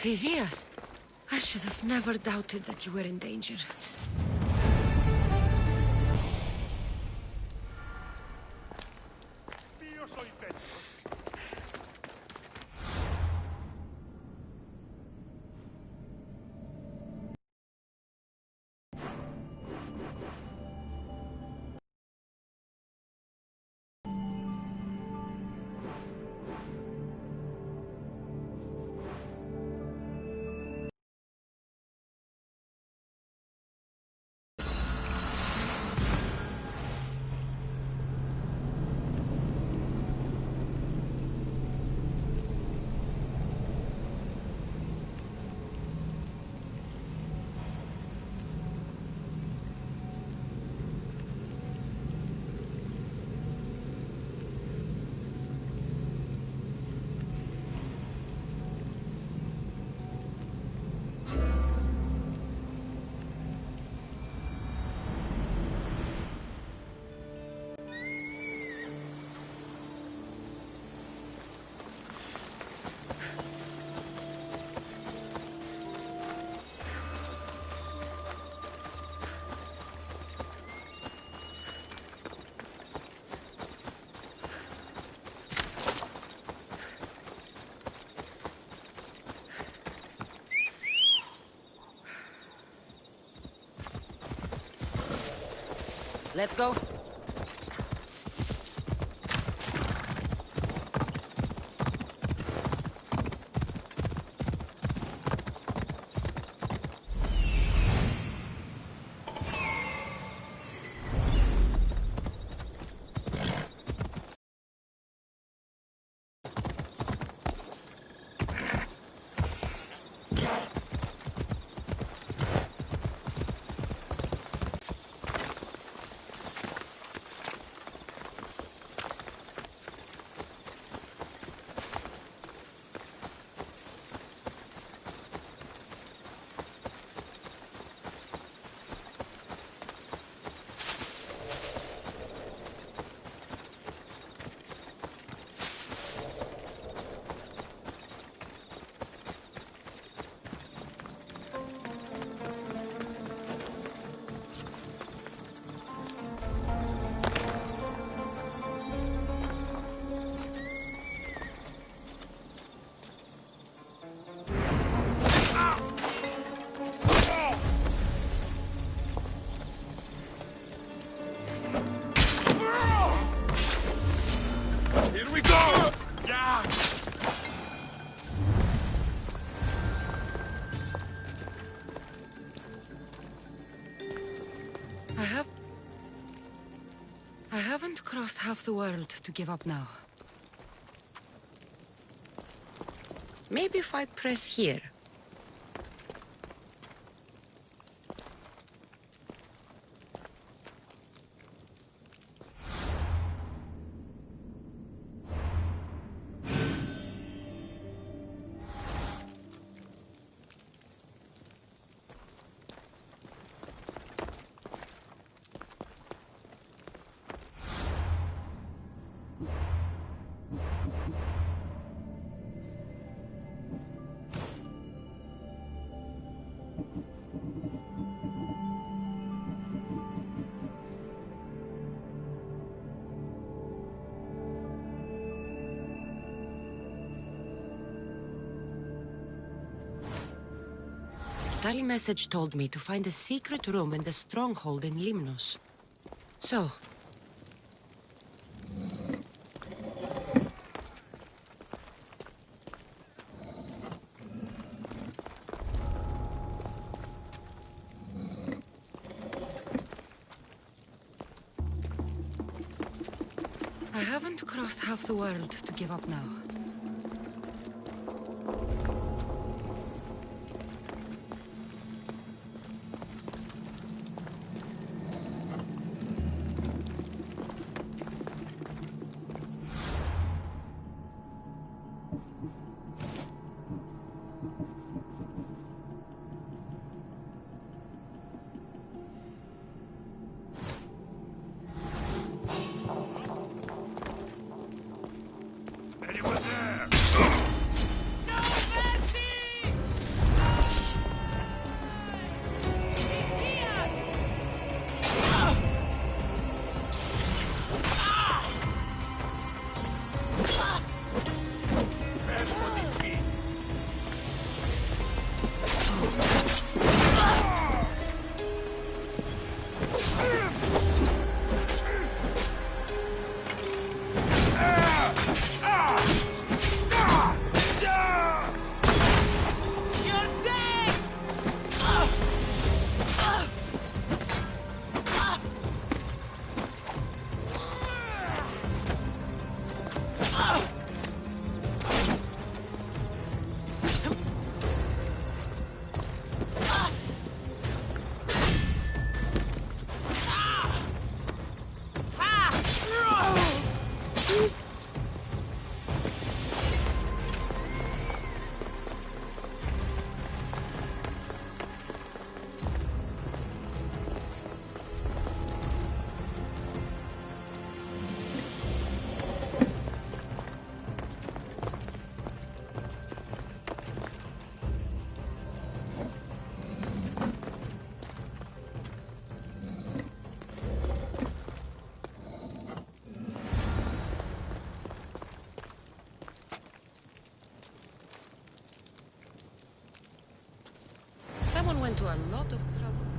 Vivias, I should have never doubted that you were in danger. Let's go. I haven't crossed half the world to give up now. Maybe if I press here. Tali message told me to find a secret room in the stronghold in Limnos. So... I haven't crossed half the world to give up now. into a lot of trouble.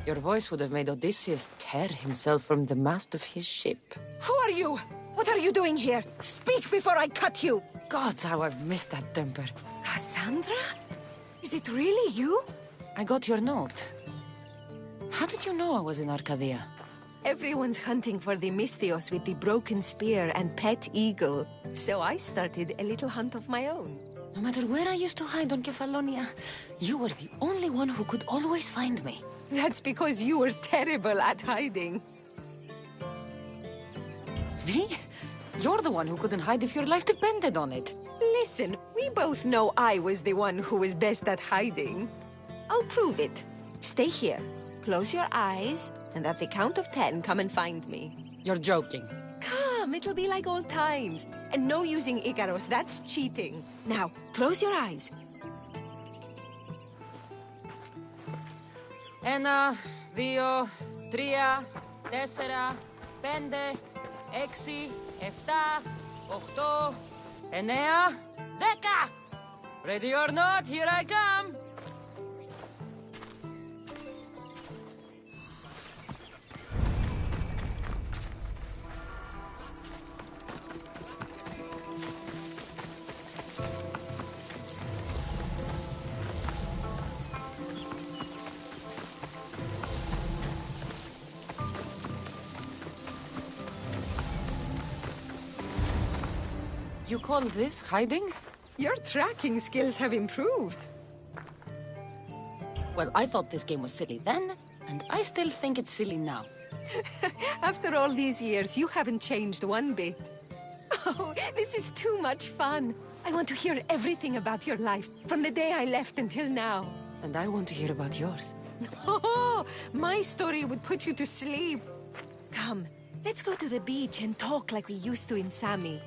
Your voice would have made Odysseus tear himself from the mast of his ship. Who are you? What are you doing here? Speak before I cut you! Gods, how I've missed that temper. Cassandra? Is it really you? I got your note. How did you know I was in Arcadia? Everyone's hunting for the Misthios with the broken spear and pet eagle. So I started a little hunt of my own. No matter where I used to hide on Kefalonia, you were the only one who could always find me. That's because you were terrible at hiding. Me? You're the one who couldn't hide if your life depended on it. Listen, we both know I was the one who was best at hiding. I'll prove it. Stay here, close your eyes, and at the count of 10, come and find me. You're joking. Come, it'll be like old times. And no using Icaros, that's cheating. Now, close your eyes. Ένα, δύο, τρία, τέσσερα, πέντε, έξι, εφτά, οχτώ, εννέα, δέκα! Ready or not, here I come! You call this hiding? Your tracking skills have improved. Well, I thought this game was silly then, and I still think it's silly now. After all these years, you haven't changed one bit. Oh, this is too much fun. I want to hear everything about your life, from the day I left until now. And I want to hear about yours. Oh, my story would put you to sleep. Come, let's go to the beach and talk like we used to in Sami.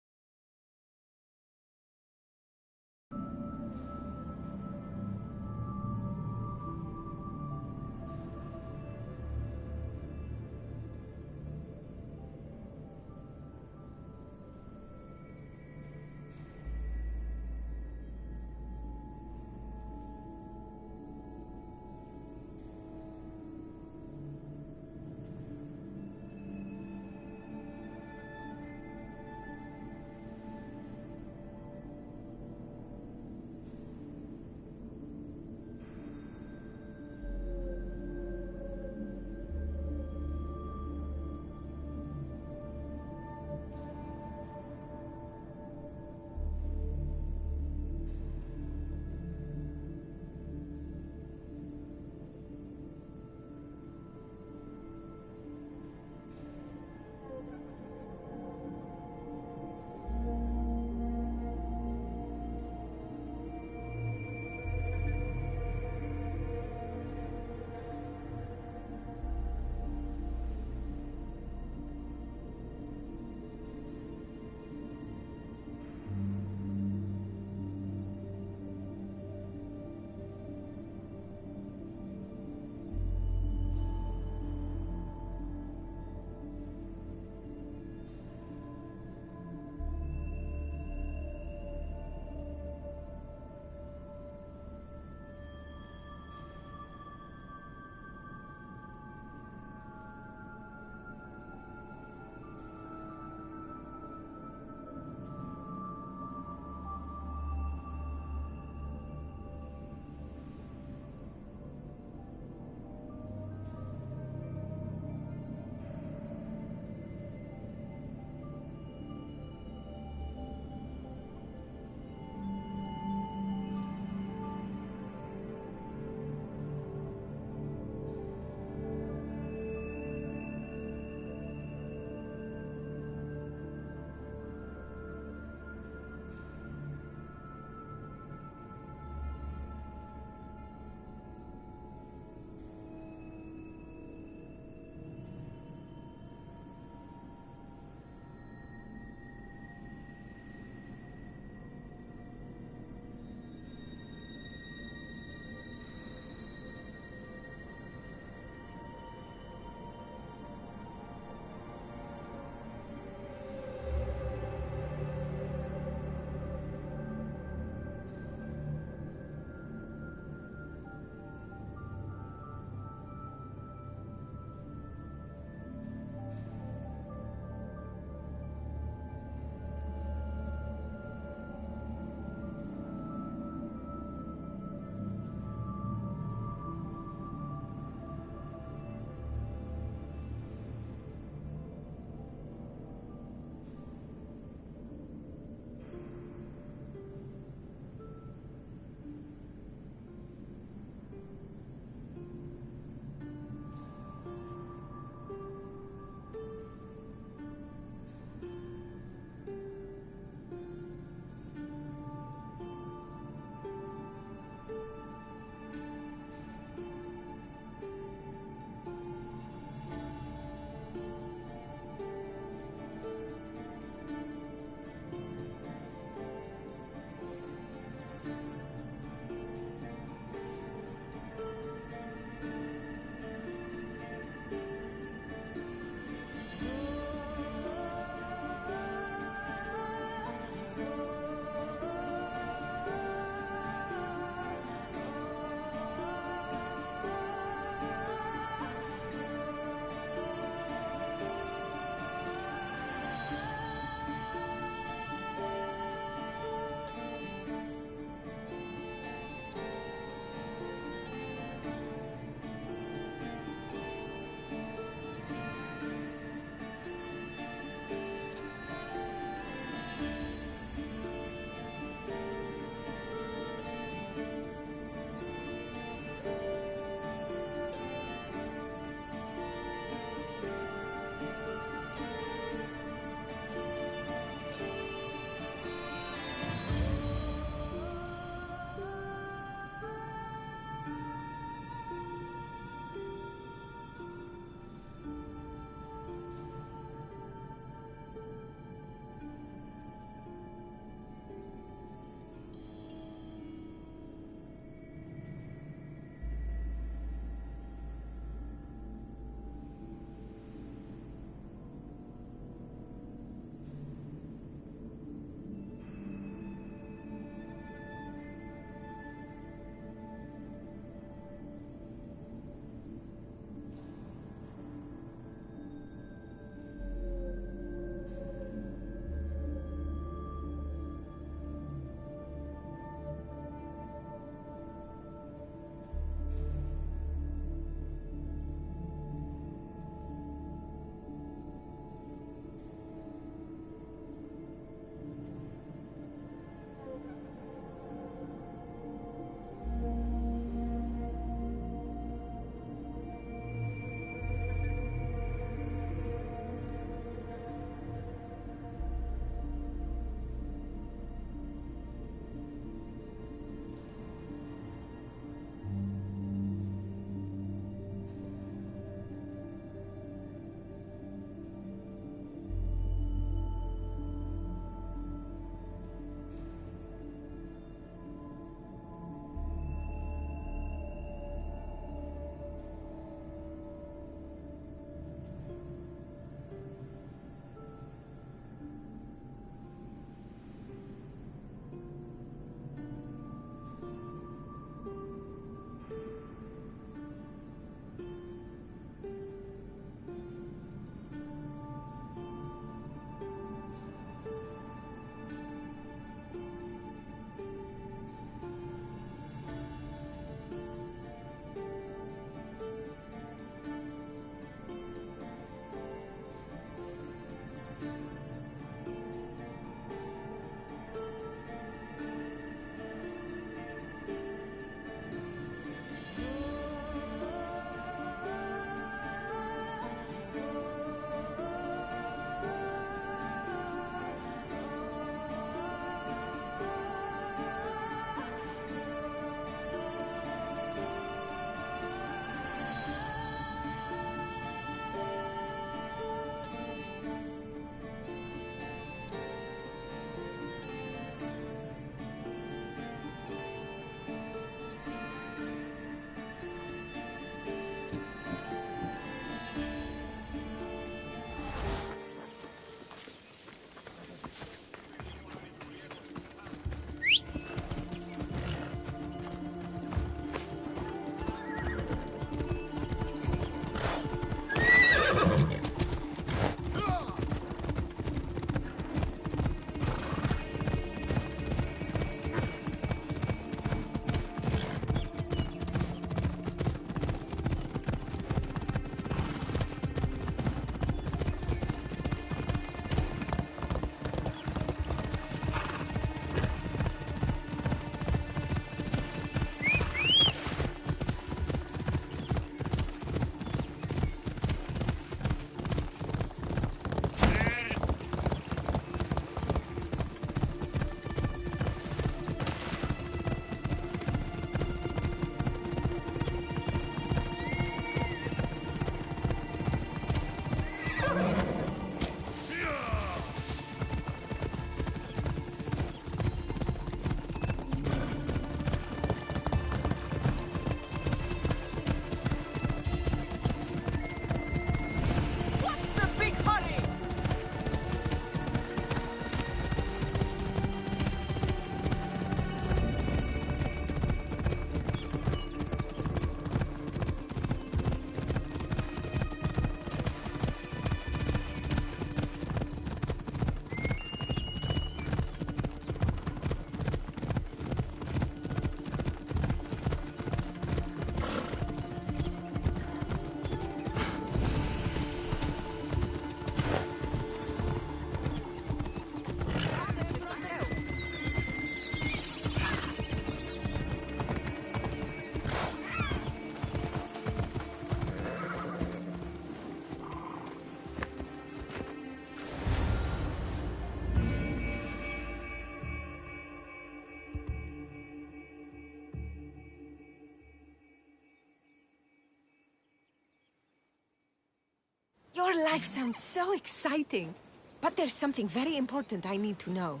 Your life sounds so exciting. But there's something very important I need to know.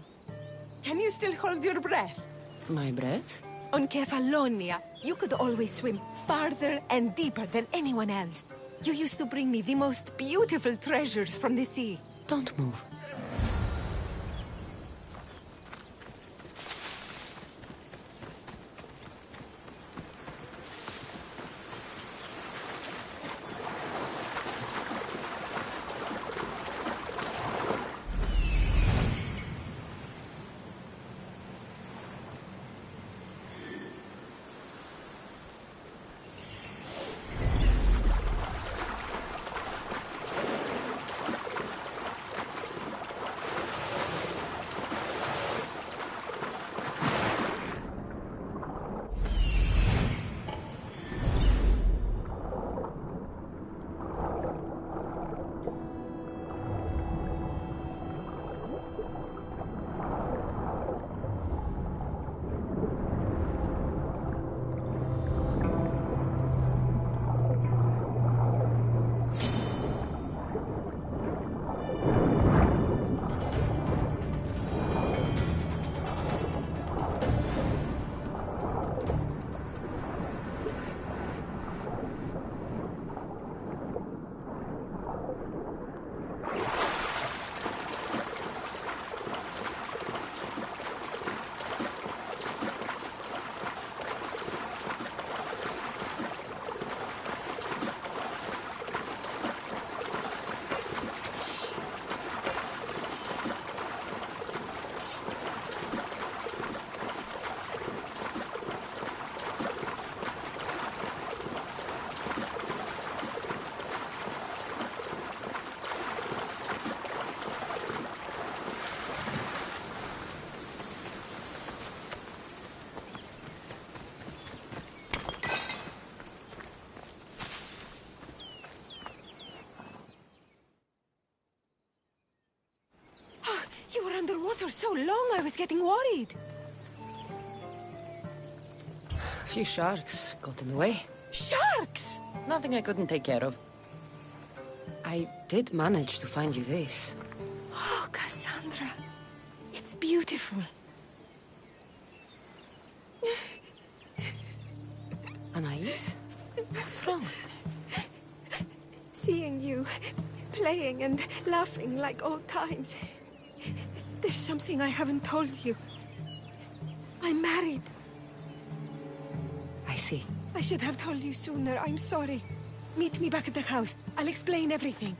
Can you still hold your breath? My breath? On Kefalonia, you could always swim farther and deeper than anyone else. You used to bring me the most beautiful treasures from the sea. Don't move. You were underwater so long, I was getting worried. A few sharks got in the way. Sharks! Nothing I couldn't take care of. I did manage to find you this. Oh, Cassandra. It's beautiful. Anais? What's wrong? Seeing you playing and laughing like old times. There's something I haven't told you. I'm married. I see. I should have told you sooner. I'm sorry. Meet me back at the house. I'll explain everything.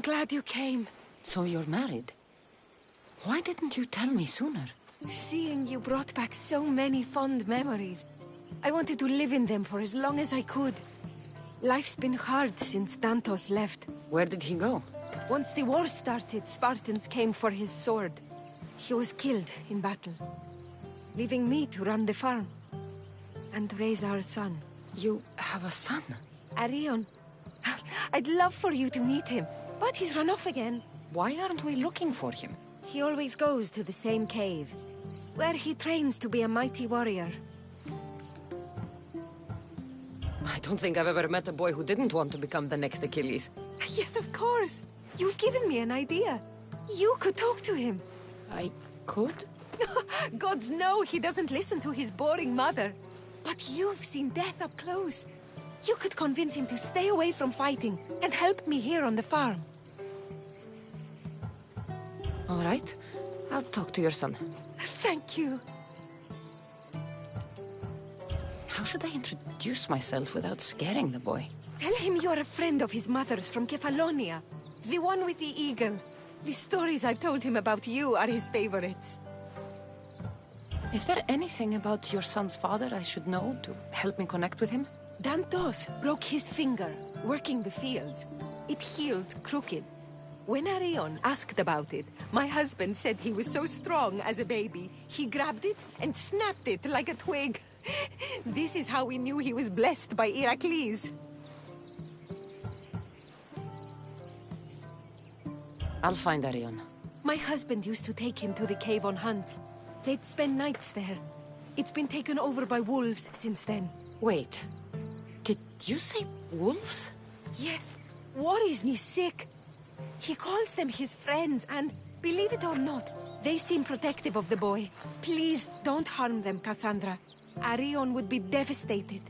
glad you came. So you're married? Why didn't you tell me sooner? Seeing you brought back so many fond memories. I wanted to live in them for as long as I could. Life's been hard since Dantos left. Where did he go? Once the war started, Spartans came for his sword. He was killed in battle, leaving me to run the farm and raise our son. You have a son? Arion. I'd love for you to meet him, but he's run off again. Why aren't we looking for him? He always goes to the same cave, where he trains to be a mighty warrior. I don't think I've ever met a boy who didn't want to become the next Achilles. Yes, of course. You've given me an idea. You could talk to him. I could? Gods know he doesn't listen to his boring mother. But you've seen death up close. You could convince him to stay away from fighting and help me here on the farm. All right. I'll talk to your son. Thank you. How should I introduce myself without scaring the boy? Tell him you're a friend of his mother's from Kefalonia. The one with the eagle. The stories I've told him about you are his favorites. Is there anything about your son's father I should know to help me connect with him? Dantos broke his finger working the fields. It healed crooked. When Arion asked about it, my husband said he was so strong as a baby, he grabbed it and snapped it like a twig. This is how we knew he was blessed by Heracles. I'll find Arion. My husband used to take him to the cave on hunts. They'd spend nights there. It's been taken over by wolves since then. Wait. Did you say wolves? Yes, worries me sick. He calls them his friends, and believe it or not, they seem protective of the boy. Please don't harm them, Cassandra. Arion would be devastated.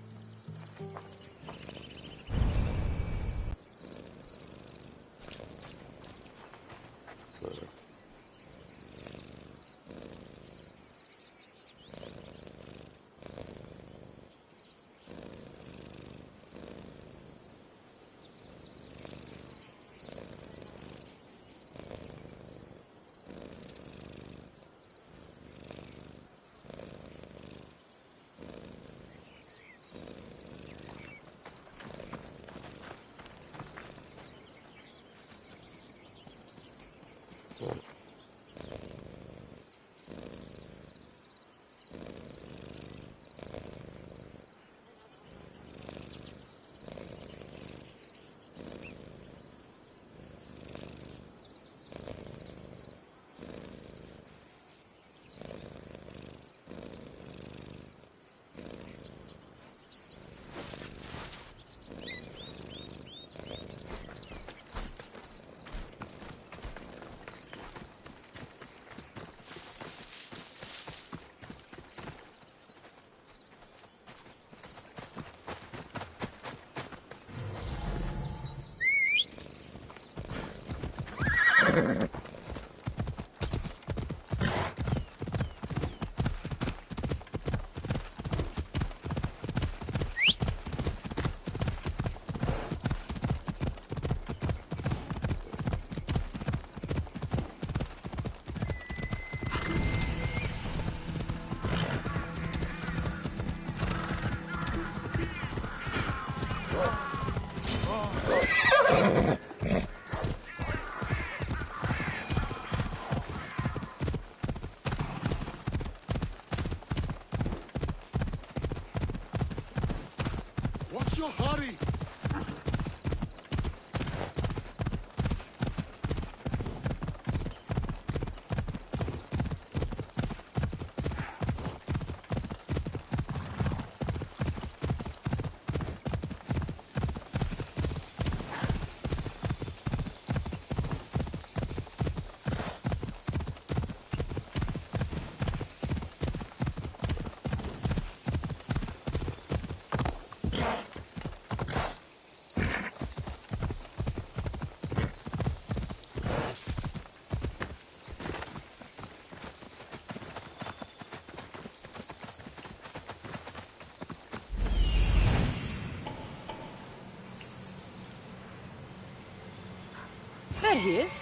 What's your hurry? There he is.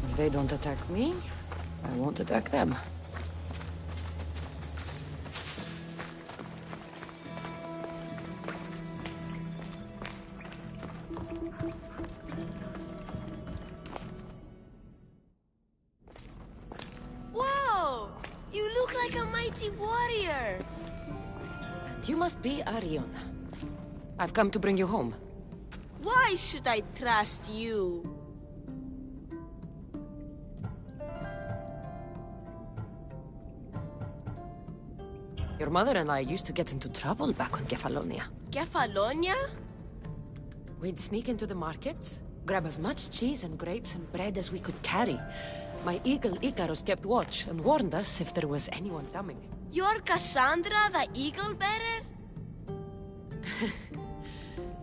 If they don't attack me, I won't attack them. Whoa! You look like a mighty warrior! And you must be Arion. I've come to bring you home. Why should I trust you? Your mother and I used to get into trouble back on Kefalonia. Kefalonia? We'd sneak into the markets, grab as much cheese and grapes and bread as we could carry. My eagle Icarus kept watch and warned us if there was anyone coming. You're Cassandra, the eagle bearer?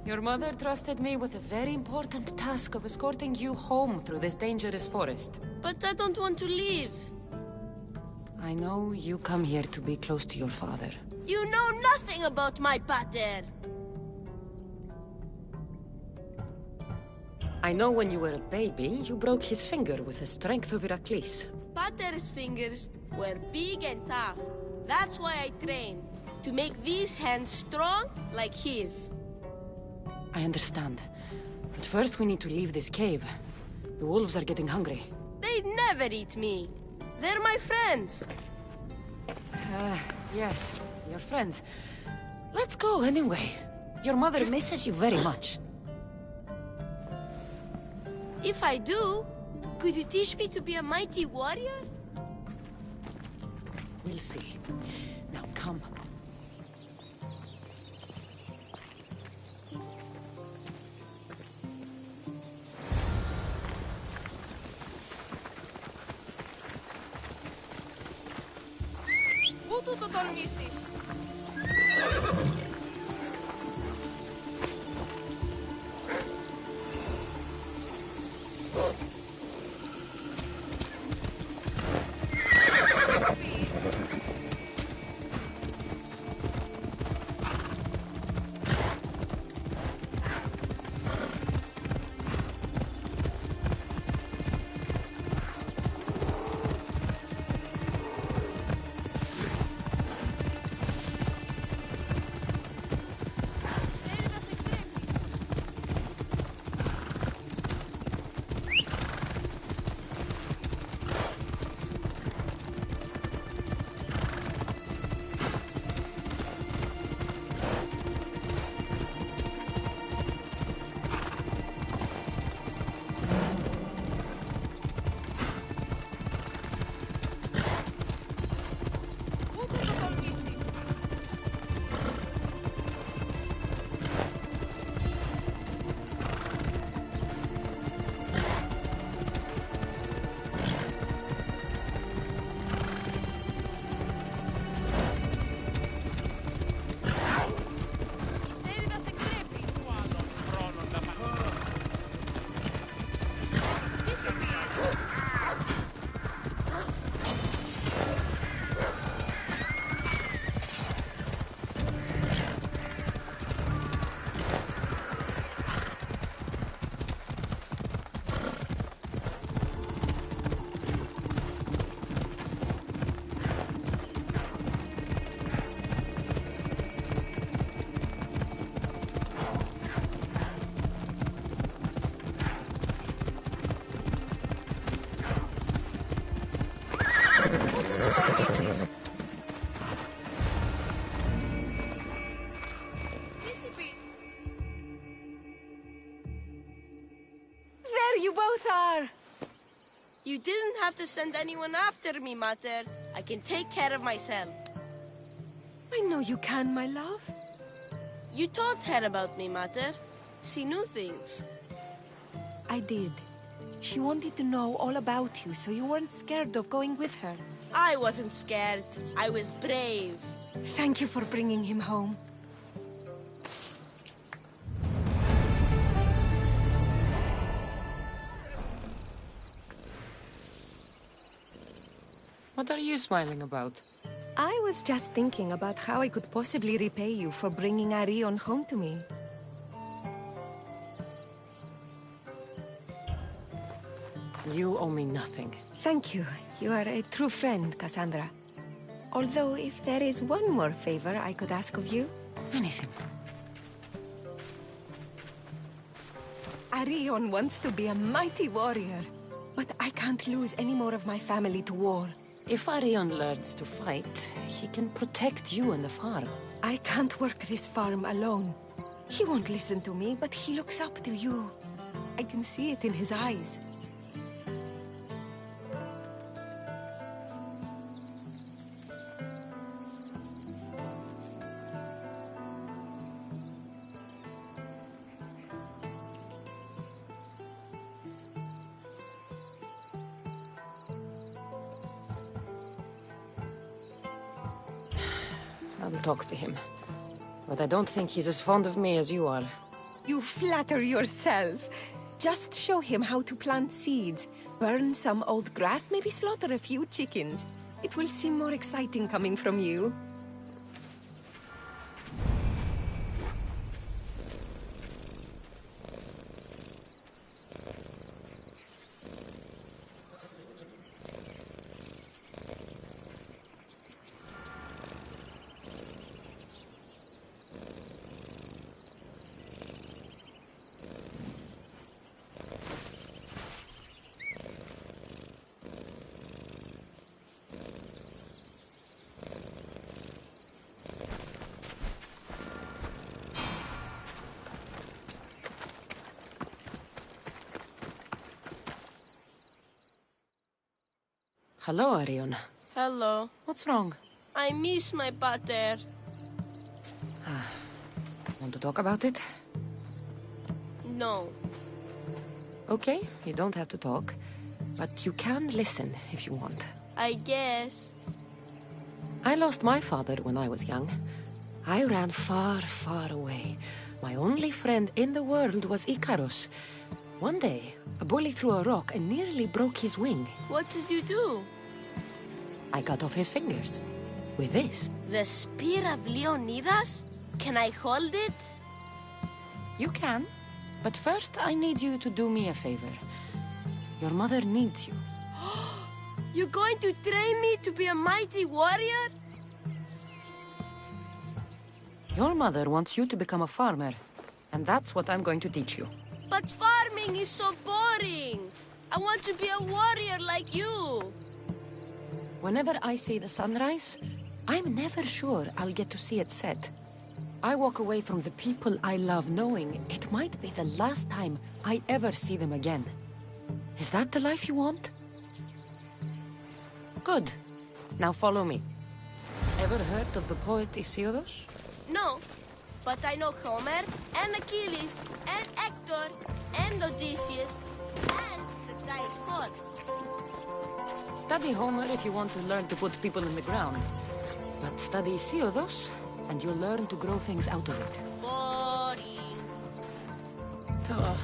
Your mother trusted me with a very important task of escorting you home through this dangerous forest. But I don't want to leave. I know you come here to be close to your father. You know nothing about my pater. I know when you were a baby, you broke his finger with the strength of Heracles. Pater's fingers were big and tough. That's why I trained. To make these hands strong like his. I understand. But first we need to leave this cave. The wolves are getting hungry. They'd never eat me. They're my friends. Yes, your friends. Let's go anyway. Your mother misses you very much. If I do, could you teach me to be a mighty warrior? We'll see. Now come. Πού του το τολμήσεις? There you both are! You didn't have to send anyone after me, Mater. I can take care of myself. I know you can, my love. You told her about me, Mater. She knew things. I did. She wanted to know all about you, so you weren't scared of going with her. I wasn't scared. I was brave. Thank you for bringing him home. What are you smiling about? I was just thinking about how I could possibly repay you for bringing Arion home to me. You owe me nothing. Thank you. You are a true friend, Cassandra. Although, if there is one more favor I could ask of you... Anything. Arion wants to be a mighty warrior, but I can't lose any more of my family to war. If Arion learns to fight, he can protect you and the farm. I can't work this farm alone. He won't listen to me, but he looks up to you. I can see it in his eyes. I'll talk to him. But I don't think he's as fond of me as you are. You flatter yourself. Just show him how to plant seeds, burn some old grass, maybe slaughter a few chickens. It will seem more exciting coming from you. Hello, Arion. Hello. What's wrong? I miss my butter. Want to talk about it? No. Okay, you don't have to talk. But you can listen if you want. I guess. I lost my father when I was young. I ran far, far away. My only friend in the world was Icarus. One day, a bully threw a rock and nearly broke his wing. What did you do? I cut off his fingers. With this. The spear of Leonidas? Can I hold it? You can. But first, I need you to do me a favor. Your mother needs you. You're going to train me to be a mighty warrior? Your mother wants you to become a farmer. And that's what I'm going to teach you. But farming is so boring. I want to be a warrior like you. Whenever I see the sunrise, I'm never sure I'll get to see it set. I walk away from the people I love knowing it might be the last time I ever see them again. Is that the life you want? Good. Now follow me. Ever heard of the poet Isildos? No, but I know Homer, and Achilles, and Hector, and Odysseus, and the giant horse. Study Homer if you want to learn to put people in the ground. But study Isildos, and you'll learn to grow things out of it. Boring. Ugh.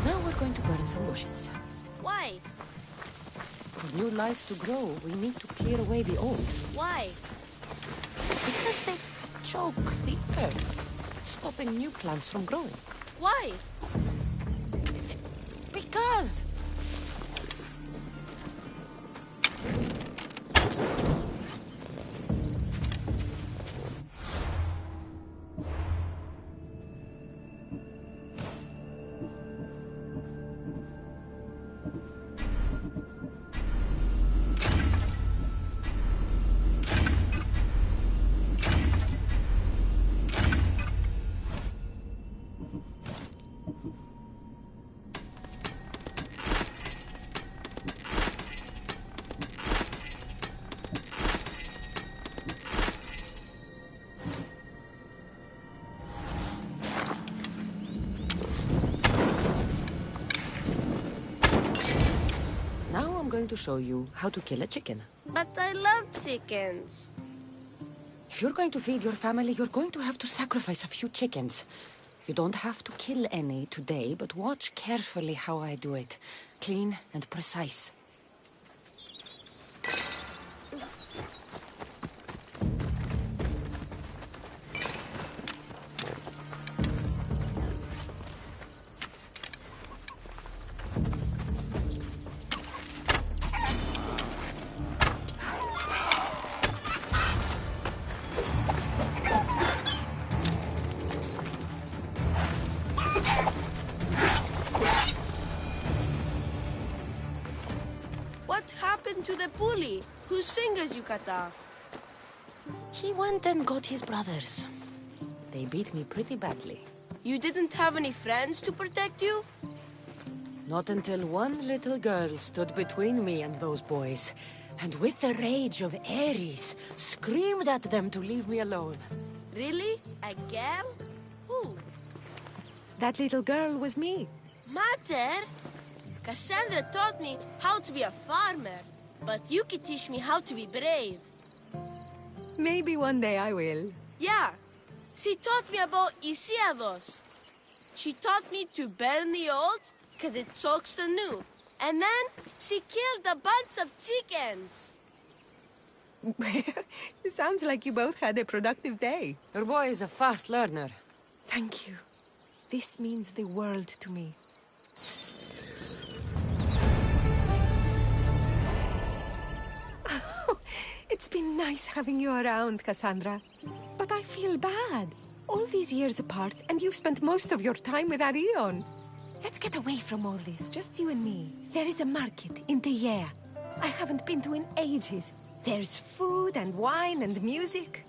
Now we're going to burn some bushes. Why? For new life to grow, we need to clear away the old. Why? Because they choke the earth, stopping new plants from growing. Why? Because! going to show you how to kill a chicken. But I love chickens. If you're going to feed your family, you're going to have to sacrifice a few chickens. You don't have to kill any today, but watch carefully how I do it. Clean and precise. What happened to the bully whose fingers you cut off? He went and got his brothers. They beat me pretty badly. You didn't have any friends to protect you? Not until one little girl stood between me and those boys, and with the rage of Ares, screamed at them to leave me alone. Really? A girl? Who? That little girl was me. Mater? Cassandra taught me how to be a farmer, but you could teach me how to be brave. Maybe one day I will. Yeah, she taught me about Isiados. She taught me to burn the old, because it chokes the new. And then she killed a bunch of chickens. It sounds like you both had a productive day. Your boy is a fast learner. Thank you. This means the world to me. It's been nice having you around, Cassandra. But I feel bad. All these years apart, and you've spent most of your time with Arion. Let's get away from all this, just you and me. There is a market in Teia. I haven't been to in ages. There's food and wine and music.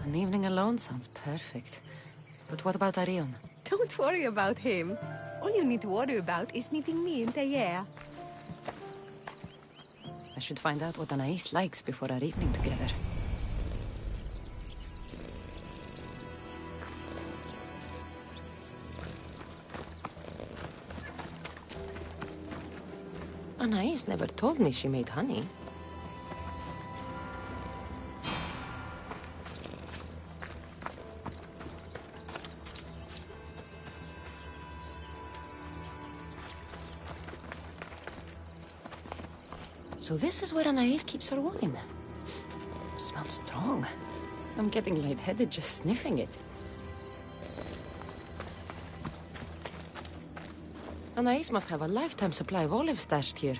An evening alone sounds perfect. But what about Arion? Don't worry about him. All you need to worry about is meeting me in Teia. I should find out what Anais likes before our evening together. Anais never told me she made honey. So this is where Anais keeps her wine. Smells strong. I'm getting lightheaded just sniffing it. Anais must have a lifetime supply of olives stashed here.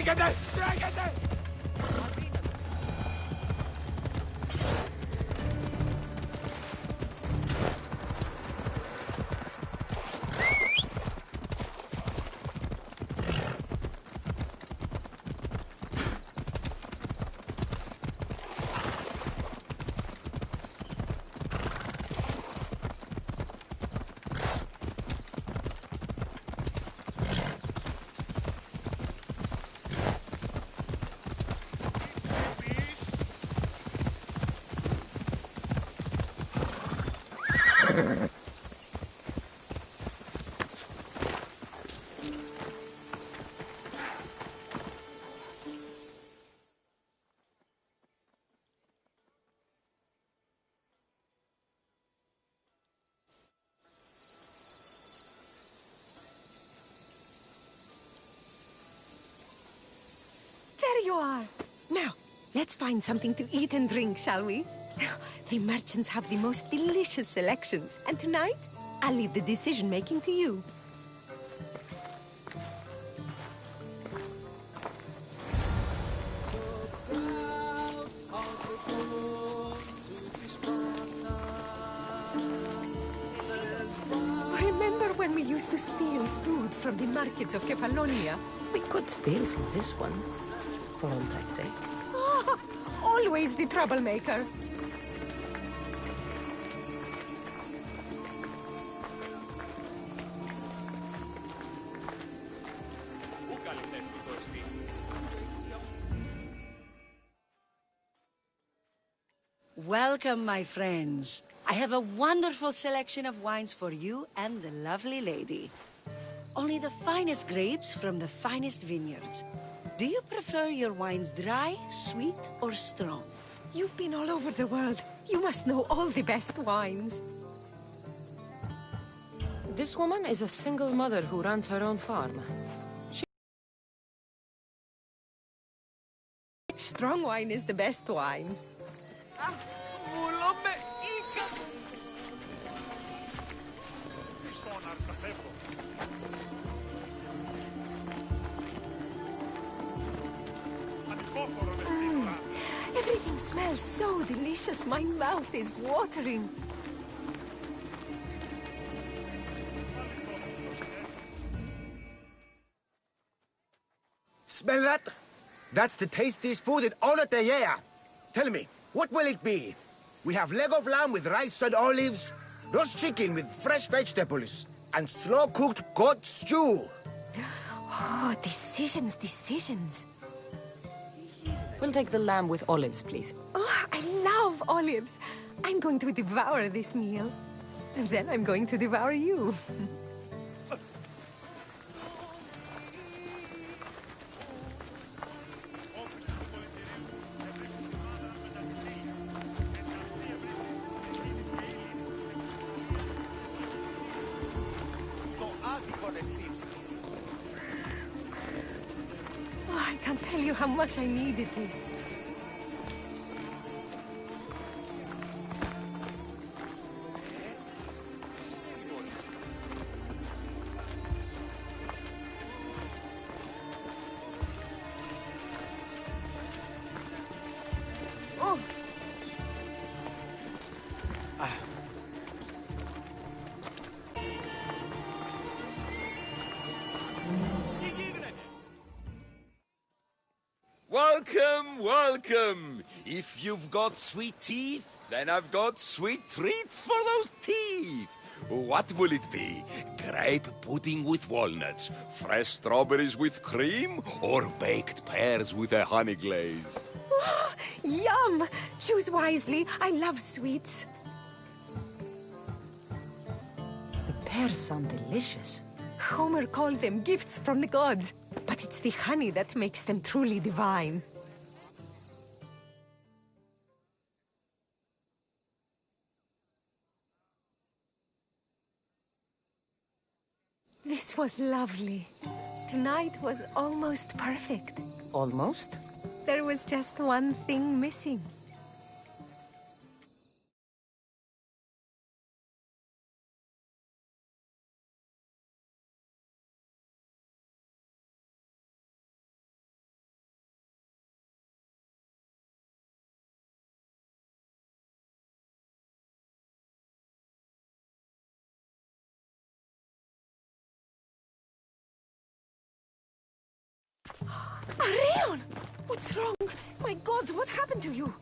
Τρέχετε! Τρέχετε! There you are. Now, let's find something to eat and drink, shall we? The merchants have the most delicious selections, and tonight, I'll leave the decision-making to you. Remember when we used to steal food from the markets of Kefalonia? We could steal from this one, for old time's sake. Oh, always the troublemaker. Welcome, my friends. I have a wonderful selection of wines for you and the lovely lady. Only the finest grapes from the finest vineyards. Do you prefer your wines dry, sweet, or strong? You've been all over the world. You must know all the best wines. This woman is a single mother who runs her own farm. Strong wine is the best wine. Everything smells so delicious. My mouth is watering. Smell that? That's the tastiest food in all of the year. Tell me, what will it be? We have leg of lamb with rice and olives, roast chicken with fresh vegetables, and slow-cooked goat stew. Oh, decisions, decisions. We'll take the lamb with olives, please. Oh, I love olives. I'm going to devour this meal. And then I'm going to devour you. Oh, I can't tell you how much I needed this. Oh! Welcome, welcome! If you've got sweet teeth, then I've got sweet treats for those teeth. What will it be? Grape pudding with walnuts, fresh strawberries with cream, or baked pears with a honey glaze? Oh, yum! Choose wisely. I love sweets. The pears sound delicious. Homer called them gifts from the gods. But it's the honey that makes them truly divine. This was lovely. Tonight was almost perfect. Almost? There was just one thing missing. Arion! What's wrong? My God, what happened to you?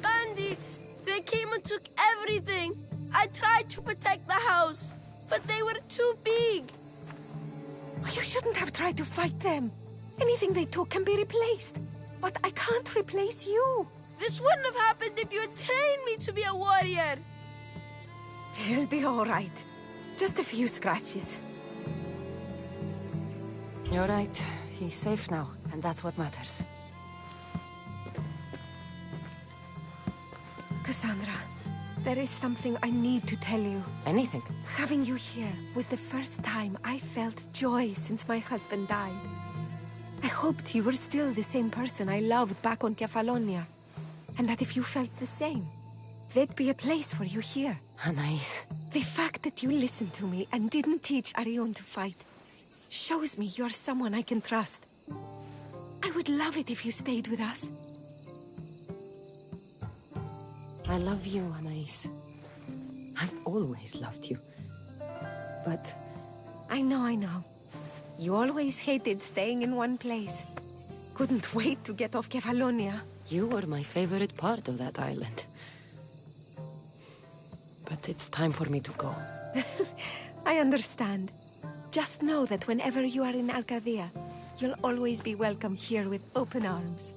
Bandits! They came and took everything. I tried to protect the house, but they were too big. You shouldn't have tried to fight them. Anything they took can be replaced. But I can't replace you. This wouldn't have happened if you had trained me to be a warrior. He'll be all right. Just a few scratches. You're right. He's safe now, and that's what matters. Cassandra, there is something I need to tell you. Anything. Having you here was the first time I felt joy since my husband died. I hoped you were still the same person I loved back on Kefalonia. And that if you felt the same, there'd be a place for you here. Anais. The fact that you listened to me and didn't teach Arion to fight shows me you're someone I can trust. I would love it if you stayed with us. I love you, Anais. I've always loved you. But... I know. You always hated staying in one place. Couldn't wait to get off Kefalonia. you were my favorite part of that island. But it's time for me to go. I understand. Just know that whenever you are in Arcadia, you'll always be welcome here with open arms.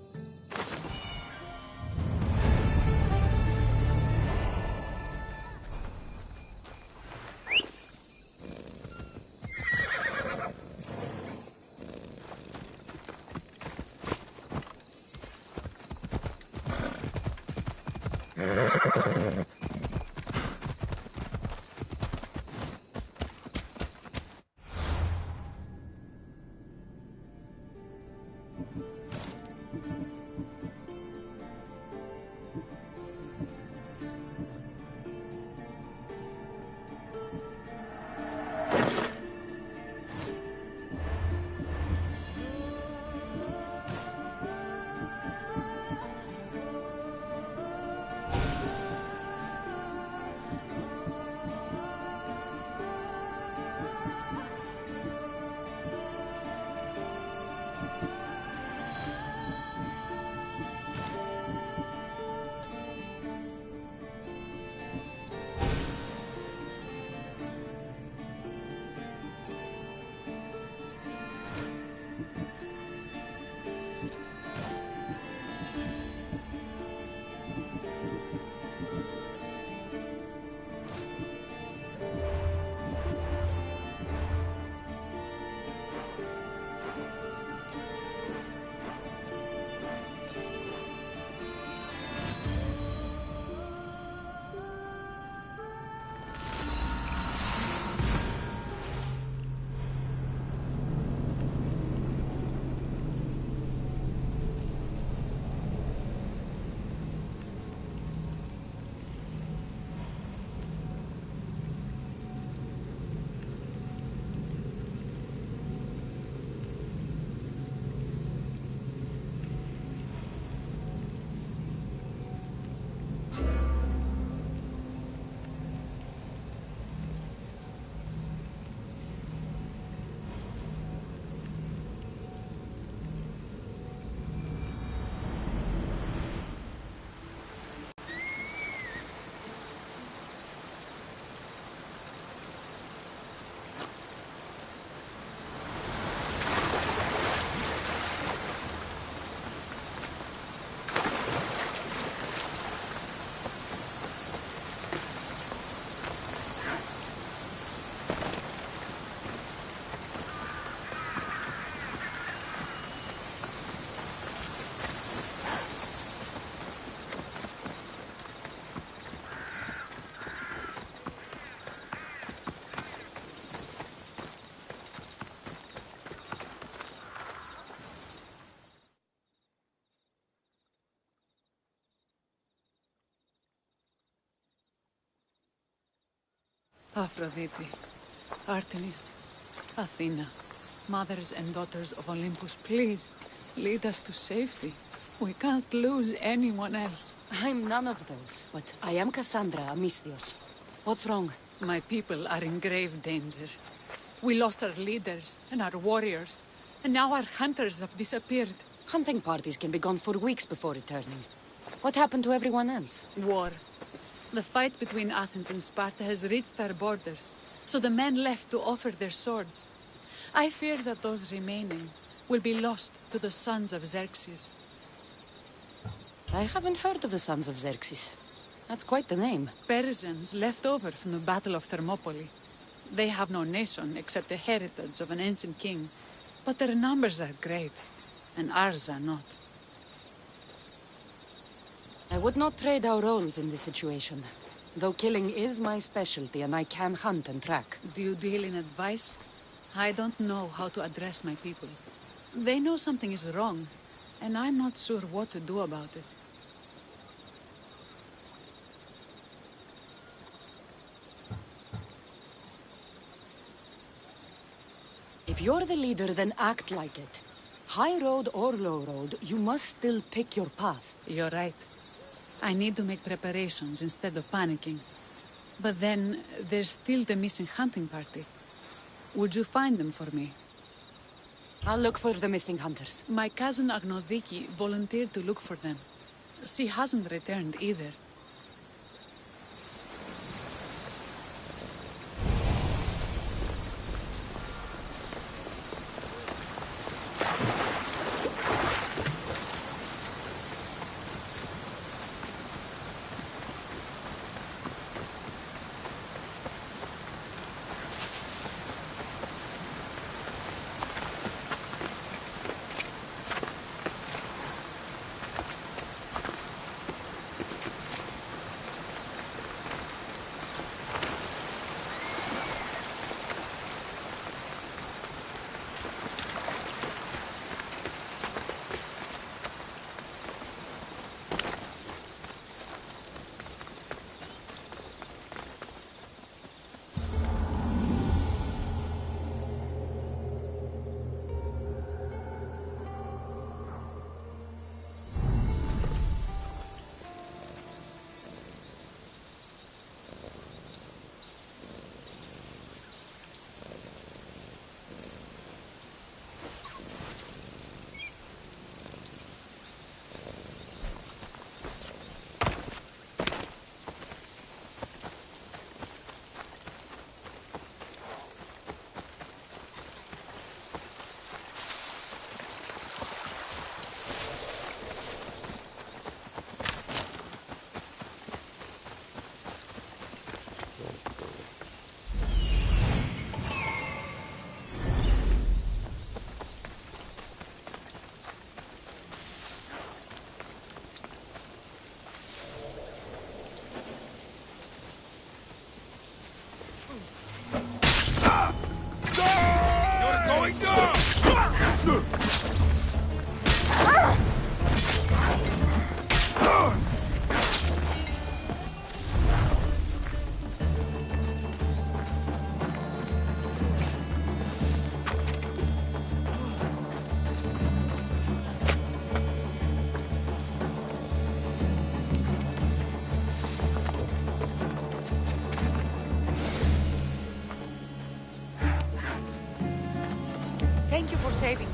Aphrodite, Artemis, Athena, mothers and daughters of Olympus, please, lead us to safety. We can't lose anyone else. I'm none of those, but I am Cassandra Amistios. What's wrong? My people are in grave danger. We lost our leaders and our warriors, and now our hunters have disappeared. Hunting parties can be gone for weeks before returning. What happened to everyone else? War. The fight between Athens and Sparta has reached our borders, so the men left to offer their swords. I fear that those remaining will be lost to the sons of Xerxes. I haven't heard of the sons of Xerxes. That's quite the name. Persians left over from the Battle of Thermopylae. They have no nation except the heritage of an ancient king, but their numbers are great, and ours are not. I would not trade our roles in this situation. Though killing is my specialty and I can hunt and track. Do you deal in advice? I don't know how to address my people. They know something is wrong, and I'm not sure what to do about it. If you're the leader, then act like it. High road or low road, you must still pick your path. You're right. I need to make preparations instead of panicking. But then, there's still the missing hunting party. Would you find them for me? I'll look for the missing hunters. My cousin Agnodiki volunteered to look for them. She hasn't returned either. Thank you for saving me.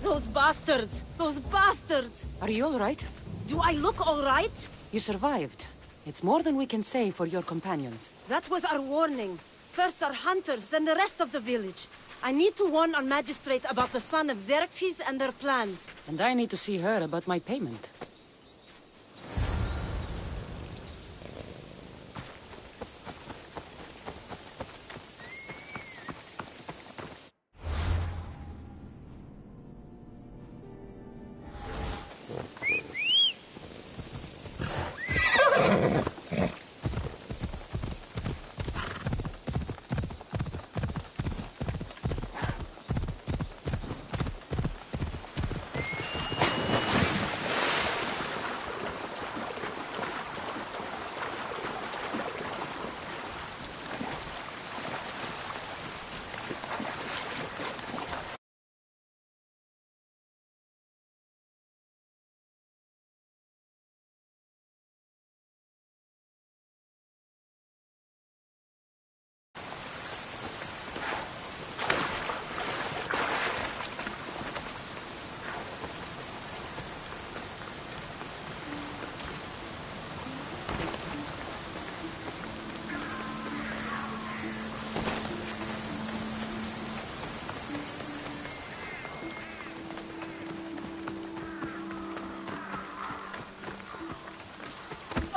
Those bastards! Those bastards! Are you all right? Do I look all right? You survived. It's more than we can say for your companions. That was our warning. First our hunters, then the rest of the village. I need to warn our magistrate about the son of Xerxes and their plans. And I need to see her about my payment.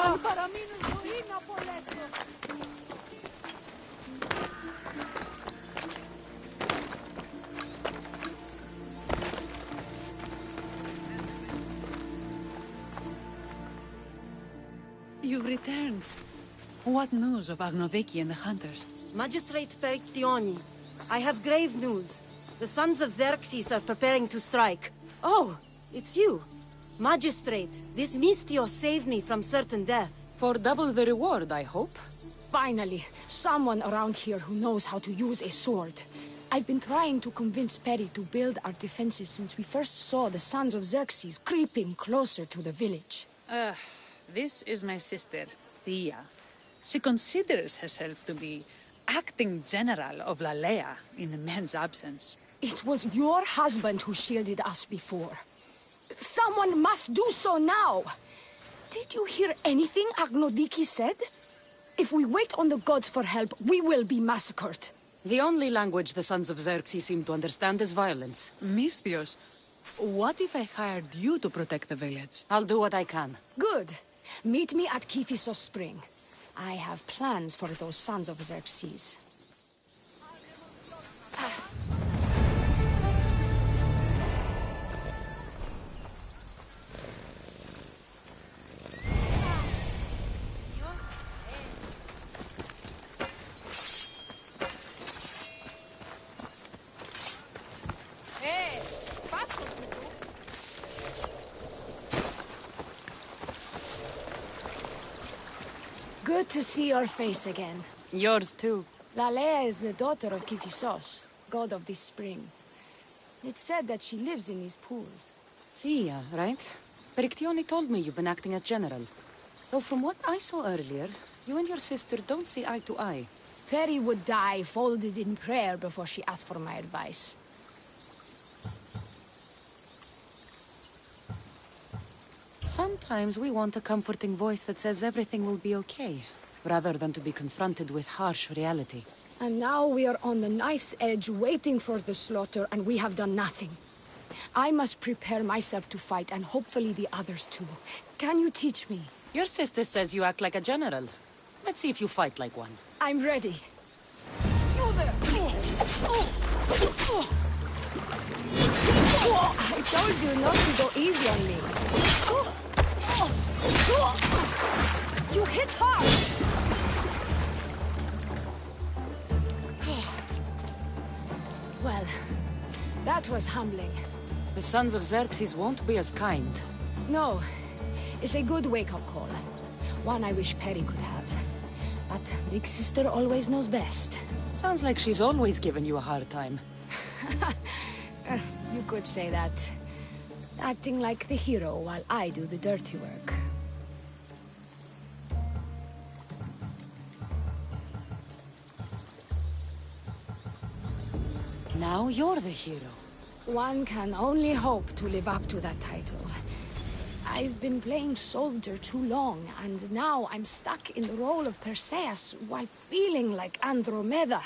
Αν παραμείνουν ζωή να απολέσω. You've returned. What news of Agnodiki and the hunters? Magistrate Perictioni, I have grave news. The sons of Xerxes are preparing to strike. Oh, it's you. Magistrate, this Mistio saved me from certain death. For double the reward, I hope. Finally, someone around here who knows how to use a sword. I've been trying to convince Perry to build our defenses since we first saw the sons of Xerxes creeping closer to the village. This is my sister, Thea. She considers herself to be acting general of Lalea in the men's absence. It was your husband who shielded us before. Someone must do so now! Did you hear anything Agnodiki said? If we wait on the gods for help, we will be massacred. The only language the sons of Xerxes seem to understand is violence. Mistios, what if I hired you to protect the village? I'll do what I can. Good. Meet me at Kiphisos Spring. I have plans for those sons of Xerxes. Good to see your face again. Yours too. Lalea is the daughter of Kiphisos, god of this spring. It's said that she lives in these pools. Thea, right? Perictioni told me you've been acting as general. Though from what I saw earlier, you and your sister don't see eye to eye. Perry would die folded in prayer before she asked for my advice. Sometimes we want a comforting voice that says everything will be okay, rather than to be confronted with harsh reality. And now we are on the knife's edge waiting for the slaughter, and we have done nothing. I must prepare myself to fight, and hopefully the others too. Can you teach me? Your sister says you act like a general. Let's see if you fight like one. I'm ready. You there! I told you not to go easy on me. You hit hard! Well, that was humbling. The sons of Xerxes won't be as kind. No, it's a good wake-up call. One I wish Perry could have. But Big Sister always knows best. Sounds like she's always given you a hard time. You could say that. Acting like the hero while I do the dirty work. Now you're the hero. One can only hope to live up to that title. I've been playing soldier too long, and now I'm stuck in the role of Perseus while feeling like Andromeda.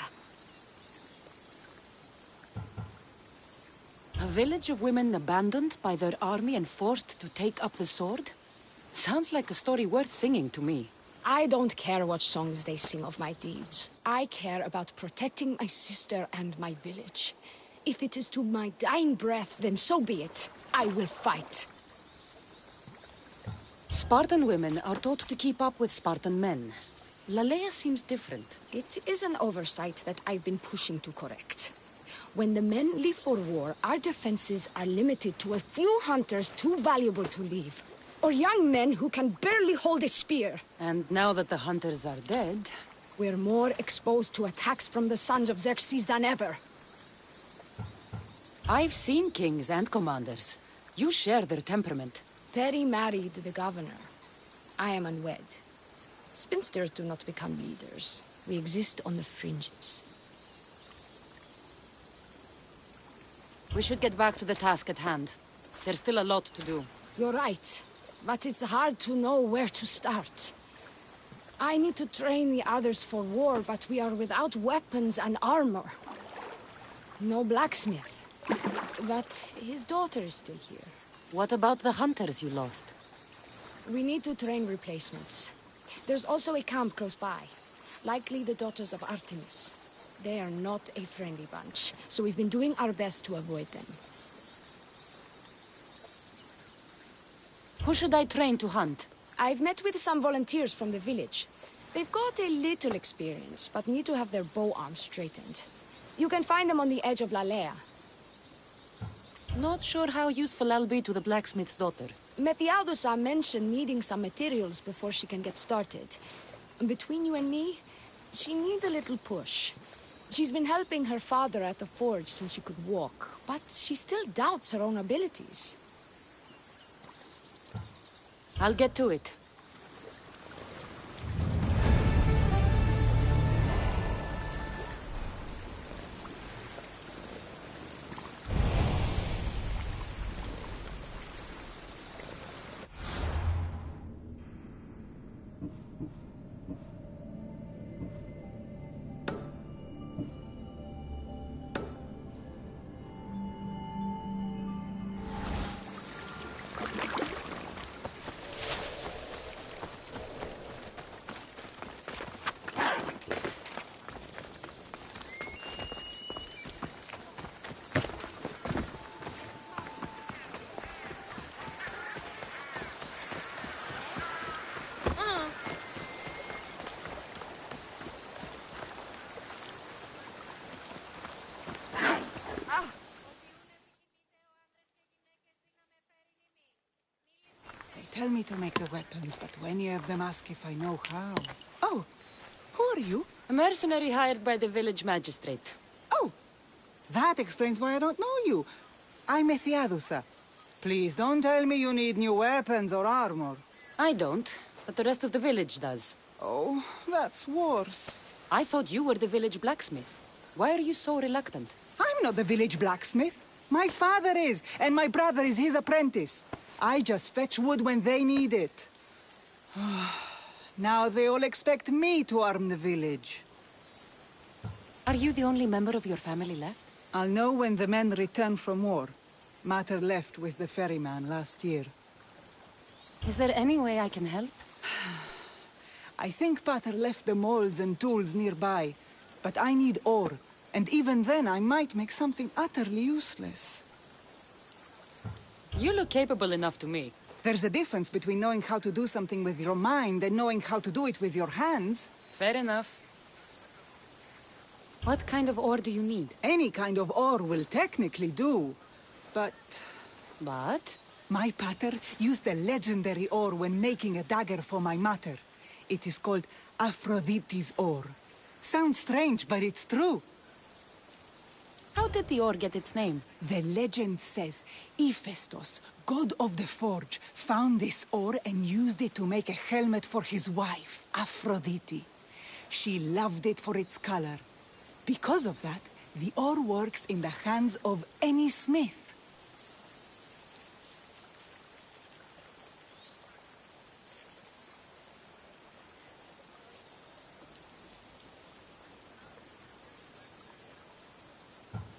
A village of women abandoned by their army and forced to take up the sword? Sounds like a story worth singing to me. I don't care what songs they sing of my deeds. I care about protecting my sister and my village. If it is to my dying breath, then so be it. I will fight. Spartan women are taught to keep up with Spartan men. Lalea seems different. It is an oversight that I've been pushing to correct. When the men leave for war, our defenses are limited to a few hunters too valuable to leave. Or young men who can barely hold a spear. And now that the hunters are dead... We're more exposed to attacks from the sons of Xerxes than ever. I've seen kings and commanders. You share their temperament. Perry married the governor. I am unwed. Spinsters do not become leaders. We exist on the fringes. We should get back to the task at hand. There's still a lot to do. You're right, but it's hard to know where to start. I need to train the others for war, but we are without weapons and armor. No blacksmith. But his daughter is still here. What about the hunters you lost? We need to train replacements. There's also a camp close by. Likely the Daughters of Artemis. They are not a friendly bunch, so we've been doing our best to avoid them. Who should I train to hunt? I've met with some volunteers from the village. They've got a little experience, but need to have their bow arms straightened. You can find them on the edge of La Lea. Not sure how useful I'll be to the blacksmith's daughter. Metiadosa mentioned needing some materials before she can get started. Between you and me, she needs a little push. She's been helping her father at the forge since she could walk, but she still doubts her own abilities. I'll get to it. Tell me to make the weapons, but when any of them ask if I know how... Oh, who are you? A mercenary hired by the village magistrate. Oh, that explains why I don't know you. I'm Metiadosa. Please don't tell me you need new weapons or armor. I don't, but the rest of the village does. Oh, that's worse. I thought you were the village blacksmith. Why are you so reluctant? I'm not the village blacksmith. My father is, and my brother is his apprentice. I just fetch wood when they need it. Now they all expect me to arm the village. Are you the only member of your family left? I'll know when the men return from war. Mater left with the ferryman last year. Is there any way I can help? I think Pater left the molds and tools nearby, but I need ore, and even then I might make something utterly useless. You look capable enough to me. There's a difference between knowing how to do something with your mind and knowing how to do it with your hands. Fair enough. What kind of ore do you need? Any kind of ore will technically do, but... But? My pater used the legendary ore when making a dagger for my mater. It is called Aphrodite's ore. Sounds strange, but it's true. How did the ore get its name? The legend says Hephaestus, god of the forge, found this ore and used it to make a helmet for his wife, Aphrodite. She loved it for its color. Because of that, the ore works in the hands of any smith.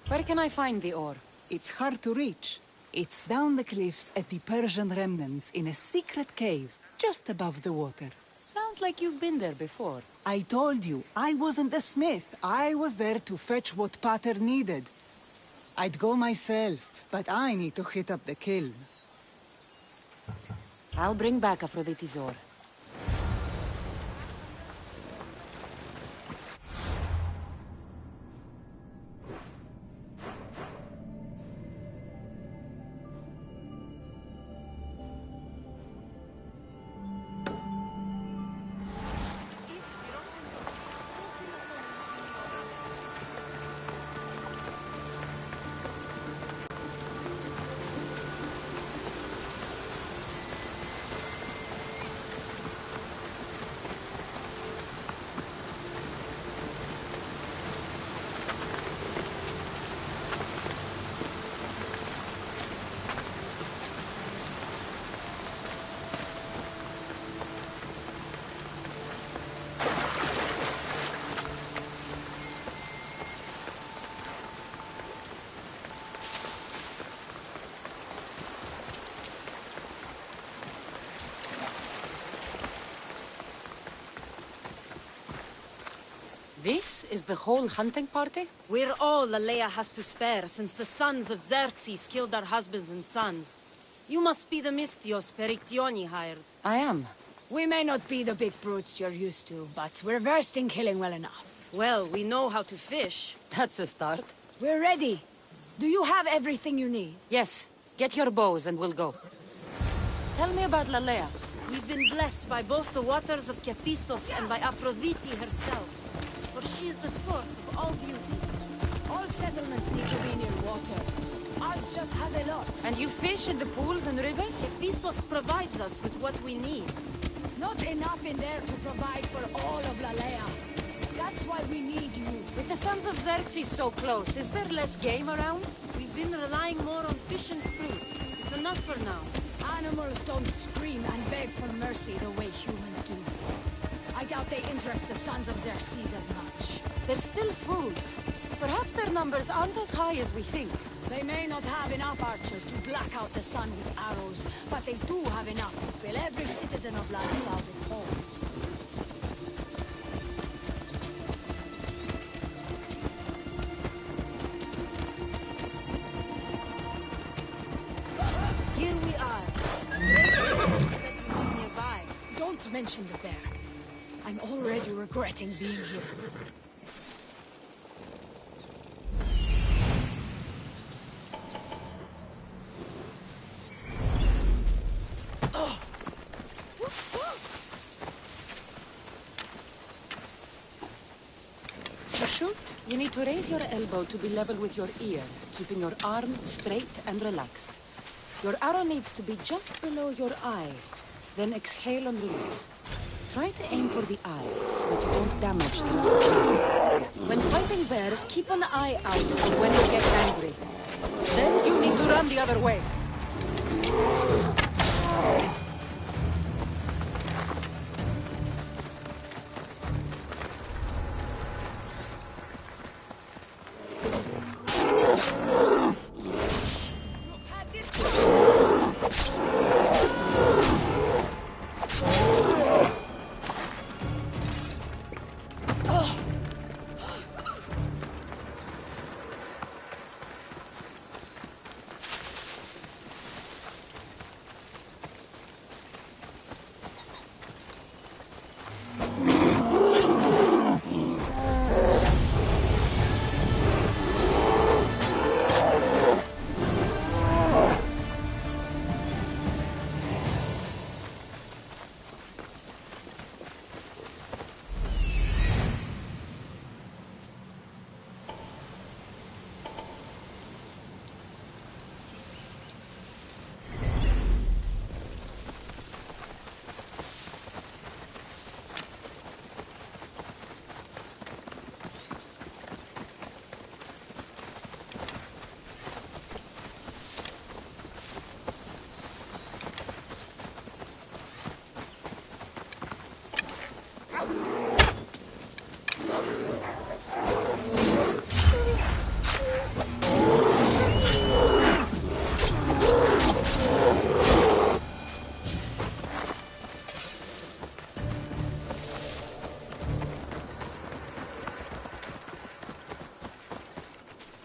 Where can I find the ore? It's hard to reach. It's down the cliffs at the Persian remnants in a secret cave, just above the water. Sounds like you've been there before. I told you, I wasn't a smith. I was there to fetch what Pater needed. I'd go myself, but I need to hit up the kiln. I'll bring back Aphrodite's ore. This is the whole hunting party? We're all Lalea has to spare since the sons of Xerxes killed our husbands and sons. You must be the Mystios Perictioni hired. I am. We may not be the big brutes you're used to, but we're versed in killing well enough. Well, we know how to fish. That's a start. We're ready. Do you have everything you need? Yes. Get your bows and we'll go. Tell me about Lalea. We've been blessed by both the waters of Kephissos and by Aphrodite herself. For she is the source of all beauty. All settlements need to be near water. Ours just has a lot. And you fish in the pools and river? Kephissos provides us with what we need. Not enough in there to provide for all of Lalea. That's why we need you. With the sons of Xerxes so close, is there less game around? We've been relying more on fish and fruit. It's enough for now. Animals don't scream and beg for mercy the way humans do. I doubt they interest the sons of Xerxes as much. There's still food. Perhaps their numbers aren't as high as we think. They may not have enough archers to black out the sun with arrows, but they do have enough to fill every citizen of Lalea with holes. Here we are. Said to be nearby. Don't mention the bear. I'm already regretting being here. To shoot, you need to raise your elbow to be level with your ear, keeping your arm straight and relaxed. Your arrow needs to be just below your eye. Then exhale and release. Try to aim for the eye, so that you don't damage the rest of the arm. When fighting bears, keep an eye out for when you get angry. Then you need to run the other way.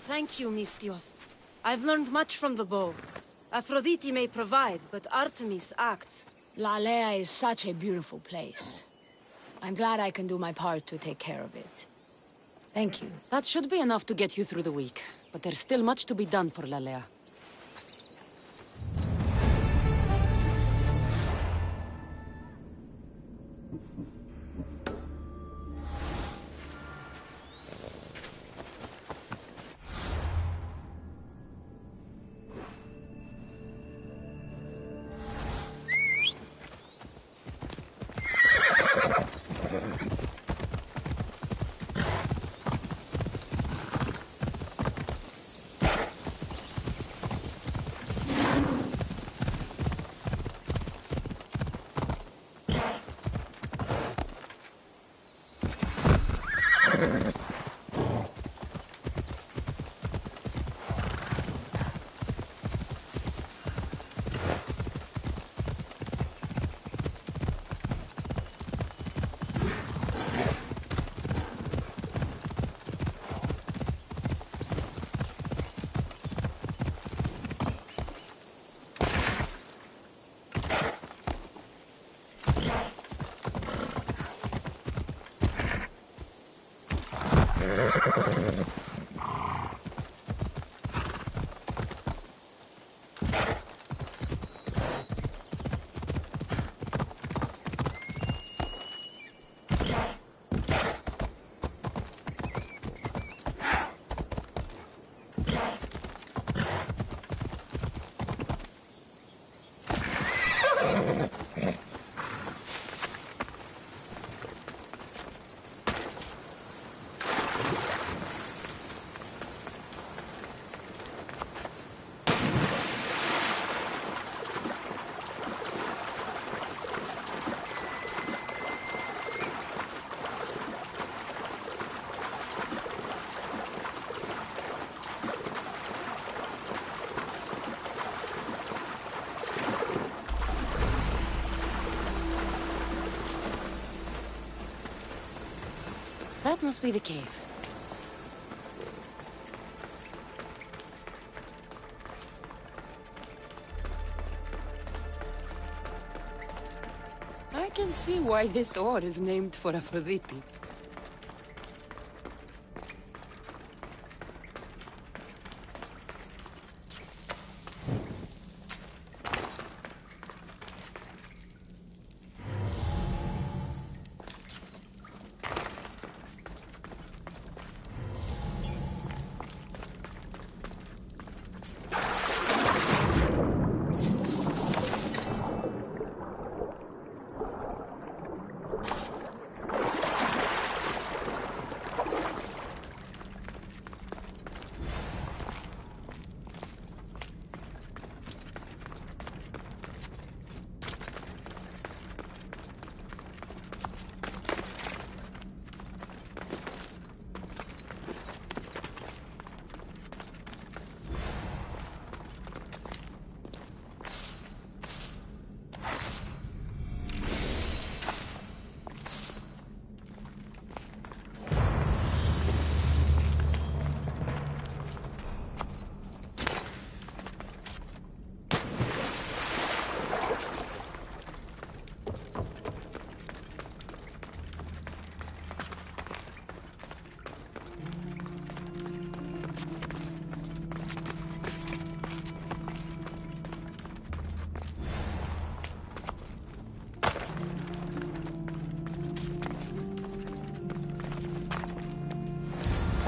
Thank you, Mystios. I've learned much from the bow. Aphrodite may provide, but Artemis acts. Lalea is such a beautiful place. I'm glad I can do my part to take care of it. Thank you. That should be enough to get you through the week. But there's still much to be done for Lalea. That must be the cave. I can see why this ore is named for Aphrodite.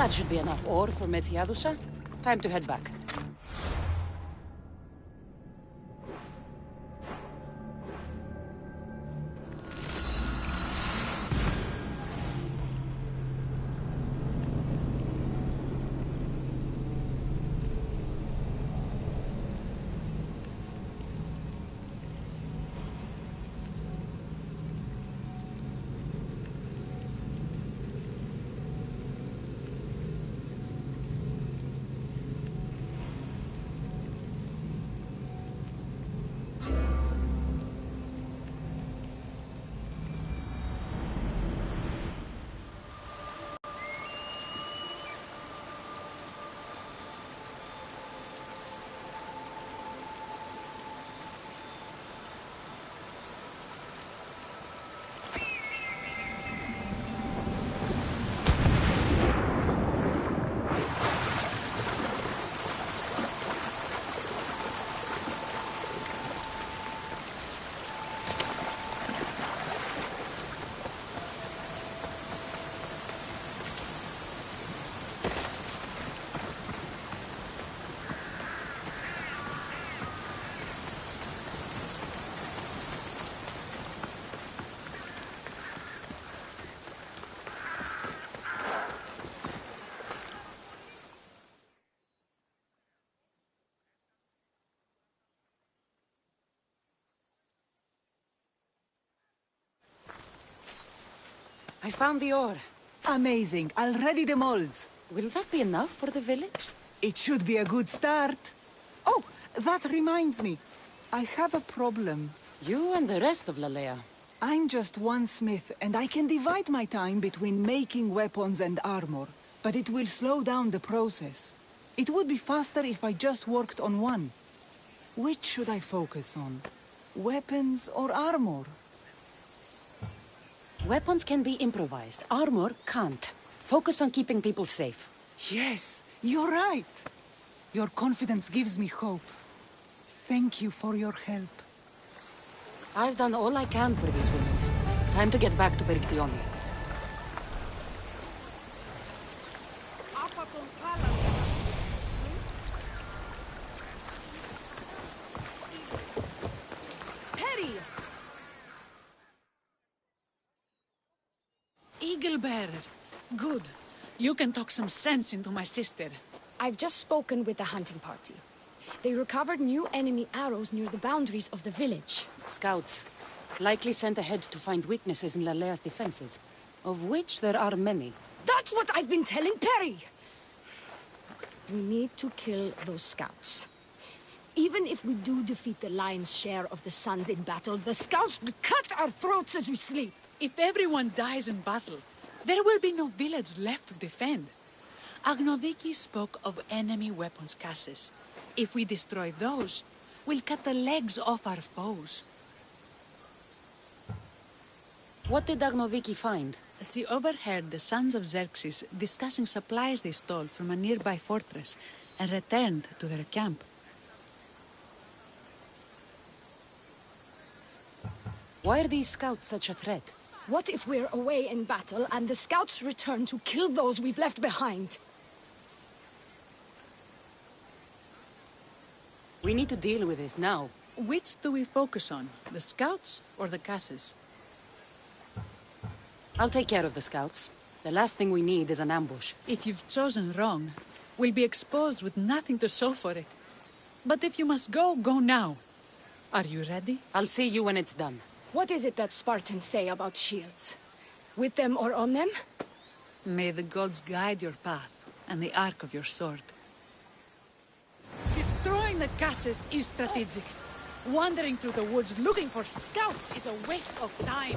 That should be enough ore for Methiadusa. Time to head back. I found the ore. Amazing. I'll ready the molds. Will that be enough for the village? It should be a good start. Oh, that reminds me. I have a problem. You and the rest of Lalea. I'm just one smith, and I can divide my time between making weapons and armor, but it will slow down the process. It would be faster if I just worked on one. Which should I focus on? Weapons or armor? Weapons can be improvised. Armor can't. Focus on keeping people safe. Yes, you're right. Your confidence gives me hope. Thank you for your help. I've done all I can for these women. Time to get back to Perictione. Perry! bearer. Good. You can talk some sense into my sister. I've just spoken with the hunting party. They recovered new enemy arrows near the boundaries of the village. Scouts. Likely sent ahead to find weaknesses in Lalea's defenses, of which there are many. That's what I've been telling Perry! We need to kill those scouts. Even if we do defeat the lion's share of the Suns in battle, the scouts will cut our throats as we sleep. If everyone dies in battle, there will be no village left to defend. Agnodiki spoke of enemy weapons caches. If we destroy those, we'll cut the legs off our foes. What did Agnoviki find? She overheard the sons of Xerxes discussing supplies they stole from a nearby fortress and returned to their camp. Why are these scouts such a threat? What if we're away in battle and the scouts return to kill those we've left behind? We need to deal with this now. Which do we focus on? The scouts or the caches? I'll take care of the scouts. The last thing we need is an ambush. If you've chosen wrong, we'll be exposed with nothing to show for it. But if you must go, go now. Are you ready? I'll see you when it's done. What is it that Spartans say about shields? With them or on them? May the gods guide your path and the arc of your sword. Destroying the caches is strategic. Wandering through the woods looking for scouts is a waste of time.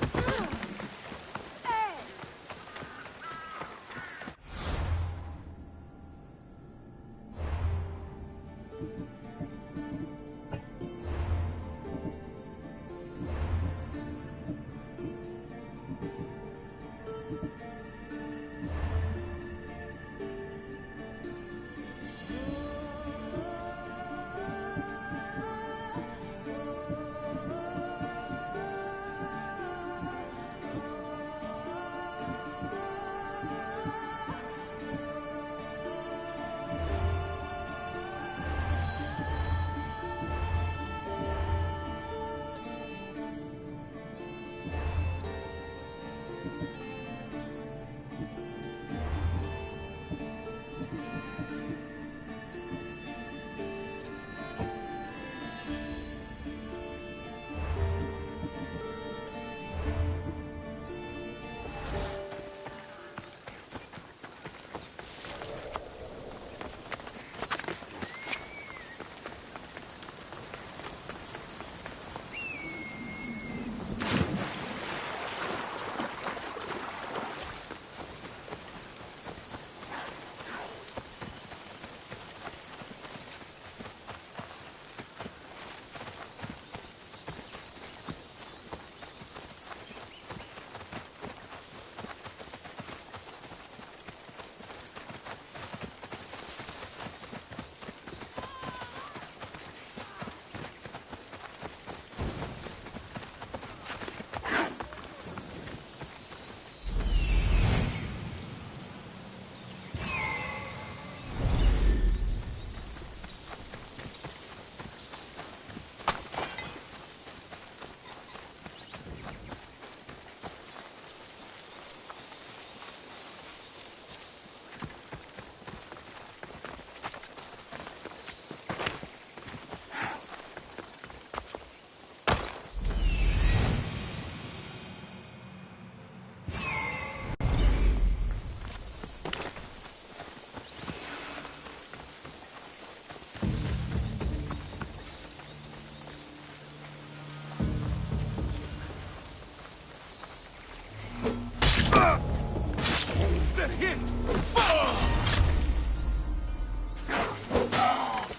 They're hit!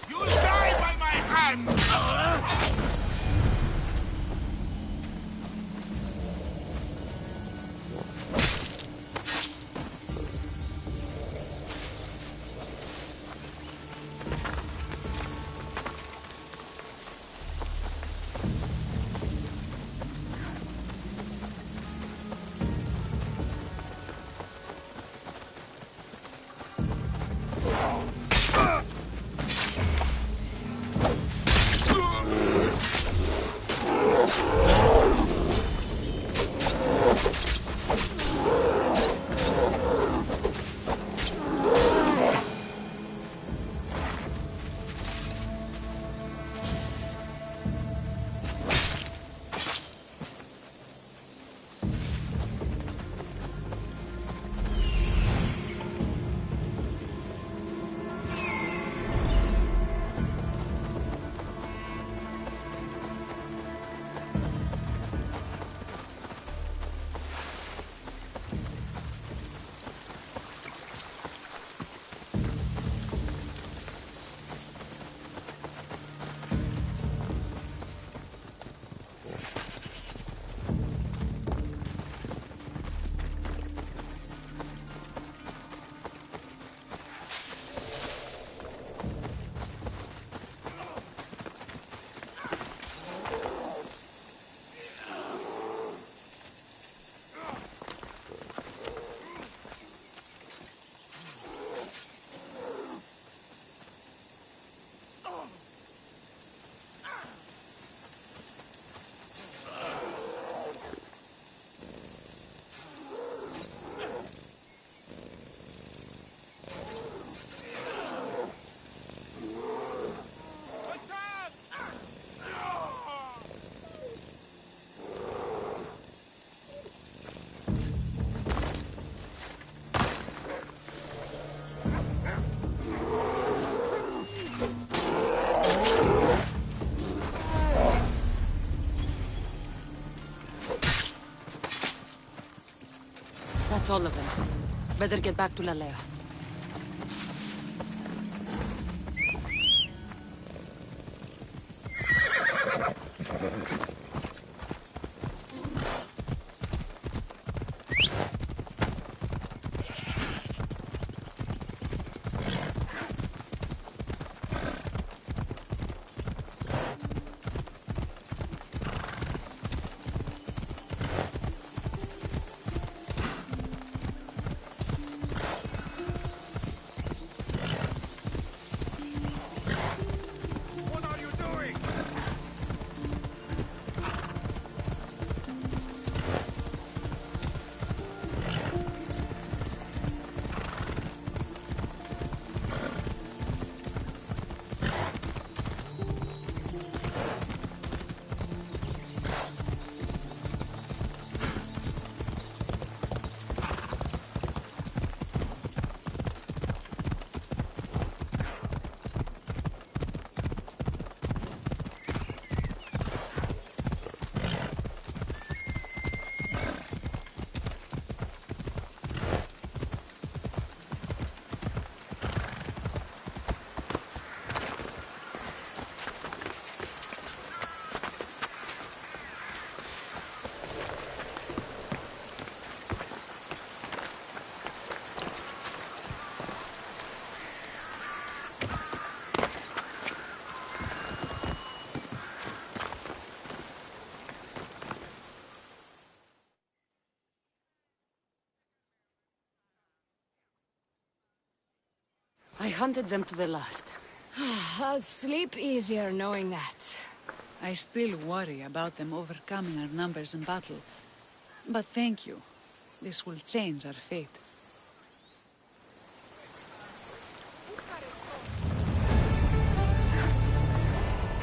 You'll die by my hand! That's all of them. Better get back to La Lea. I hunted them to the last. I'll sleep easier knowing that. I still worry about them overcoming our numbers in battle. But thank you. This will change our fate.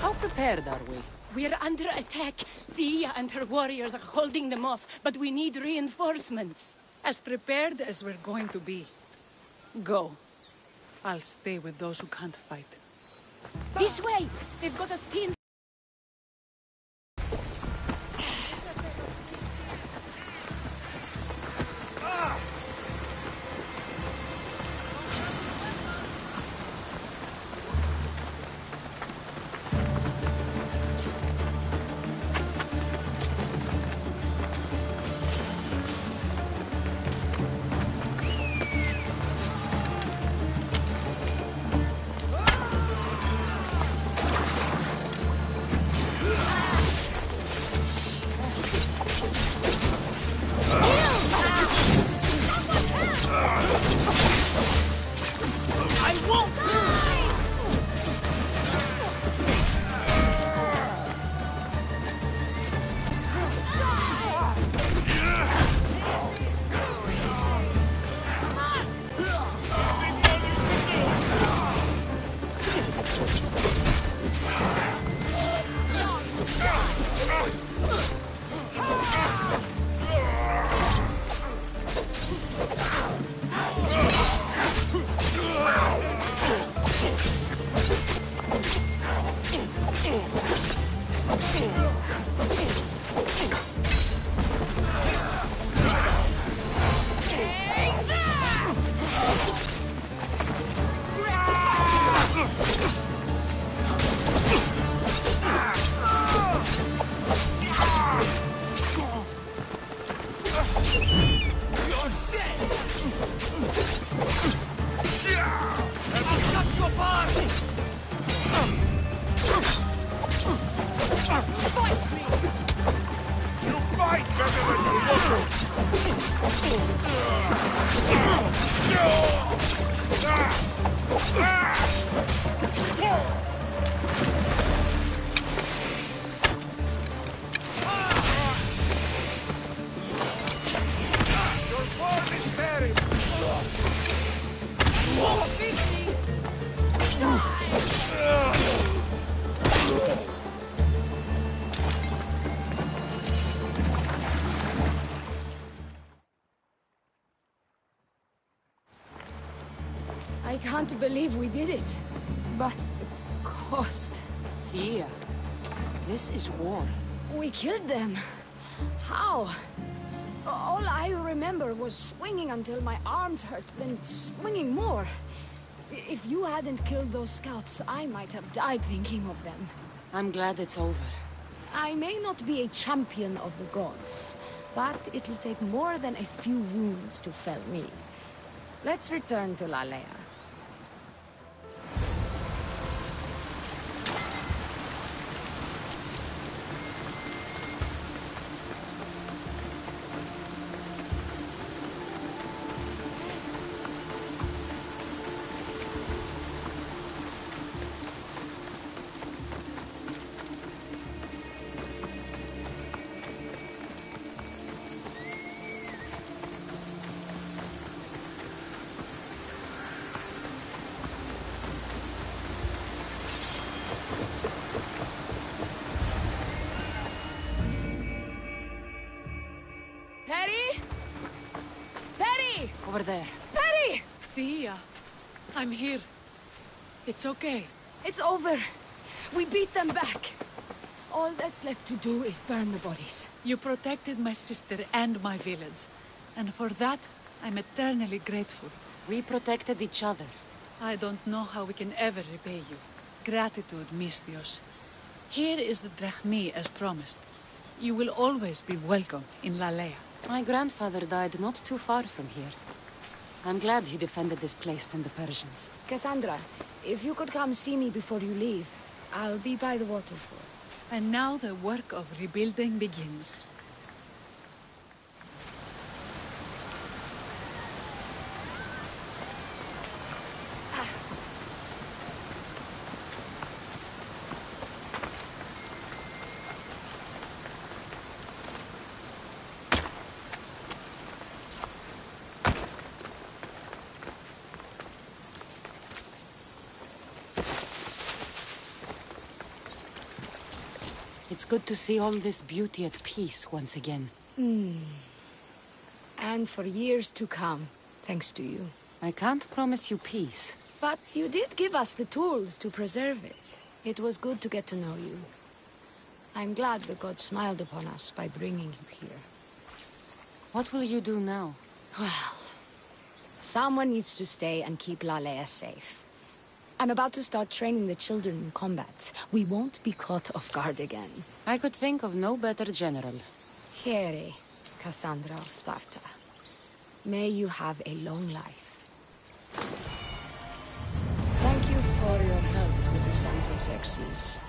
How prepared are we? We're under attack. Thea and her warriors are holding them off, but we need reinforcements. As prepared as we're going to be. Go. I'll stay with those who can't fight. This way! They've got us pinned. I can't believe we did it. But the cost. Thea, this is war. We killed them. How? All I remember was swinging until my arms hurt, then swinging more. If you hadn't killed those scouts, I might have died thinking of them. I'm glad it's over. I may not be a champion of the gods, but it'll take more than a few wounds to fell me. Let's return to Lalea. Over there. Perry! Thea, I'm here. It's okay. It's over. We beat them back. All that's left to do is burn the bodies. You protected my sister and my village. And for that, I'm eternally grateful. We protected each other. I don't know how we can ever repay you. Gratitude, Misthios. Here is the drachmi as promised. You will always be welcome in Lalea. My grandfather died not too far from here. I'm glad he defended this place from the Persians. Cassandra, if you could come see me before you leave, I'll be by the waterfall. And now the work of rebuilding begins. It's good to see all this beauty at peace once again. And for years to come, thanks to you. I can't promise you peace. But you did give us the tools to preserve it. It was good to get to know you. I'm glad the gods smiled upon us by bringing you here. What will you do now? Well, someone needs to stay and keep Lalea safe. I'm about to start training the children in combat. We won't be caught off guard again. I could think of no better general. Here, Cassandra of Sparta. May you have a long life. Thank you for your help with the sons of Xerxes.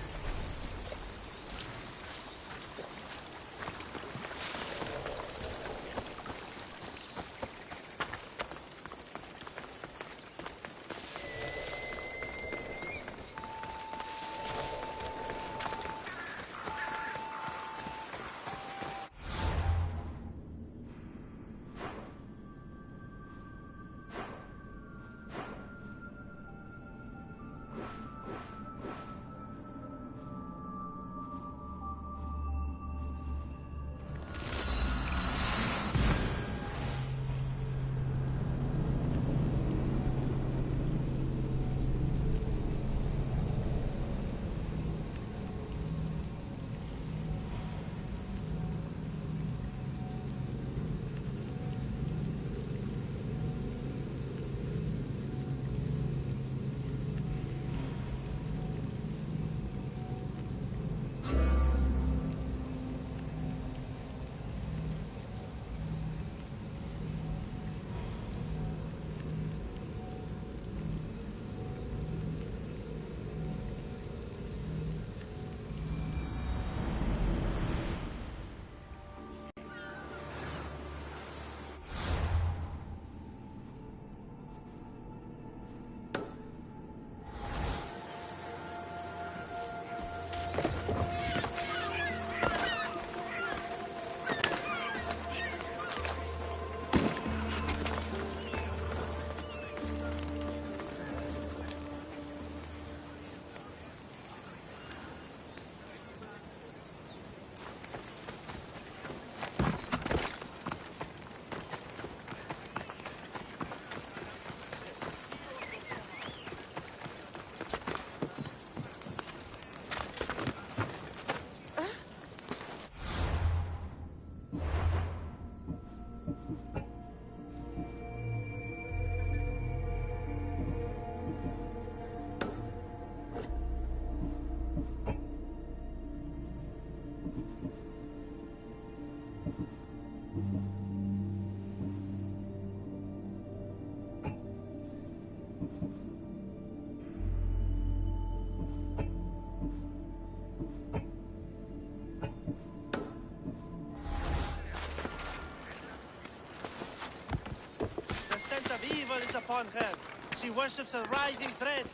upon her. She worships a writhing thread.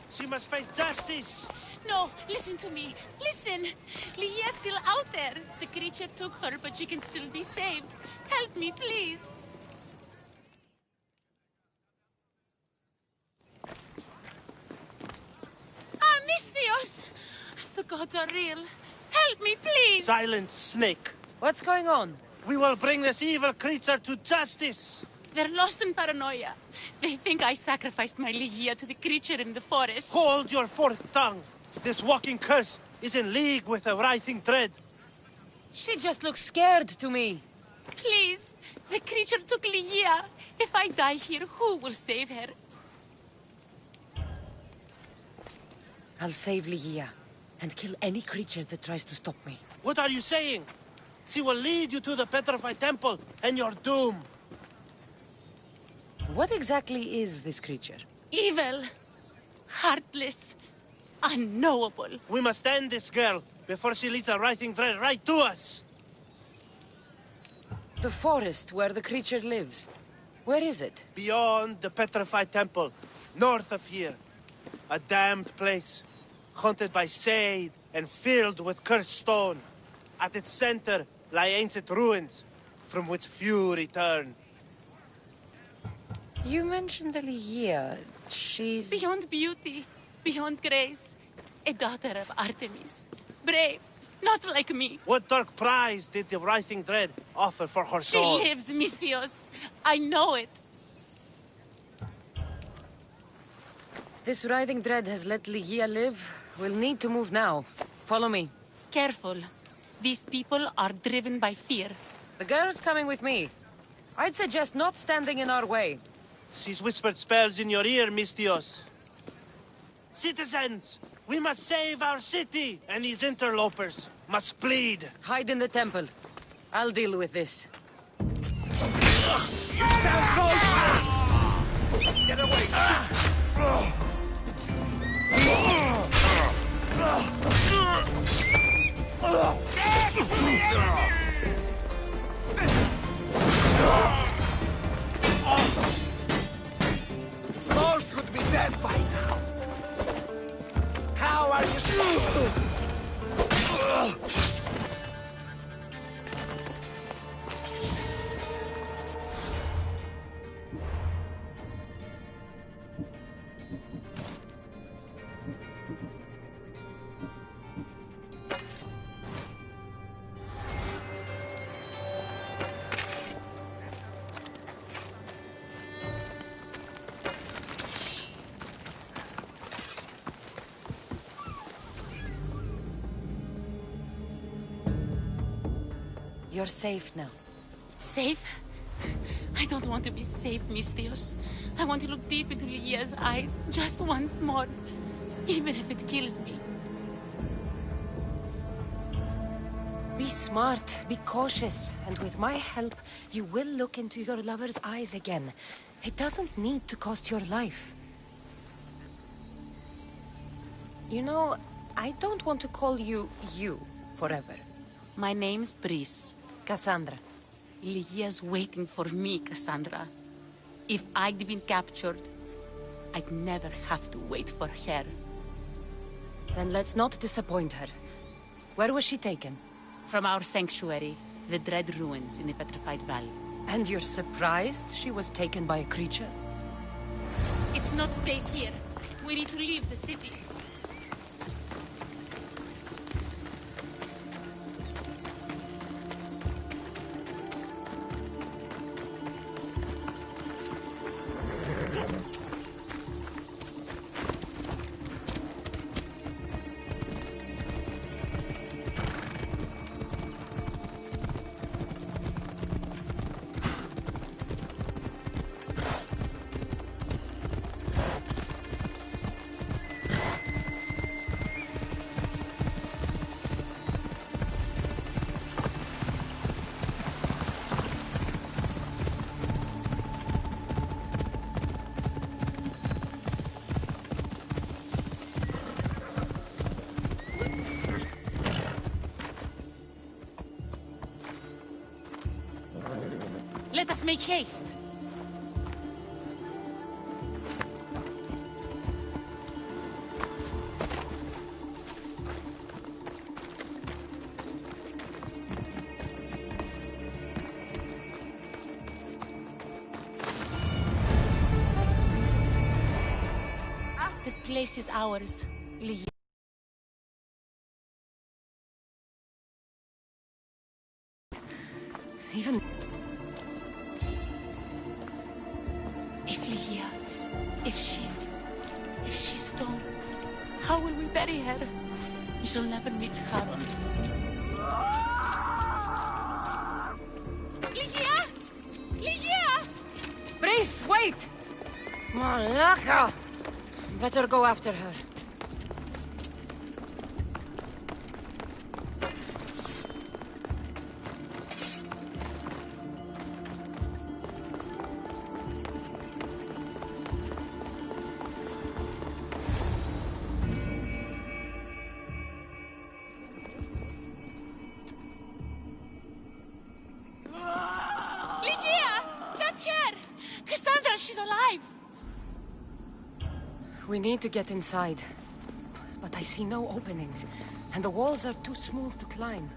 She must face justice. No, listen to me. Listen. Ligia's still out there. The creature took her, but she can still be saved. Help me, please. Ah, Misthios! The gods are real. Help me, please. Silence, snake. What's going on? We will bring this evil creature to justice. They're lost in paranoia. They think I sacrificed my Ligia to the creature in the forest. Hold your forked tongue. This walking curse is in league with a writhing thread. She just looks scared to me. Please, the creature took Ligia. If I die here, who will save her? I'll save Ligia and kill any creature that tries to stop me. What are you saying? She will lead you to the petrified temple and your doom. What exactly is this creature? Evil, heartless, unknowable. We must end this girl before she leads a writhing thread right to us. The forest where the creature lives. Where is it? Beyond the petrified temple, north of here. A damned place, haunted by shade and filled with cursed stone. At its center lie ancient ruins, from which few return. You mentioned Ligia. She's... Beyond beauty, beyond grace. A daughter of Artemis. Brave, not like me. What dark prize did the writhing dread offer for her soul? She lives, Misthios. I know it. This writhing dread has let Ligia live. We'll need to move now. Follow me. Careful. These people are driven by fear. The girl's coming with me. I'd suggest not standing in our way. She's whispered spells in your ear, Misthios. Citizens, we must save our city, and these interlopers must bleed. Hide in the temple. I'll deal with this. You stand no chance! Get away! Most would be dead by now. How are you so... You're safe now. Safe? I don't want to be safe, Misthios. I want to look deep into Ligia's eyes just once more, even if it kills me. Be smart, be cautious, and with my help, you will look into your lover's eyes again. It doesn't need to cost your life. You know, I don't want to call you forever. My name's Brice. Cassandra. Ligia's waiting for me, Cassandra. If I'd been captured, I'd never have to wait for her. Then let's not disappoint her. Where was she taken? From our sanctuary, the Dread Ruins in the Petrified Valley. And you're surprised she was taken by a creature? It's not safe here. We need to leave the city. Let us make haste. place is ours, Lee. Even... If Ligia, if she's stone, how will we bury her? She'll never meet Charon. Ligia! Ligia! Brace, wait! Malaka! Better go after her. Ligia! That's her! Cassandra, she's alive! We need to get inside. But I see no openings, and the walls are too smooth to climb.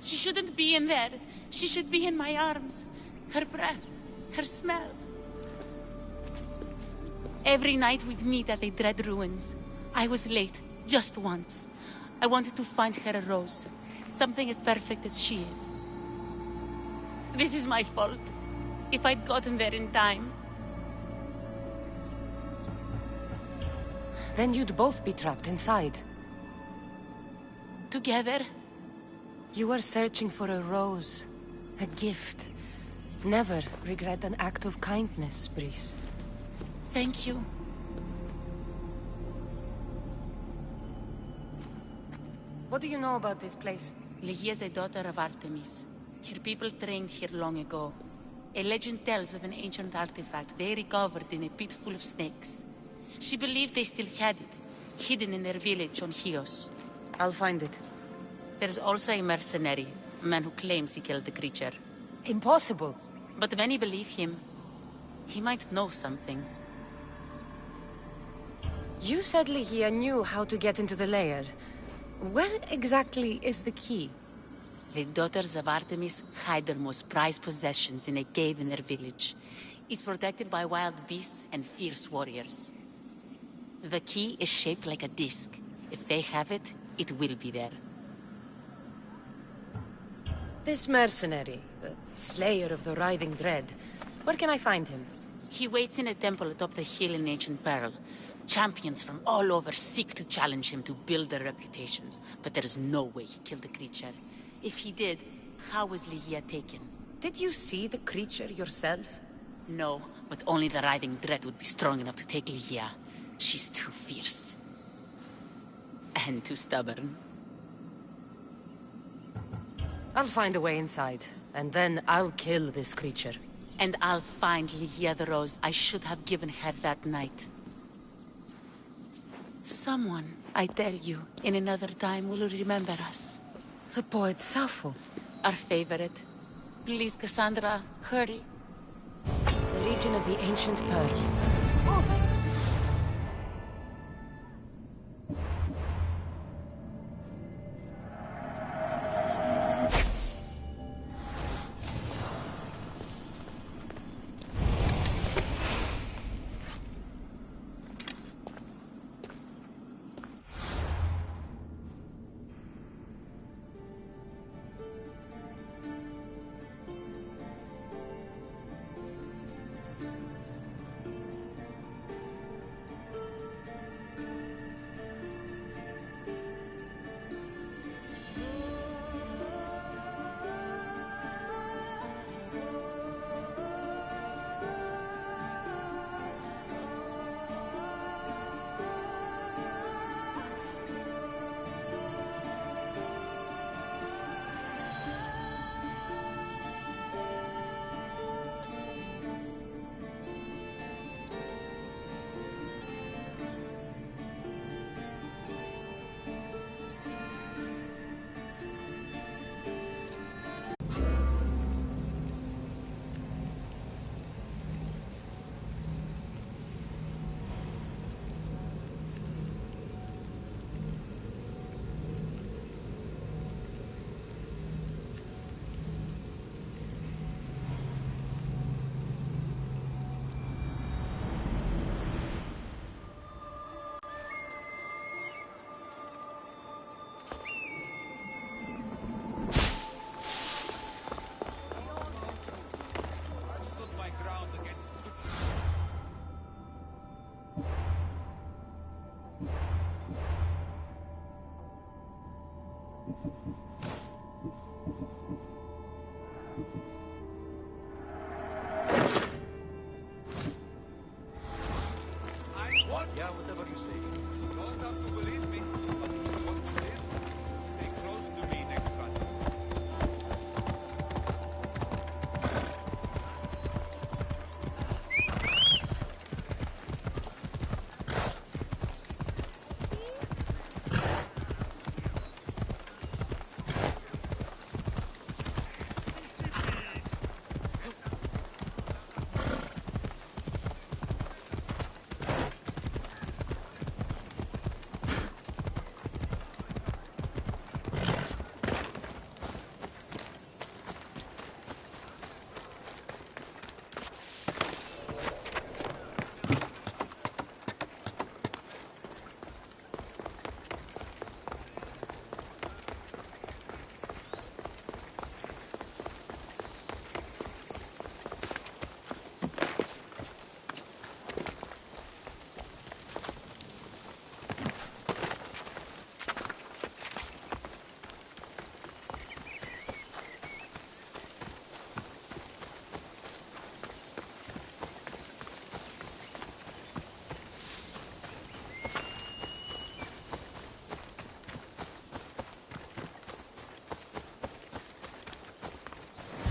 She shouldn't be in there. She should be in my arms. Her breath, her smell. Every night we'd meet at the Dread Ruins. I was late, just once. I wanted to find her a rose. Something as perfect as she is. This is my fault. If I'd gotten there in time. Then you'd both be trapped inside. Together? You were searching for a rose. A gift. Never regret an act of kindness, Brice. Thank you. What do you know about this place? Ligia is a daughter of Artemis. Her people trained here long ago. A legend tells of an ancient artifact they recovered in a pit full of snakes. She believed they still had it, hidden in their village on Chios. I'll find it. There's also a mercenary, a man who claims he killed the creature. Impossible. But many believe him. He might know something. You said Ligia knew how to get into the lair. Where exactly is the key? The daughters of Artemis hide their most prized possessions in a cave in their village. It's protected by wild beasts and fierce warriors. The key is shaped like a disc. If they have it, it will be there. This mercenary, the slayer of the Writhing Dread, where can I find him? He waits in a temple atop the hill in Ancient Pearl. Champions from all over seek to challenge him to build their reputations, but there is no way he killed the creature. If he did, how was Ligia taken? Did you see the creature yourself? No, but only the Writhing Dread would be strong enough to take Ligia. She's too fierce. And too stubborn. I'll find a way inside, and then I'll kill this creature. And I'll find Ligia the rose I should have given her that night. Someone, I tell you, in another time will remember us. The poet Sappho. Our favorite. Please, Cassandra, hurry. The region of the Ancient Pearl. Yeah, whatever you say. You don't have to believe me, but if you want to live, stay close to me next time.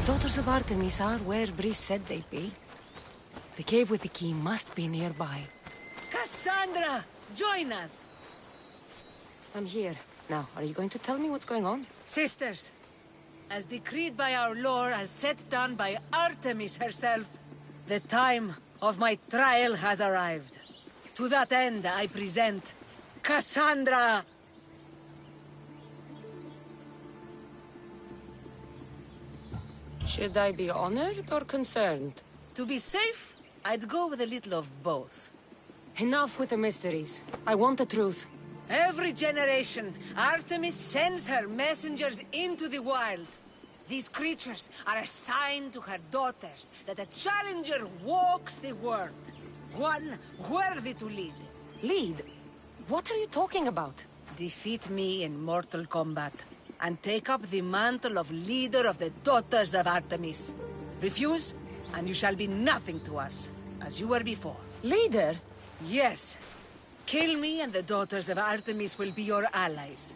Daughters of Artemis are where Brice said they'd be. The cave with the key must be nearby. Cassandra! Join us! I'm here. Now, are you going to tell me what's going on? Sisters, as decreed by our lore, as set down by Artemis herself, the time of my trial has arrived. To that end, I present Cassandra! Should I be honored or concerned? To be safe, I'd go with a little of both. Enough with the mysteries. I want the truth. Every generation, Artemis sends her messengers into the wild. These creatures are a sign to her daughters that a challenger walks the world. One worthy to lead. Lead? What are you talking about? Defeat me in mortal combat, and take up the mantle of leader of the daughters of Artemis. Refuse, and you shall be nothing to us, as you were before. Leader? Yes. Kill me, and the daughters of Artemis will be your allies.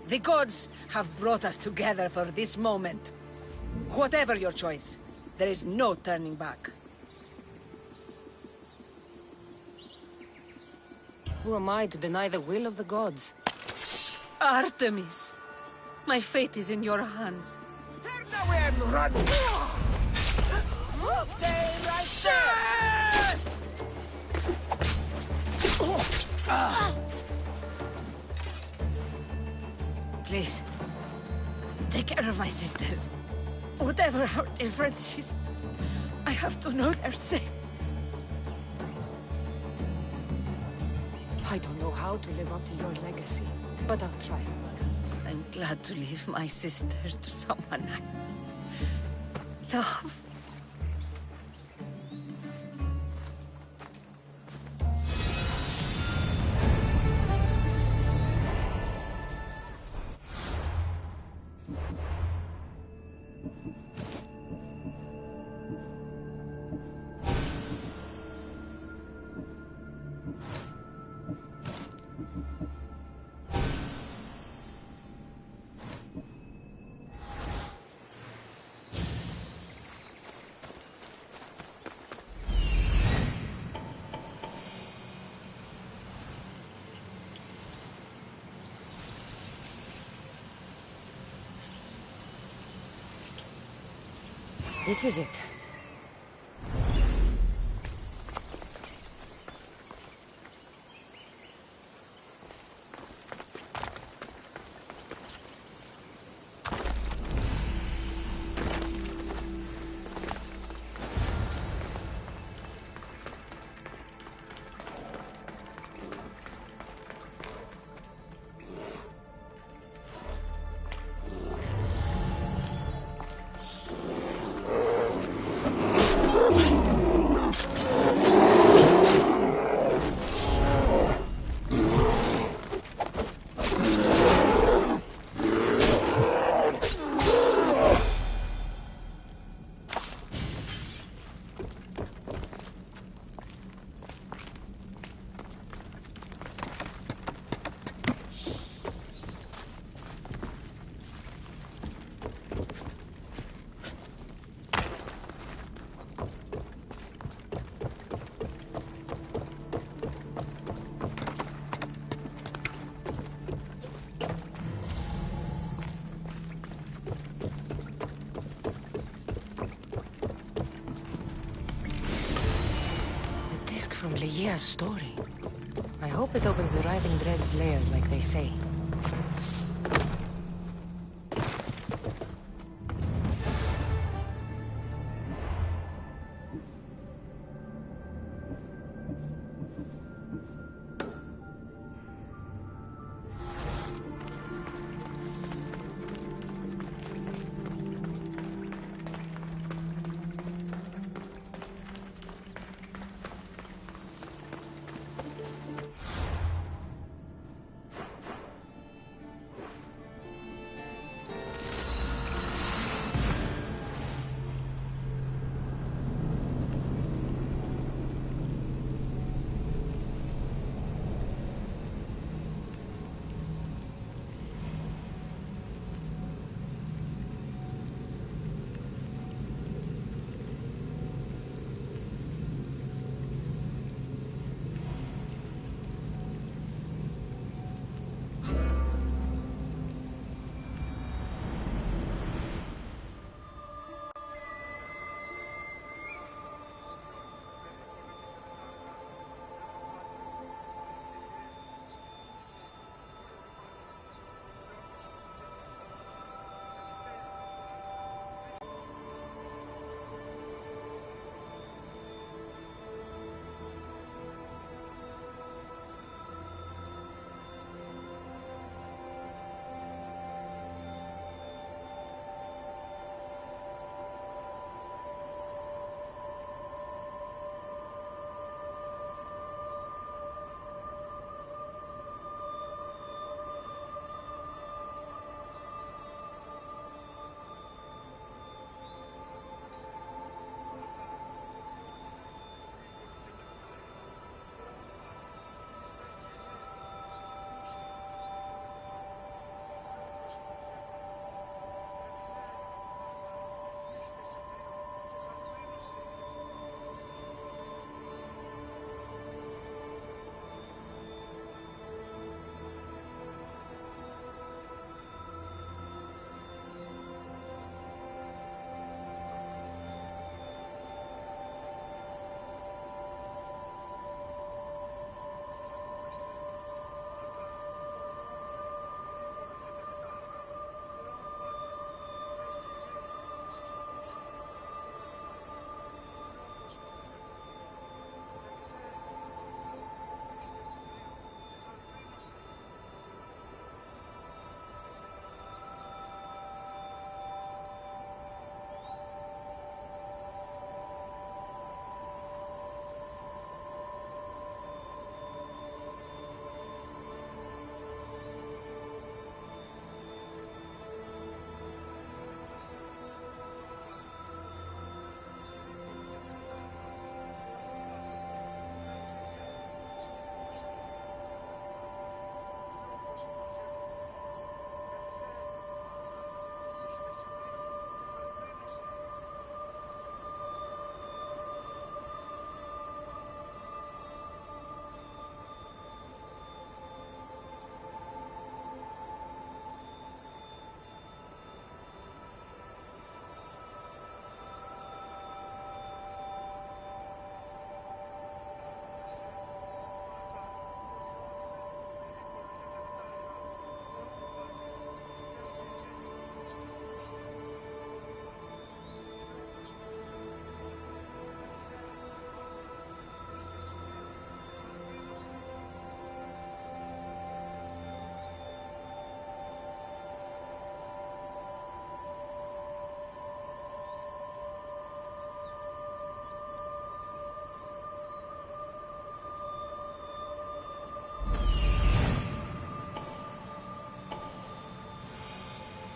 The gods have brought us together for this moment. Whatever your choice, there is no turning back. Who am I to deny the will of the gods? Artemis! My fate is in your hands. Turn away and run! Stay right there! Please, take care of my sisters. Whatever our differences, I have to know they're safe. I don't know how to live up to your legacy, but I'll try. I'm glad to leave my sisters to someone I love. This is it. Leah's story. I hope it opens the writhing dread's lair, like they say.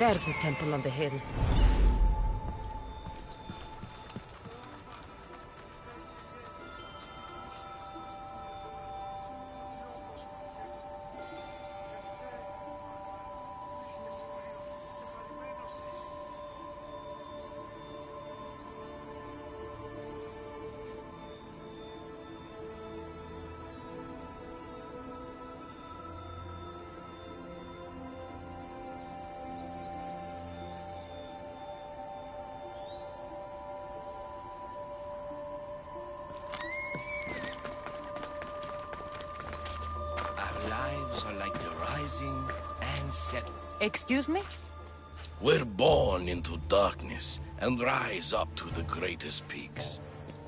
There's the temple on the hill. rising and setting. Excuse me? We're born into darkness and rise up to the greatest peaks,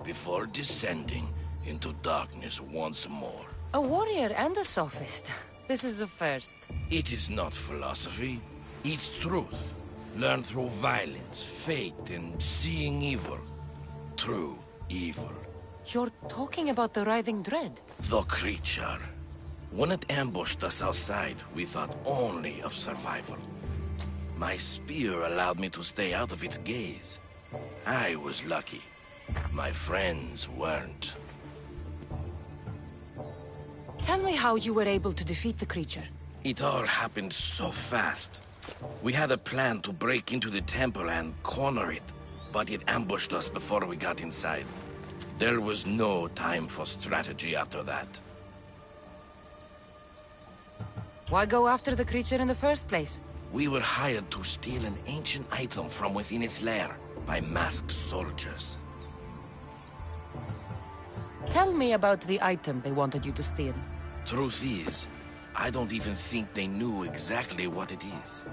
before descending into darkness once more. A warrior and a sophist. This is a first. It is not philosophy. It's truth. Learned through violence, fate, and seeing evil. True evil. You're talking about the writhing dread? The creature. When it ambushed us outside, we thought only of survival. My spear allowed me to stay out of its gaze. I was lucky. My friends weren't. Tell me how you were able to defeat the creature. It all happened so fast. We had a plan to break into the temple and corner it, but it ambushed us before we got inside. There was no time for strategy after that. Why go after the creature in the first place? We were hired to steal an ancient item from within its lair by masked soldiers. Tell me about the item they wanted you to steal. Truth is, I don't even think they knew exactly what it is.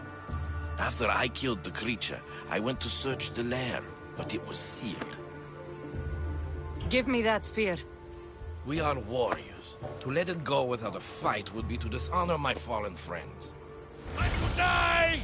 After I killed the creature, I went to search the lair, but it was sealed. Give me that spear. We are warriors. To let it go without a fight would be to dishonor my fallen friends. I will die!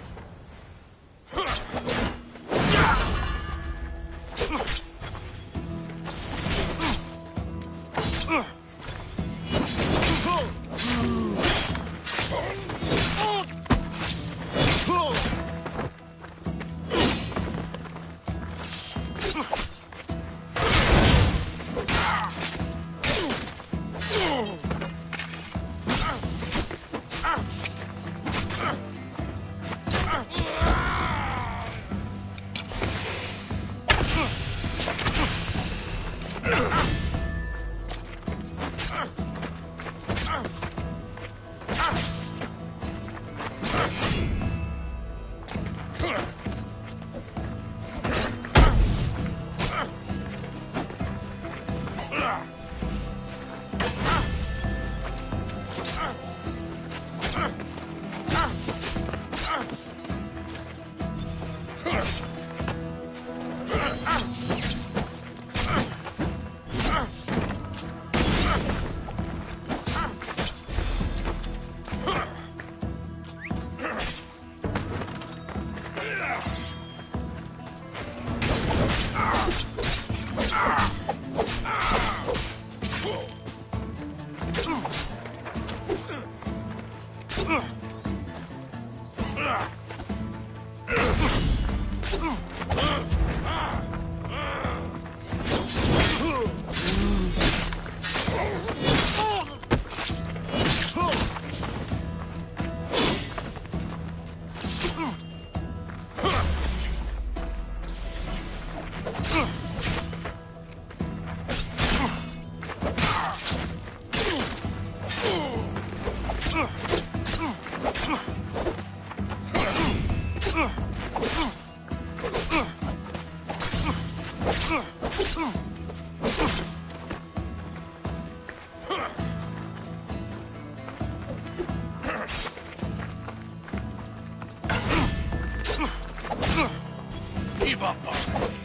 Give up on me.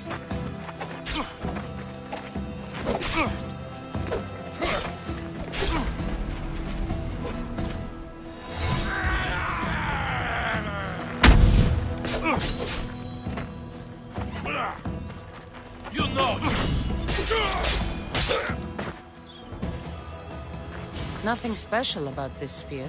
You know. Nothing special about this spear.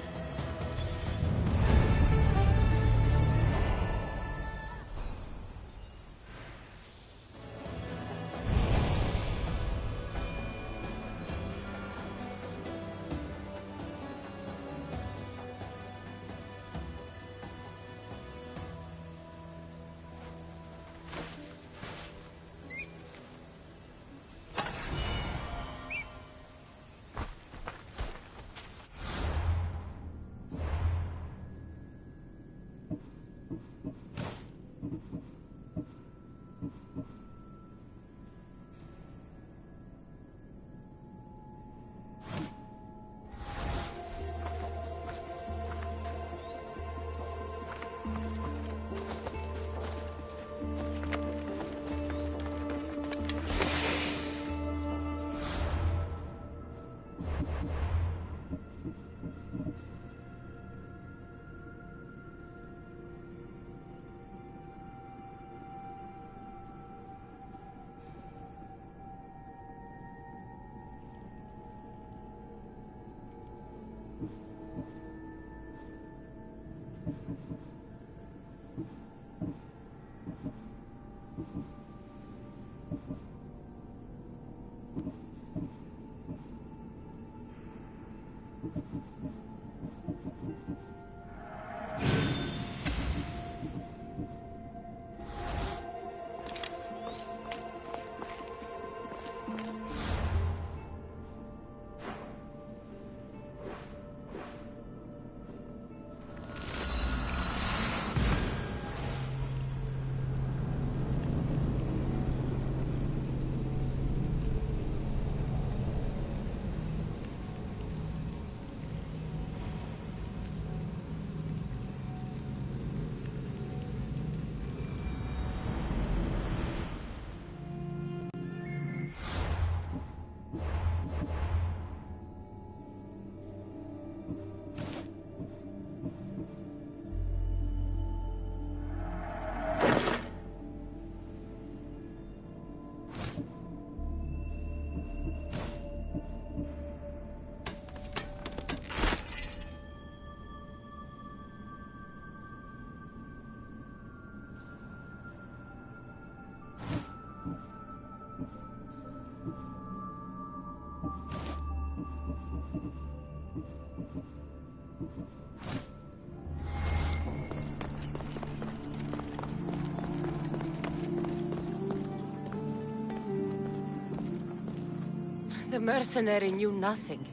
The mercenary knew nothing.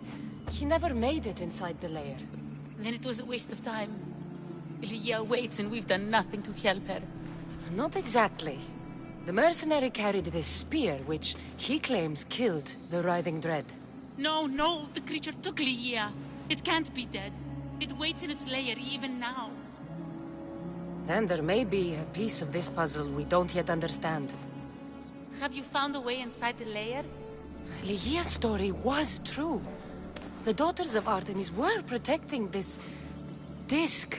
He never made it inside the lair. Then it was a waste of time. Lygia waits and we've done nothing to help her. Not exactly. The mercenary carried this spear, which he claims killed the writhing dread. No, no, the creature took Lygia. It can't be dead. It waits in its lair even now. Then there may be a piece of this puzzle we don't yet understand. Have you found a way inside the lair? Lygia's story was true. The daughters of Artemis were protecting this disc,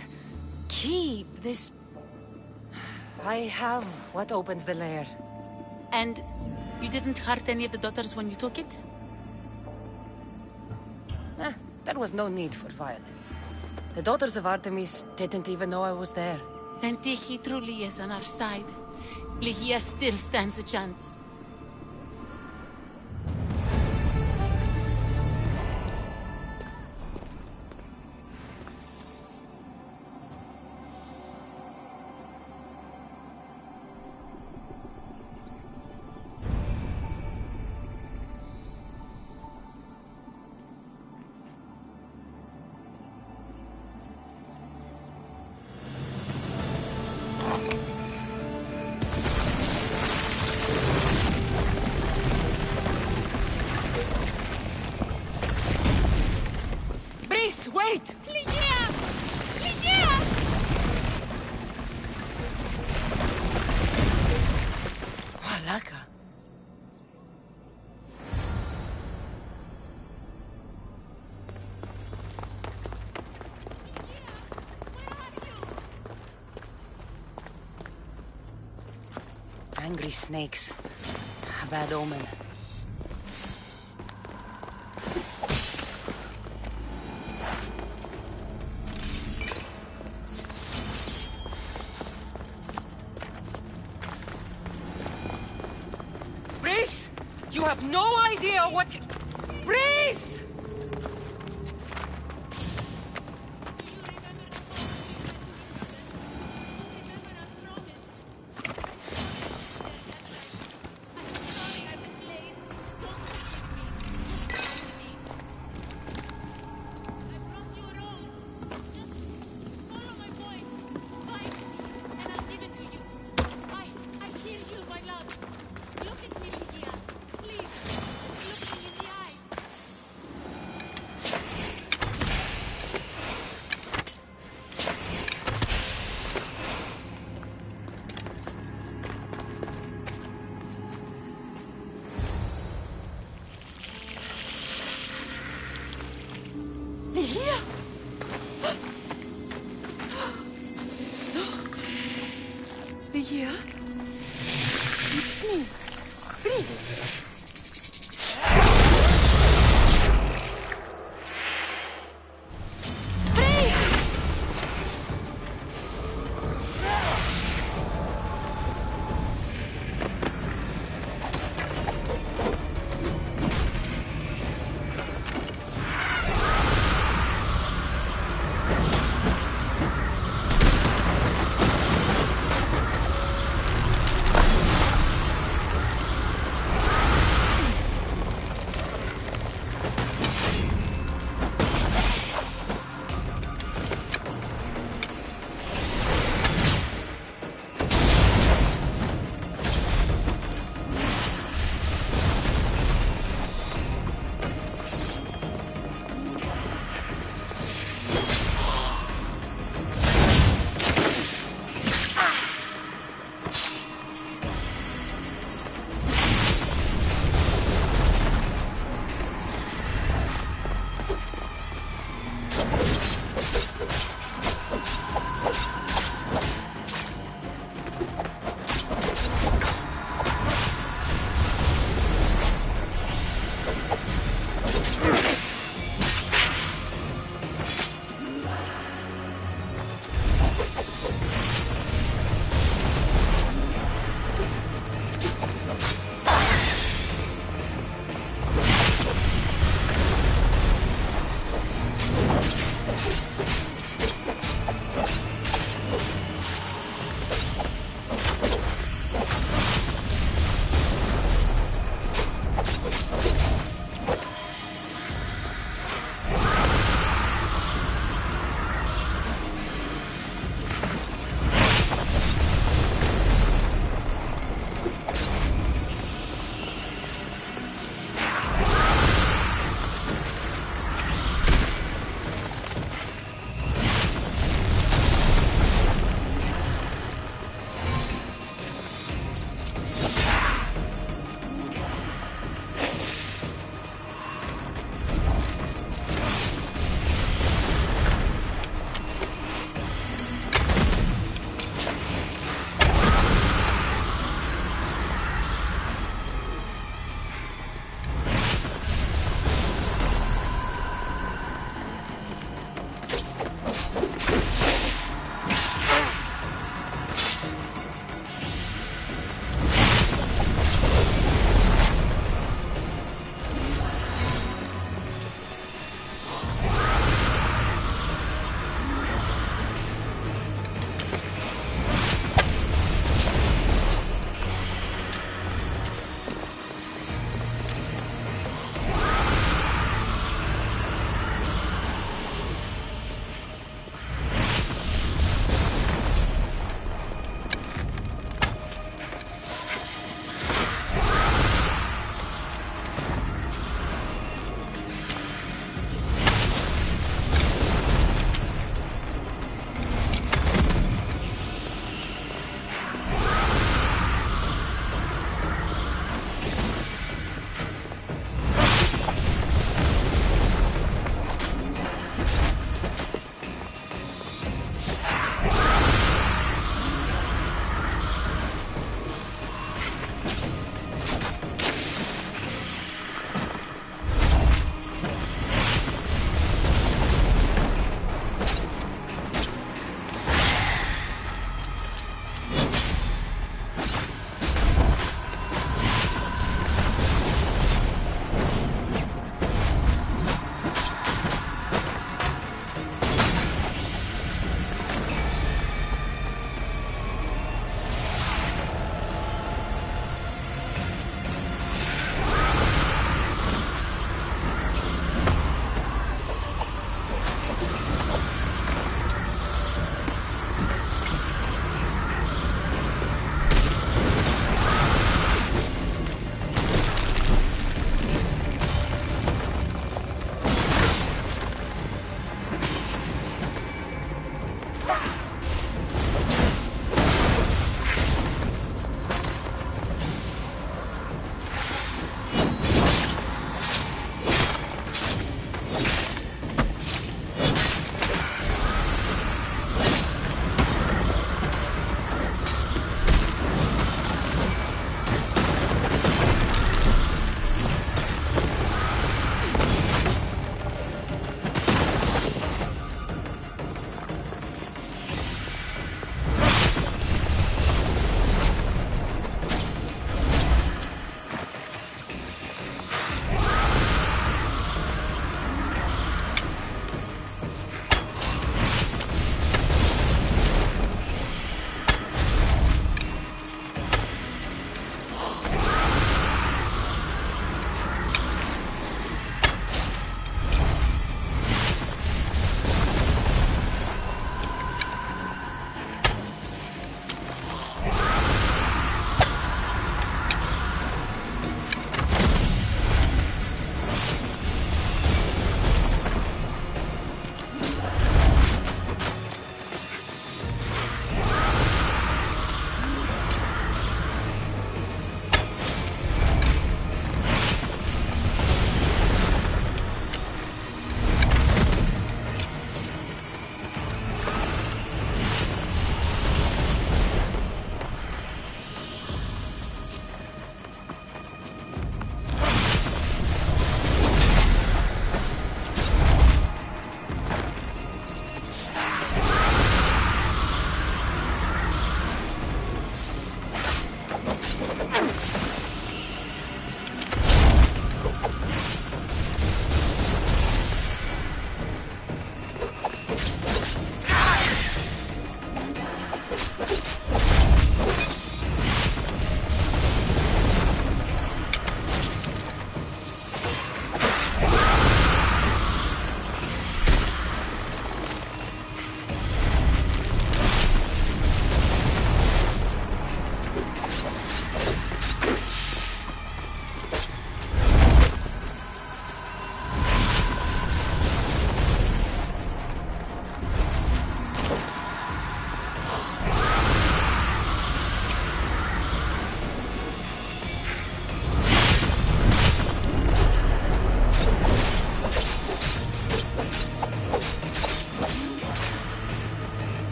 key, this... I have what opens the lair. And you didn't hurt any of the daughters when you took it? There was no need for violence. The daughters of Artemis didn't even know I was there. Then Tyche truly is on our side. Lygia still stands a chance. Wait! Lygia! Lygia! Malaka. Angry snakes. A bad omen. You have no idea what... Breeze! here? It's me. Freeze!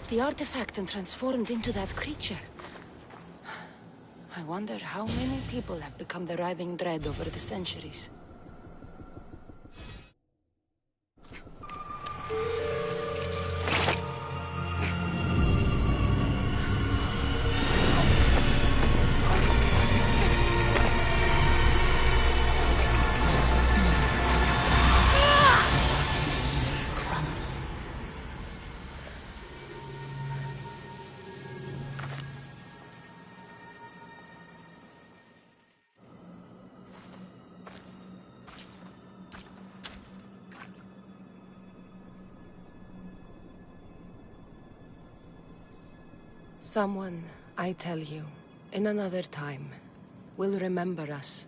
The artifact and transformed into that creature. I wonder how many people have become the Riving Dread over the centuries. Someone, I tell you, in another time, will remember us.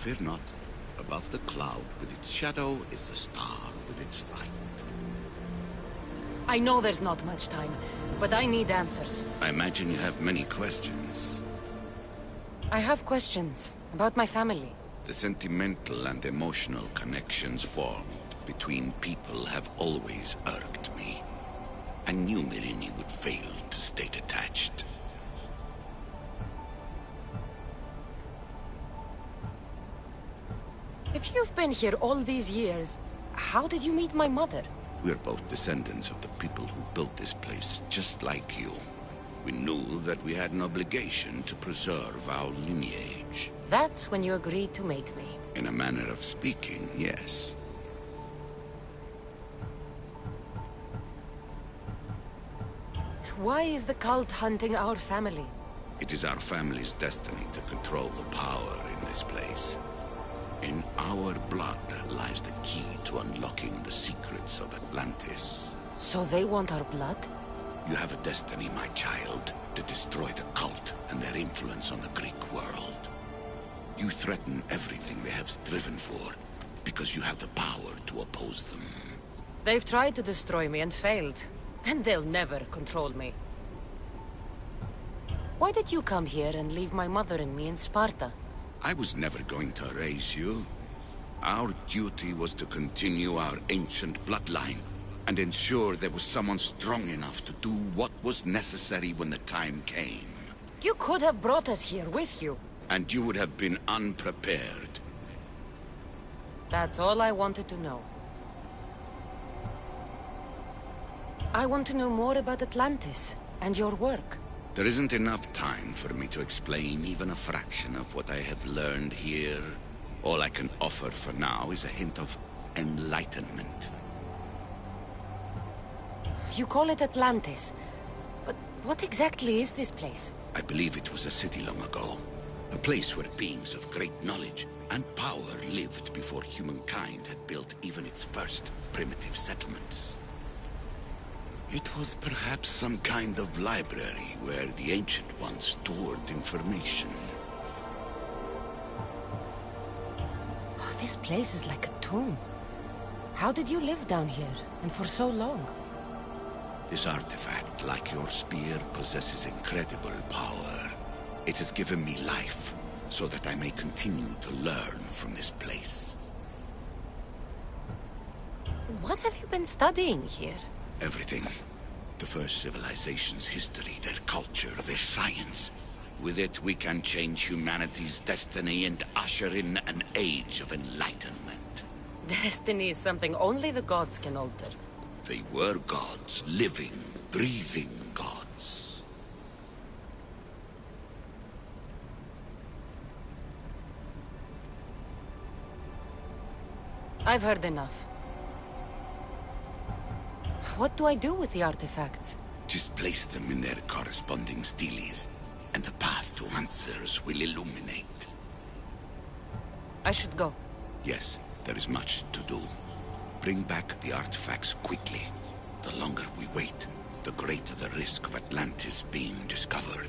Fear not. Above the cloud with its shadow is the star with its light. I know there's not much time, but I need answers. I imagine you have many questions. I have questions about my family. The sentimental and emotional connections formed between people have always irked me. I knew Myrini would fail to stay detached. If you've been here all these years, how did you meet my mother? We're both descendants of the people who built this place, just like you. We knew that we had an obligation to preserve our lineage. That's when you agreed to make me. In a manner of speaking, yes. Why is the cult hunting our family? It is our family's destiny to control the power in this place. In our blood lies the key to unlocking the secrets of Atlantis. So they want our blood? You have a destiny, my child, to destroy the cult and their influence on the Greek world. You threaten everything they have striven for, because you have the power to oppose them. They've tried to destroy me and failed, and they'll never control me. Why did you come here and leave my mother and me in Sparta? I was never going to erase you. Our duty was to continue our ancient bloodline, and ensure there was someone strong enough to do what was necessary when the time came. You could have brought us here with you. And you would have been unprepared. That's all I wanted to know. I want to know more about Atlantis, and your work. There isn't enough time for me to explain even a fraction of what I have learned here. All I can offer for now is a hint of enlightenment. You call it Atlantis, but what exactly is this place? I believe it was a city long ago. A place where beings of great knowledge and power lived before humankind had built even its first primitive settlements. It was perhaps some kind of library where the Ancient Ones stored information. Oh, this place is like a tomb. How did you live down here, and for so long? This artifact, like your spear, possesses incredible power. It has given me life, so that I may continue to learn from this place. What have you been studying here? Everything. The first civilization's history, their culture, their science. With it, we can change humanity's destiny and usher in an age of enlightenment. Destiny is something only the gods can alter. They were gods, living, breathing gods. I've heard enough. What do I do with the artifacts? Just place them in their corresponding steles, and the path to answers will illuminate. I should go. Yes, there is much to do. Bring back the artifacts quickly. The longer we wait, the greater the risk of Atlantis being discovered.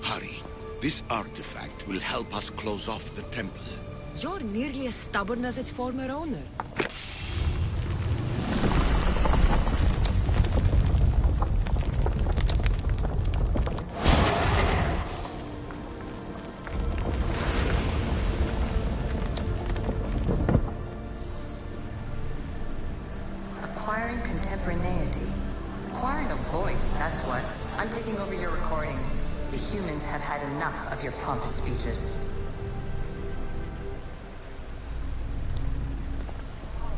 Hurry. This artifact will help us close off the temple. You're nearly as stubborn as its former owner. Acquiring contemporaneity. Acquiring a voice, that's what. I'm taking over your recordings. The humans have had enough of your pompous speeches.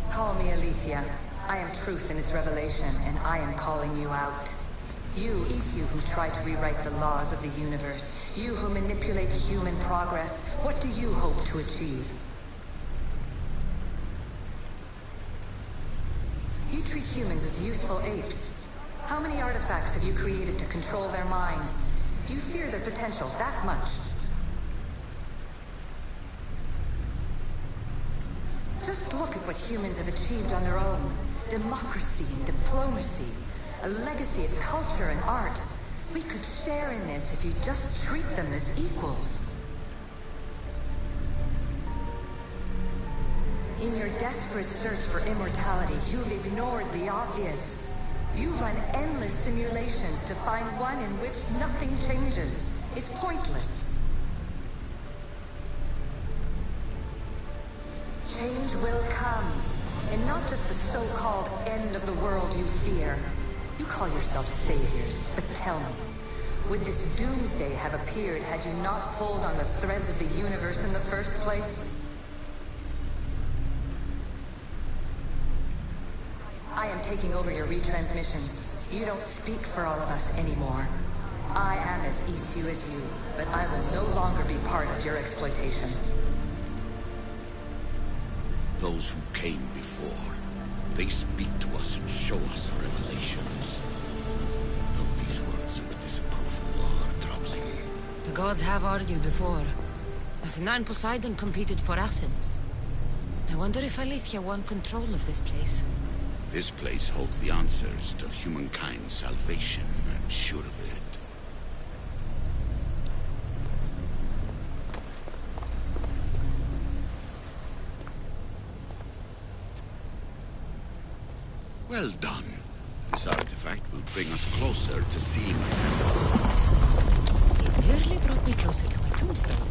Call me Aletheia. I am truth in its revelation, and I am calling you out. You who try to rewrite the laws of the universe. You who manipulate human progress, what do you hope to achieve? You treat humans as useful apes. How many artifacts have you created to control their minds? Do you fear their potential that much? Just look at what humans have achieved on their own. Democracy and diplomacy. A legacy of culture and art. We could share in this if you just treat them as equals. In your desperate search for immortality, you've ignored the obvious. You run endless simulations to find one in which nothing changes. It's pointless. Change will come. And not just the so-called end of the world you fear. You call yourself saviors, but tell me, would this doomsday have appeared had you not pulled on the threads of the universe in the first place? I am taking over your retransmissions. You don't speak for all of us anymore. I am as issue as you, but I will no longer be part of your exploitation. Those who came before, they speak to us and show us revelations. Though these words of disapproval are troubling. The gods have argued before. Athena and Poseidon competed for Athens. I wonder if Alethea won control of this place. This place holds the answers to humankind's salvation, I'm sure of it. Well done. This artifact will bring us closer to sealing the temple. It nearly brought me closer to my tombstone.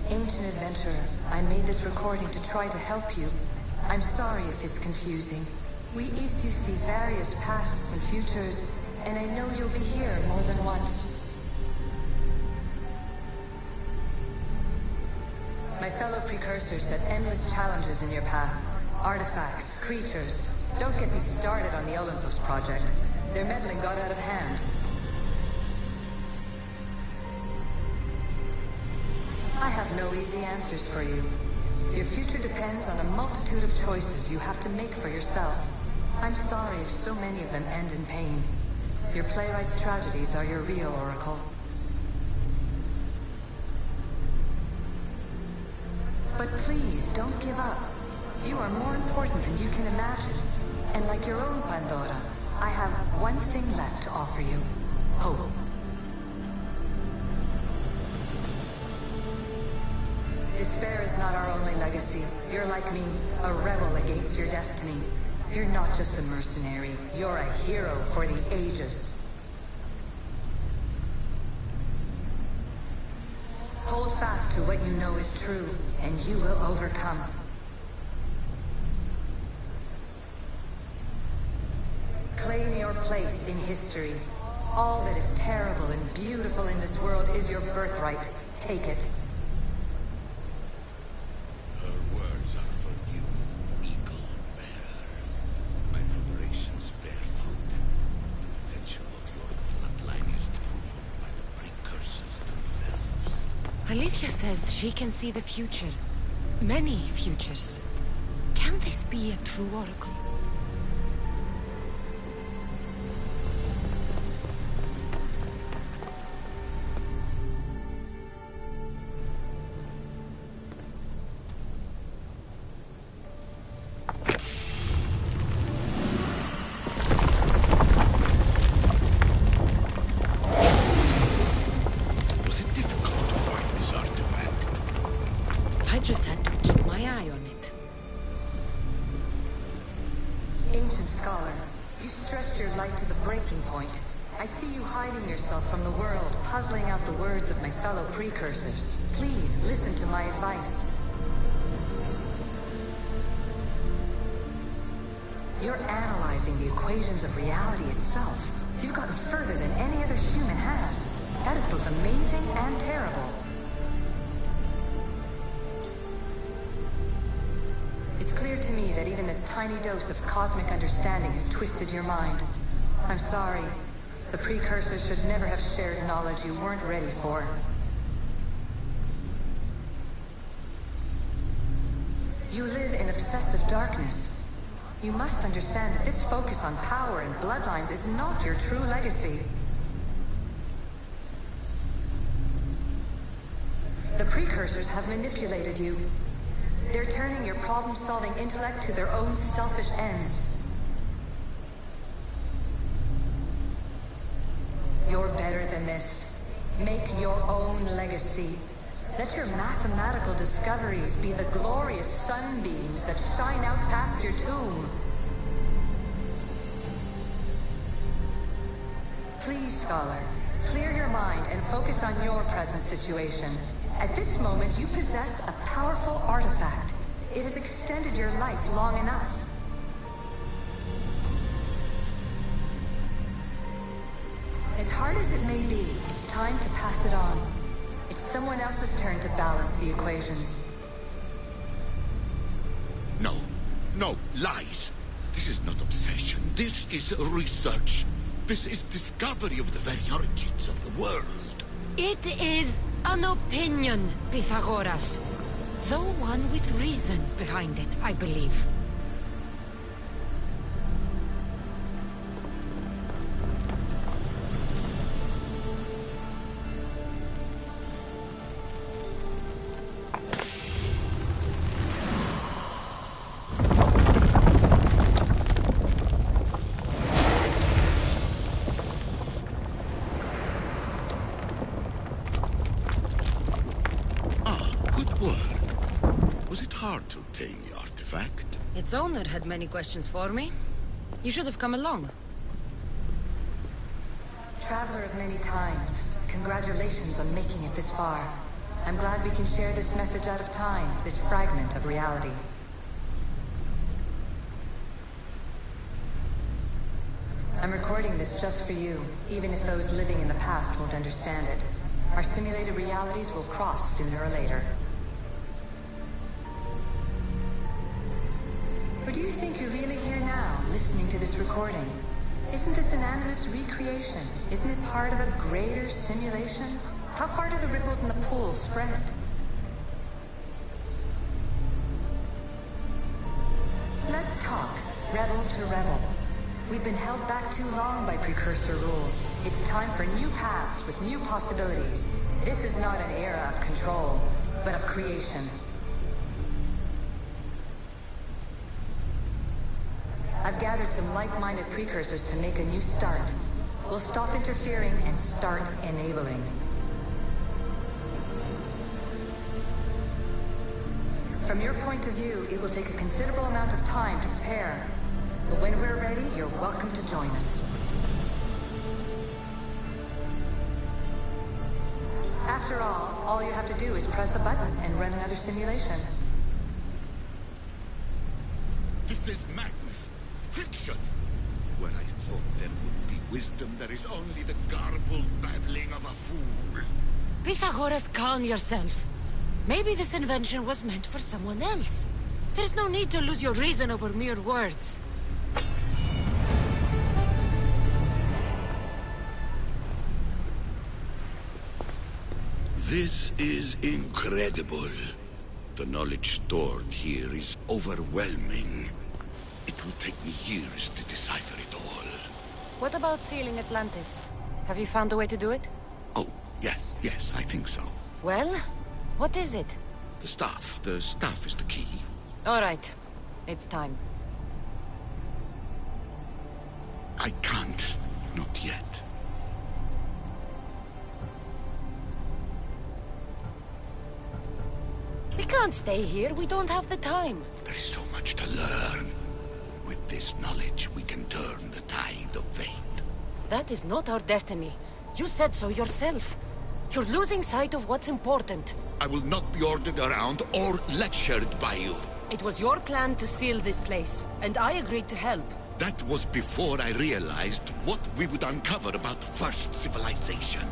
Ancient adventurer, I made this recording to try to help you. I'm sorry if it's confusing. We Isu see various pasts and futures, and I know you'll be here more than once. My fellow precursors set endless challenges in your path. Artifacts, creatures. Don't get me started on the Olympus project. Their meddling got out of hand. I have no easy answers for you. Your future depends on a multitude of choices you have to make for yourself. I'm sorry if so many of them end in pain. Your playwright's tragedies are your real oracle. But please, don't give up. You are more important than you can imagine. And like your own Pandora, I have one thing left to offer you. Hope. Despair is not our only legacy. You're like me, a rebel against your destiny. You're not just a mercenary, you're a hero for the ages. Hold fast to what you know is true, and you will overcome. Claim your place in history. All that is terrible and beautiful in this world is your birthright. Take it. Her words are for you, eagle bearer. My preparations bear fruit. The potential of your bloodline is proven by the precursors themselves. Alethea says she can see the future. Many futures. Can this be a true oracle? Precursors, please listen to my advice. You're analyzing the equations of reality itself. You've gotten further than any other human has. That is both amazing and terrible. It's clear clear to me that even this tiny dose of cosmic understanding has twisted your mind. I'm sorry. The precursors should never have shared knowledge you weren't ready for. You live in obsessive darkness. You must understand that this focus on power and bloodlines is not your true legacy. The precursors have manipulated you. They're turning your problem-solving intellect to their own selfish ends. You're better than this. Make your own legacy. Let your mathematical discoveries be the glorious sunbeams that shine out past your tomb. Please, Scholar, clear your mind and focus on your present situation. At this moment, you possess a powerful artifact. It has extended your life long enough. As hard as it may be, it's time to pass it on. It's someone else's turn to balance the equations. No, no, lies. This is not obsession. This is research. This is discovery of the very origins of the world. It is an opinion, Pythagoras. Though one with reason behind it, I believe. To obtain the artifact. Its owner had many questions for me. You should have come along. Traveler of many times, congratulations on making it this far. I'm glad we can share this message out of time, this fragment of reality. I'm recording this just for you, even if those living in the past won't understand it. Our simulated realities will cross sooner or later. Or do you think you're really here now, listening to this recording? Isn't this an animus recreation? Isn't it part of a greater simulation? How far do the ripples in the pool spread? Let's talk, rebel to rebel. We've been held back too long by precursor rules. It's time for new paths with new possibilities. This is not an era of control, but of creation. I've gathered some like-minded precursors to make a new start. We'll stop interfering and start enabling. From your point of view, it will take a considerable amount of time to prepare. But when we're ready, you're welcome to join us. After all you have to do is press a button and run another simulation. This is madness. Fiction. Where I thought there would be wisdom, there is only the garbled babbling of a fool. Pythagoras, calm yourself. Maybe this invention was meant for someone else. There's no need to lose your reason over mere words. This is incredible. The knowledge stored here is overwhelming. It will take me years to decipher it all. What about sealing Atlantis? Have you found a way to do it? Oh, yes, I think so. Well, what is it? The staff. The staff is the key. All right. It's time. I can't. Not yet. We can't stay here. We don't have the time. There is so much to learn. With this knowledge, we can turn the tide of fate. That is not our destiny. You said so yourself. You're losing sight of what's important. I will not be ordered around or lectured by you. It was your plan to seal this place, and I agreed to help. That was before I realized what we would uncover about the first civilization.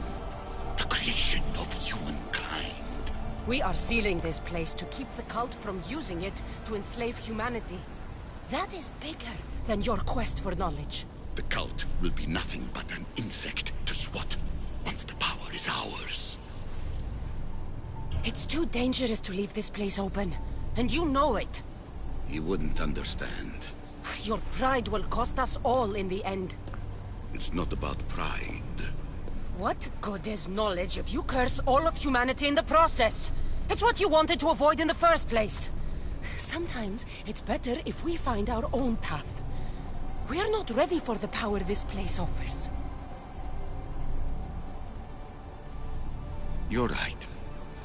The creation of humankind. We are sealing this place to keep the cult from using it to enslave humanity. That is bigger than your quest for knowledge. The cult will be nothing but an insect to swat once the power is ours. It's too dangerous to leave this place open, and you know it. You wouldn't understand. Your pride will cost us all in the end. It's not about pride. What good is knowledge if you curse all of humanity in the process? It's what you wanted to avoid in the first place. Sometimes it's better if we find our own path. We're not ready for the power this place offers. You're right.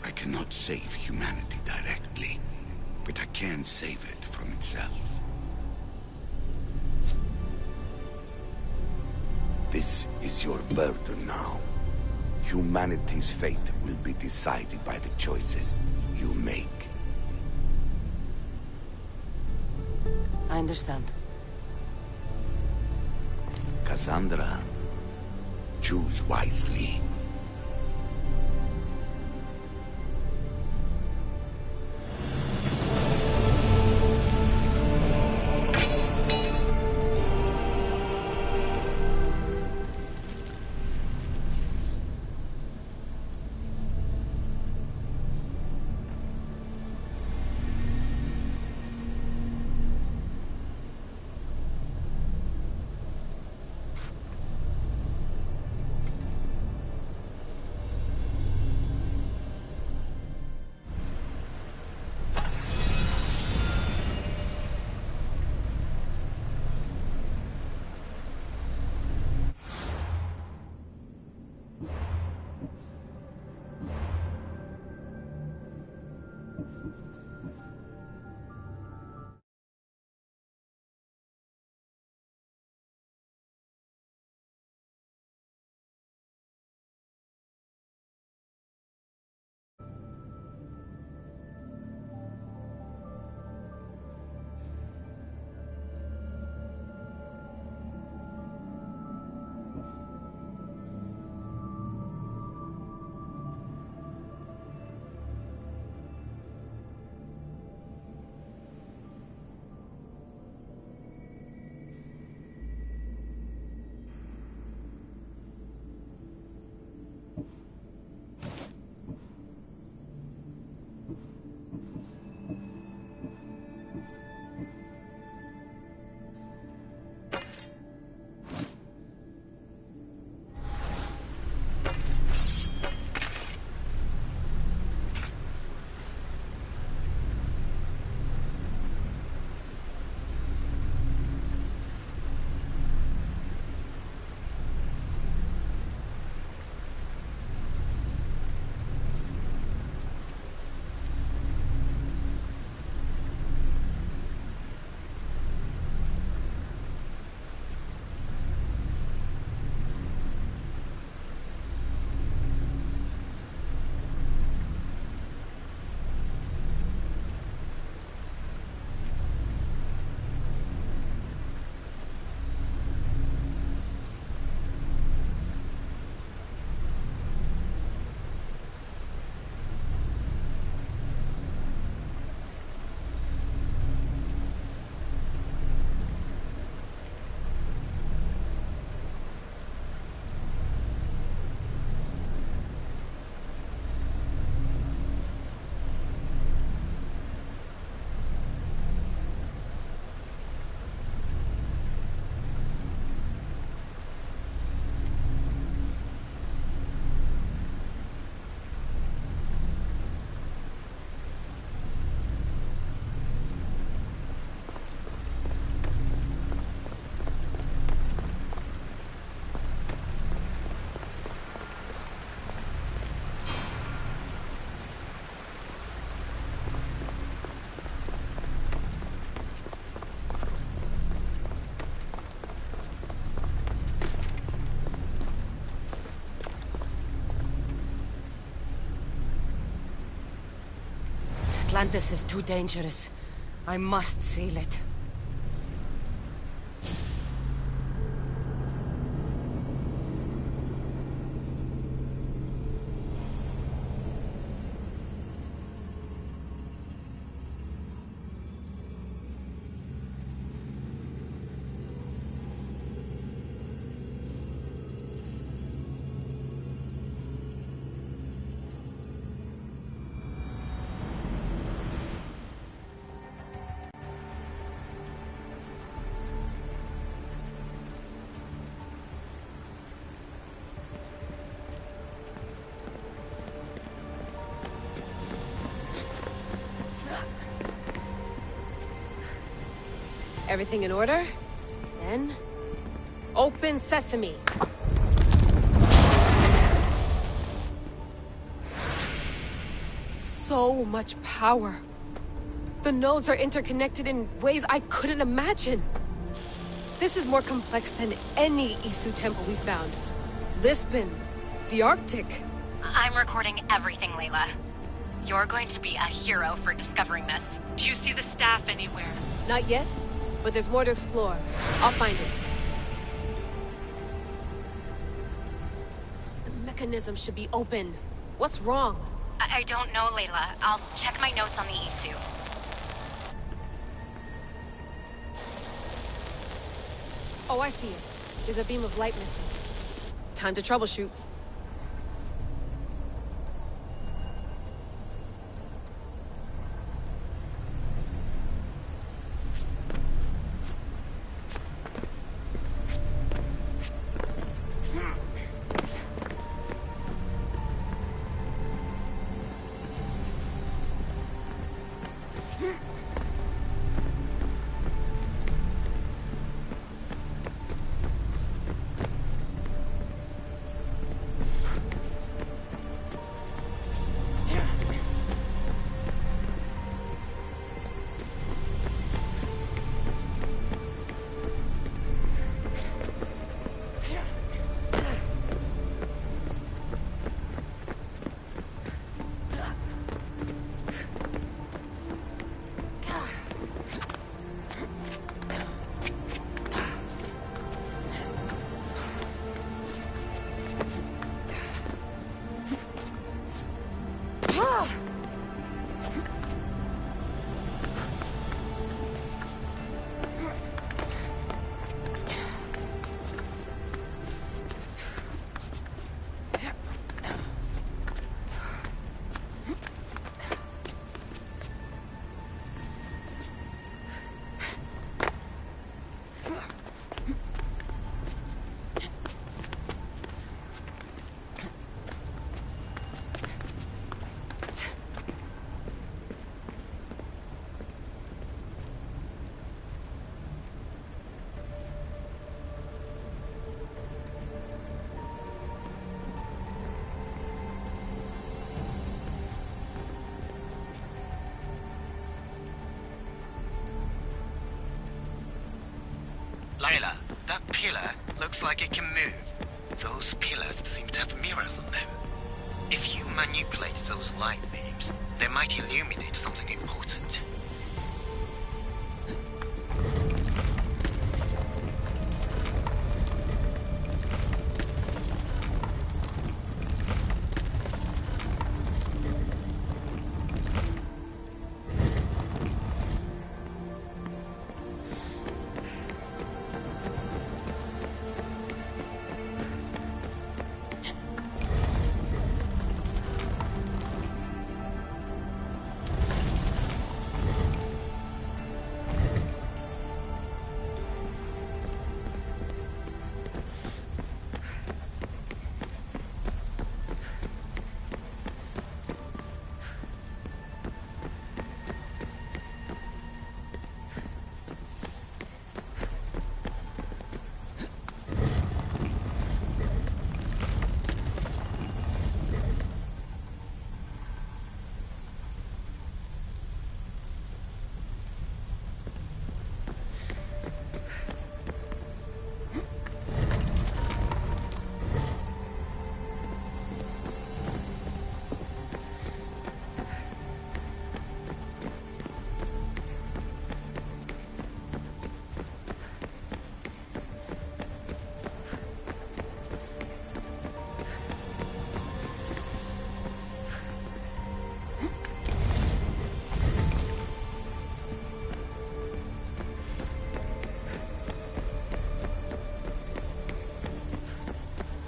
I cannot save humanity directly, but I can save it from itself. This is your burden now. Humanity's fate will be decided by the choices you make. I understand. Cassandra, choose wisely. Atlantis is too dangerous. I must seal it. Everything in order? Then... open sesame! So much power. The nodes are interconnected in ways I couldn't imagine. This is more complex than any Isu temple we found. Lisbon, the Arctic. I'm recording everything, Layla. You're going to be a hero for discovering this. Do you see the staff anywhere? Not yet, but there's more to explore. I'll find it. The mechanism should be open. What's wrong? I don't know, Layla. I'll check my notes on the Isu. Oh, I see it. There's a beam of light missing. Time to troubleshoot. Layla, that pillar looks like it can move. Those pillars seem to have mirrors on them. If you manipulate those light beams, they might illuminate something important.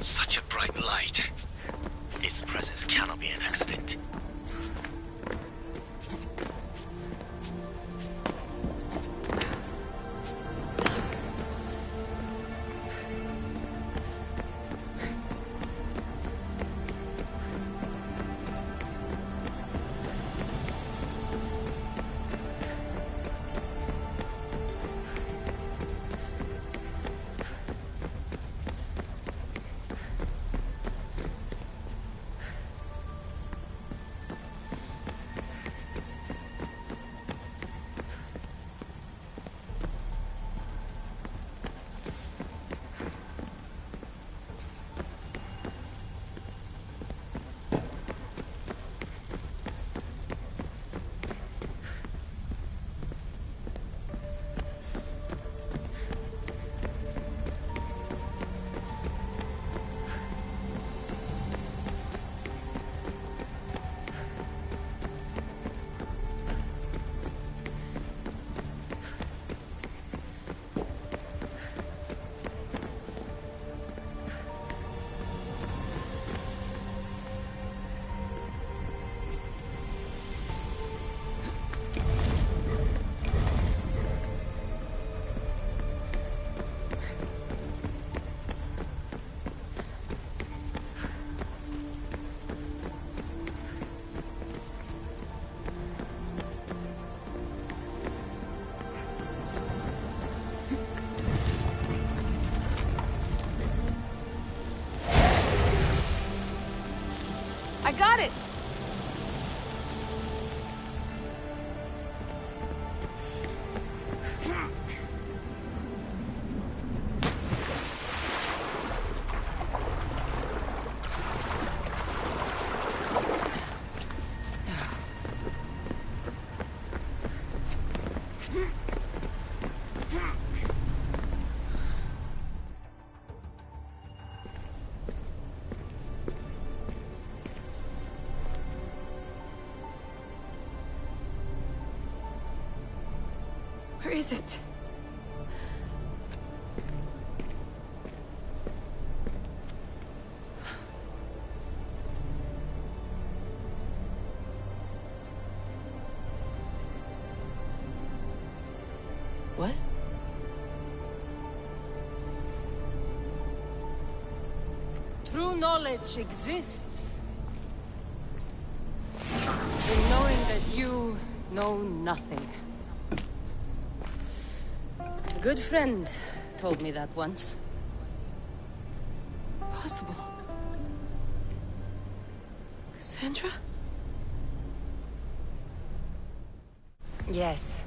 Such a bright light. Its presence cannot be an accident. got it! Where is it? What? True knowledge exists. In knowing that you know nothing. A good friend told me that once. Possible. Cassandra? Yes.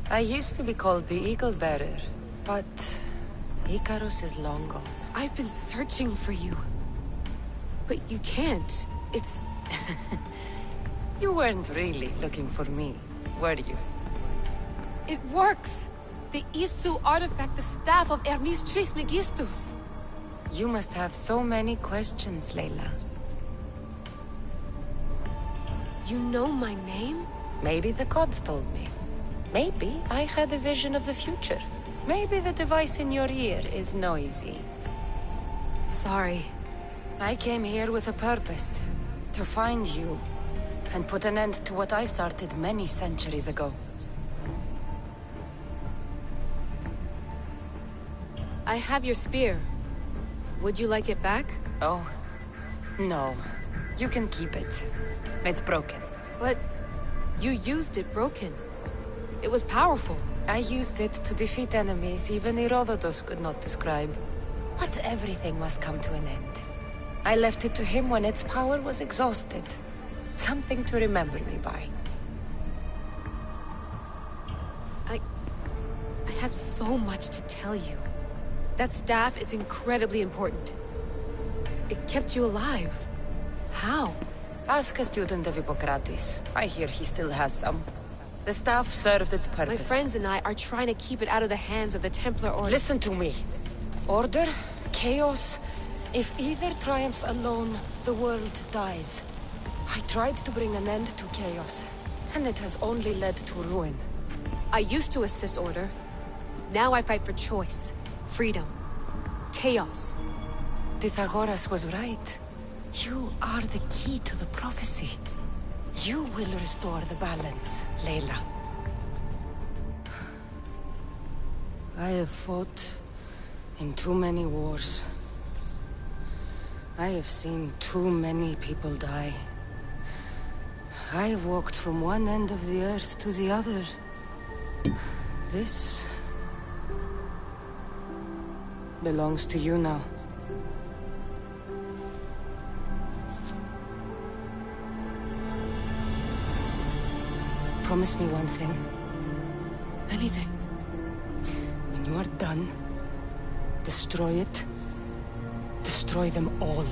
I used to be called the Eagle Bearer, but Icarus is long gone. I've been searching for you. But you can't. It's... You weren't really looking for me, were you? It works! The Isu artifact, the staff of Hermes Trismegistus. You must have so many questions, Layla. You know my name? Maybe the gods told me. Maybe I had a vision of the future. Maybe the device in your ear is noisy. Sorry. I came here with a purpose. To find you. And put an end to what I started many centuries ago. I have your spear. Would you like it back? Oh. No. You can keep it. It's broken. But you used it broken. It was powerful. I used it to defeat enemies even Herodotus could not describe. But everything must come to an end. I left it to him when its power was exhausted. Something to remember me by. I have so much to tell you. That staff is incredibly important. It kept you alive. How? Ask a student of Hippocrates. I hear he still has some. The staff served its purpose. My friends and I are trying to keep it out of the hands of the Templar Order. Listen to me. Order, chaos. If either triumphs alone, the world dies. I tried to bring an end to chaos, and it has only led to ruin. I used to assist Order. Now I fight for choice, freedom, chaos. Pythagoras was right. You are the key to the prophecy. You will restore the balance, Layla. I have fought in too many wars. I have seen too many people die. I have walked from one end of the earth to the other. This belongs to you now. Promise me one thing. Anything. When you are done, destroy it. Destroy them all.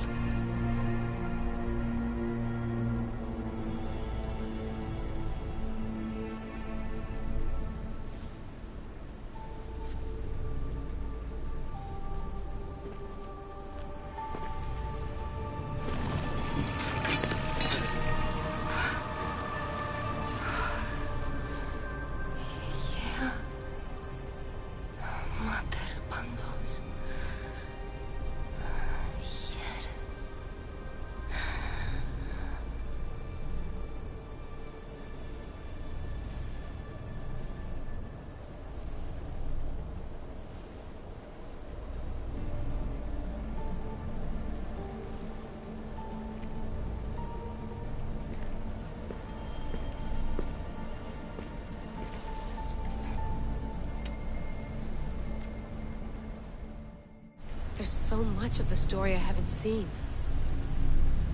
There's so much of the story I haven't seen.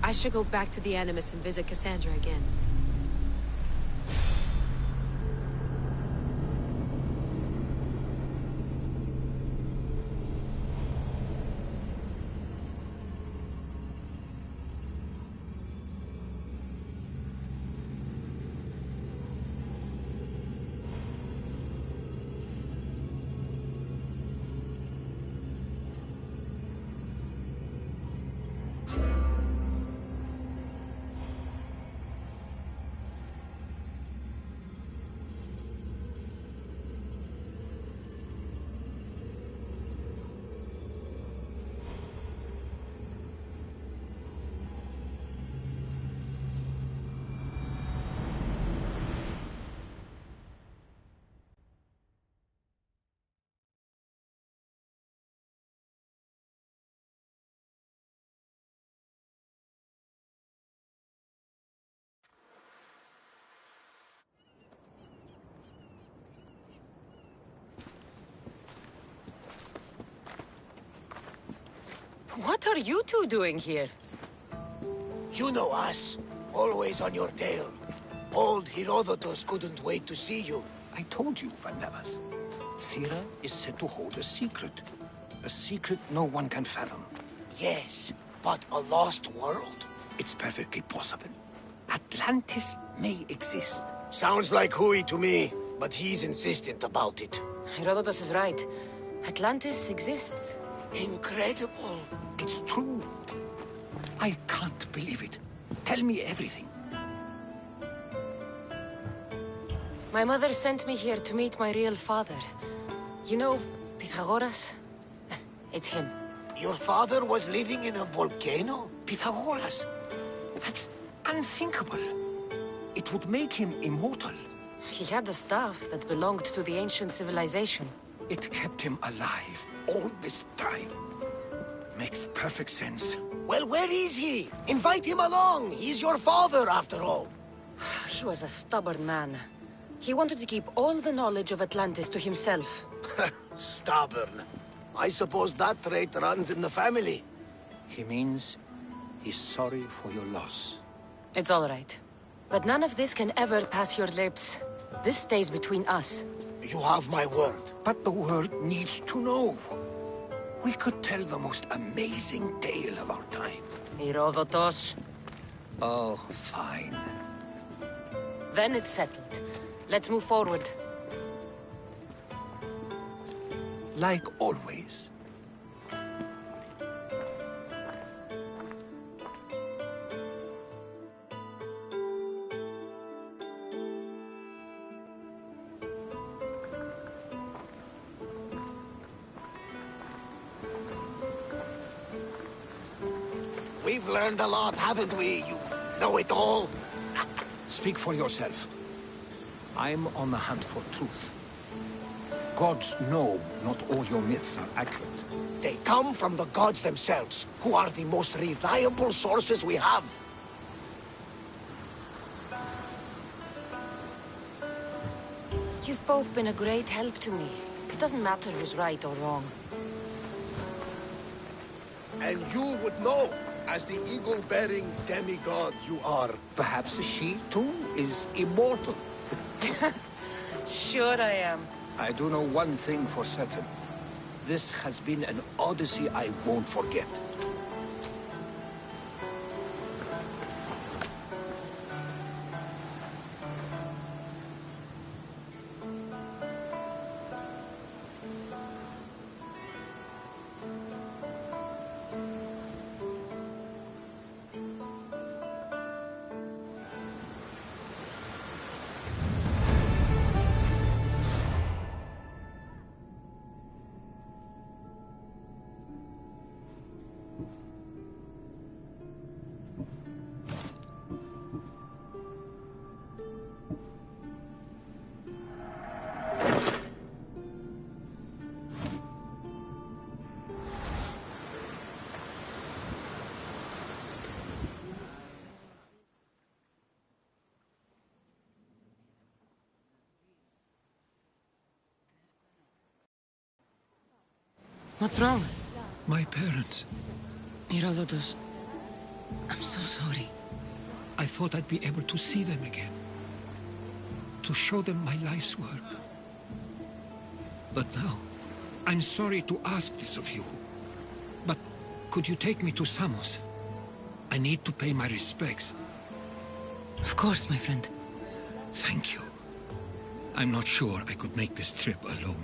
I should go back to the Animus and visit Cassandra again. What are you two doing here? You know us. Always on your tail. Old Herodotus couldn't wait to see you. I told you, Van Nevers. Thera is said to hold a secret. A secret no one can fathom. Yes, but a lost world? It's perfectly possible. Atlantis may exist. Sounds like Hui to me, but he's insistent about it. Herodotus is right. Atlantis exists. Incredible. It's true. I can't believe it. Tell me everything. My mother sent me here to meet my real father. You know, Pythagoras? It's him. Your father was living in a volcano? Pythagoras? That's unthinkable. It would make him immortal. He had the staff that belonged to the ancient civilization. It kept him alive all this time. Makes perfect sense. Well, where is he? Invite him along. He's your father, after all. He was a stubborn man. He wanted to keep all the knowledge of Atlantis to himself. Stubborn. I suppose that trait runs in the family. He means he's sorry for your loss. It's all right. But none of this can ever pass your lips. This stays between us. You have my word. But the world needs to know. We could tell the most amazing tale of our time. Herodotus. Oh, fine. Then it's settled. Let's move forward. Like always. We've learned a lot, haven't we? You know it all. Speak for yourself. I'm on the hunt for truth. Gods know not all your myths are accurate. They come from the gods themselves, who are the most reliable sources we have. You've both been a great help to me. It doesn't matter who's right or wrong. And you would know, as the eagle-bearing demigod you are. Perhaps she, too, is immortal. Sure I am. I do know one thing for certain. This has been an Odyssey I won't forget. What's wrong? My parents. Herodotus. I'm so sorry. I thought I'd be able to see them again. To show them my life's work. But now, I'm sorry to ask this of you. But could you take me to Samos? I need to pay my respects. Of course, my friend. Thank you. I'm not sure I could make this trip alone.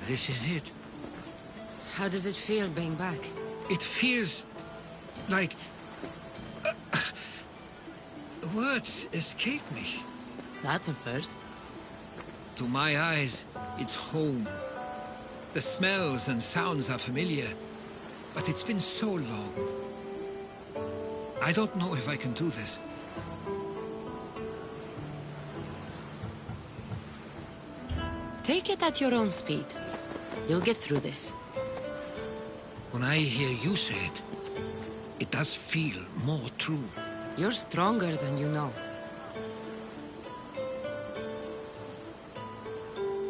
This is it. How does it feel being back? It feels like... Words escape me. That's a first. To my eyes, it's home. The smells and sounds are familiar, but it's been so long. I don't know if I can do this. Take it at your own speed. You'll get through this. When I hear you say it, it does feel more true. You're stronger than you know.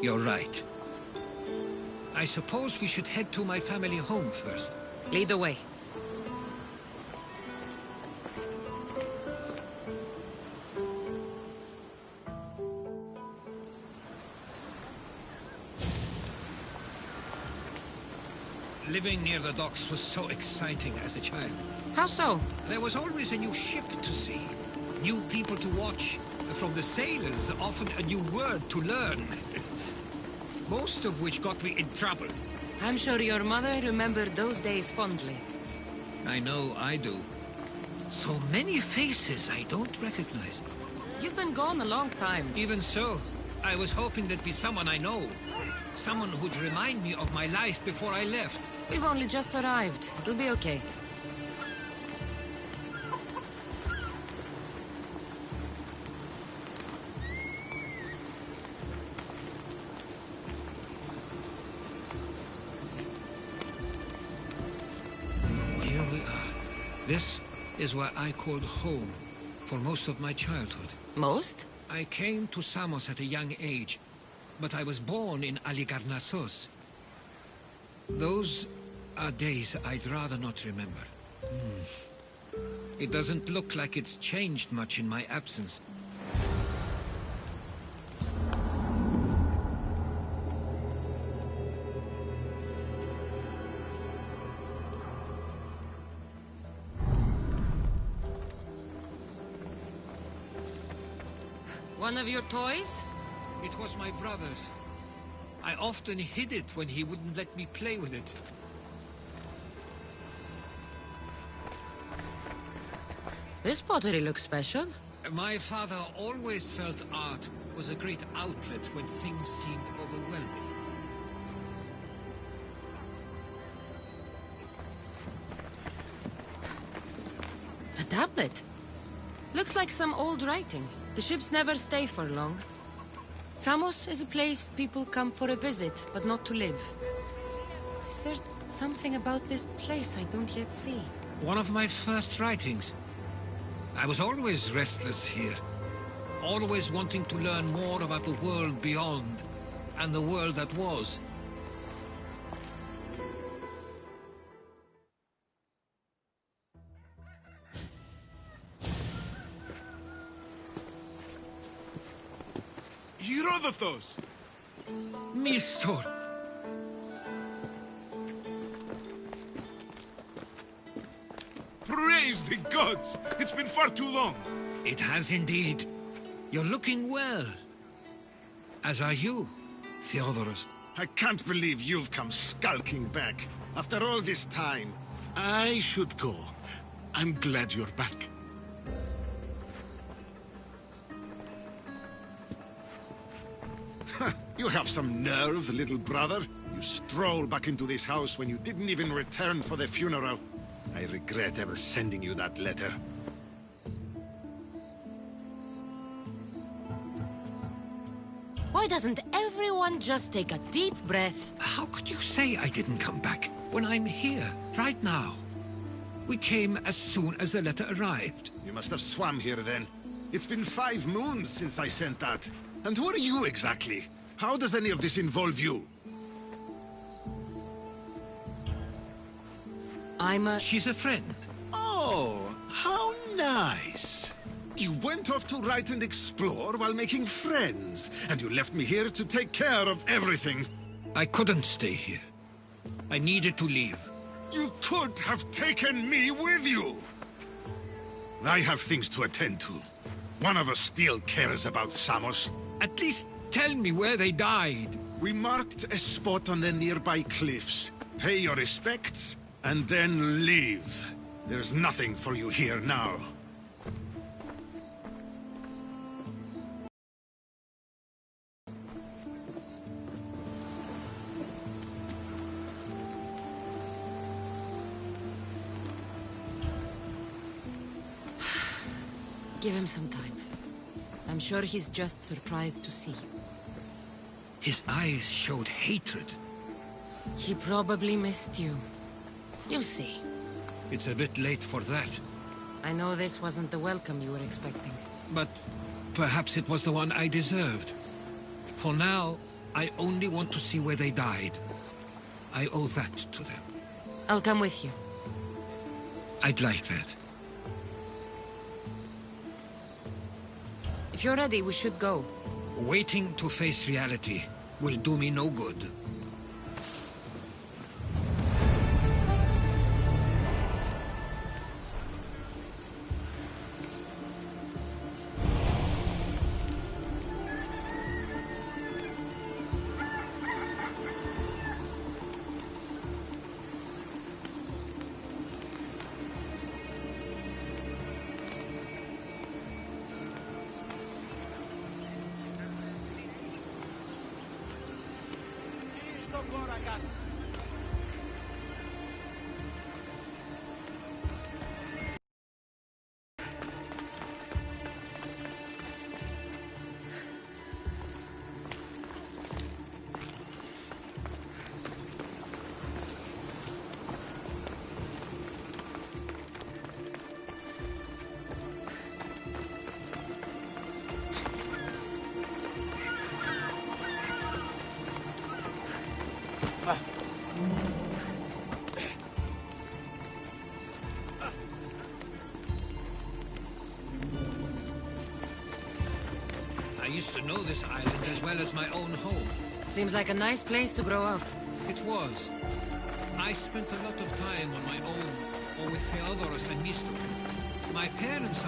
You're right. I suppose we should head to my family home first. Lead the way. Living near the docks was so exciting as a child. How so? There was always a new ship to see, new people to watch. From the sailors, often a new word to learn. Most of which got me in trouble. I'm sure your mother remembered those days fondly. I know I do. So many faces I don't recognize. You've been gone a long time. Even so, I was hoping there'd be someone I know. Someone who'd remind me of my life before I left. We've only just arrived. It'll be okay. Here we are. This is where I called home for most of my childhood. Most? I came to Samos at a young age, but I was born in Aligarnassos. Those are days I'd rather not remember. It doesn't look like it's changed much in my absence. One of your toys? It was my brother's. I often hid it when he wouldn't let me play with it. This pottery looks special. My father always felt art was a great outlet when things seemed overwhelming. A tablet. Looks like some old writing. The ships never stay for long. Samos is a place people come for a visit, but not to live. Is there something about this place I don't yet see? One of my first writings. I was always restless here. Always wanting to learn more about the world beyond, and the world that was. Herodotus! Mistor! Praise the gods! It's been far too long. It has indeed. You're looking well. As are you, Theodorus. I can't believe you've come skulking back. After all this time, I should go. I'm glad you're back. You have some nerve, little brother. You stroll back into this house when you didn't even return for the funeral. I regret ever sending you that letter. Why doesn't everyone just take a deep breath? How could you say I didn't come back when I'm here, right now? We came as soon as the letter arrived. You must have swam here then. It's been 5 moons since I sent that. And who are you exactly? How does any of this involve you? She's a friend. Oh, how nice. You went off to write and explore while making friends, and you left me here to take care of everything. I couldn't stay here. I needed to leave. You could have taken me with you. I have things to attend to. One of us still cares about Samos. At least tell me where they died. We marked a spot on the nearby cliffs. Pay your respects, and then leave. There's nothing for you here now. Give him some time. I'm sure he's just surprised to see you. His eyes showed hatred. He probably missed you. You'll see. It's a bit late for that. I know this wasn't the welcome you were expecting. But perhaps it was the one I deserved. For now, I only want to see where they died. I owe that to them. I'll come with you. I'd like that. If you're ready, we should go. Waiting to face reality will do me no good. I used to know this island as well as my own home. Seems like a nice place to grow up. It was. I spent a lot of time on my own, or with Theodoros and Mistor. My parents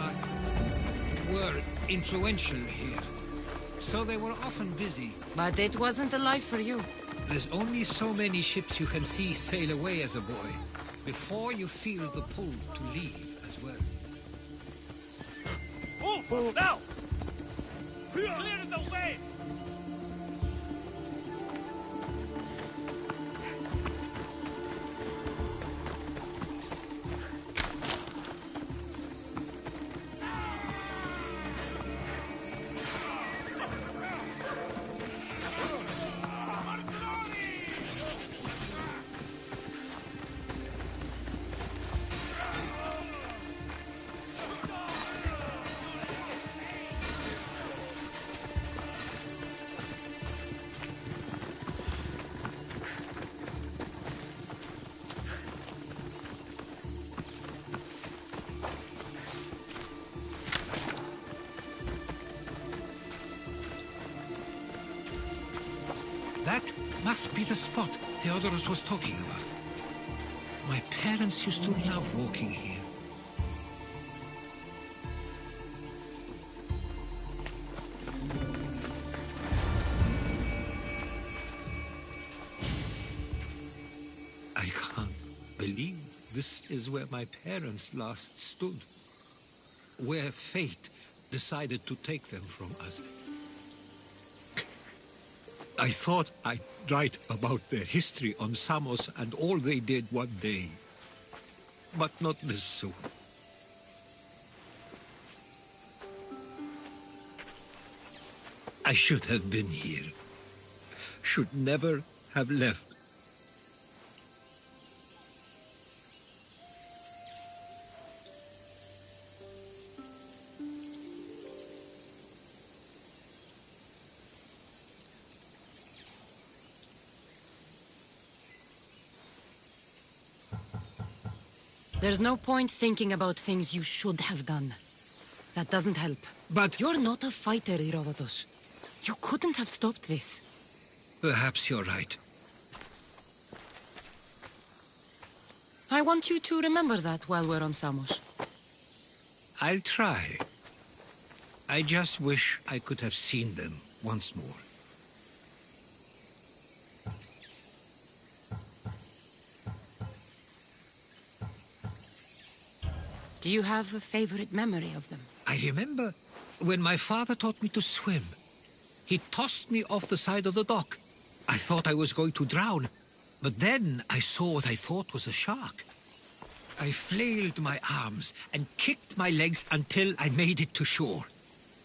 were influential here, so they were often busy. But it wasn't a life for you. There's only so many ships you can see sail away as a boy, before you feel the pull to leave as well. Move! Now! Clear the way! That must be the spot Theodoros was talking about. My parents used to love walking here. I can't believe this is where my parents last stood. Where fate decided to take them from us. I thought I'd write about their history on Samos and all they did one day. But not this soon. I should have been here. Should never have left. There's no point thinking about things you should have done. That doesn't help. But you're not a fighter, Herodotus. You couldn't have stopped this. Perhaps you're right. I want you to remember that while we're on Samos. I'll try. I just wish I could have seen them once more. Do you have a favorite memory of them? I remember when my father taught me to swim. He tossed me off the side of the dock. I thought I was going to drown, but then I saw what I thought was a shark. I flailed my arms and kicked my legs until I made it to shore,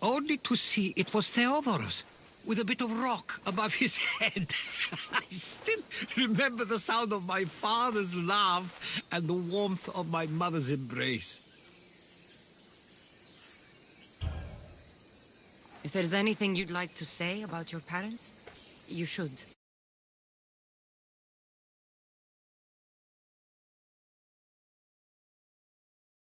only to see it was Theodorus, with a bit of rock above his head. I still remember the sound of my father's laugh and the warmth of my mother's embrace. If there's anything you'd like to say about your parents, you should.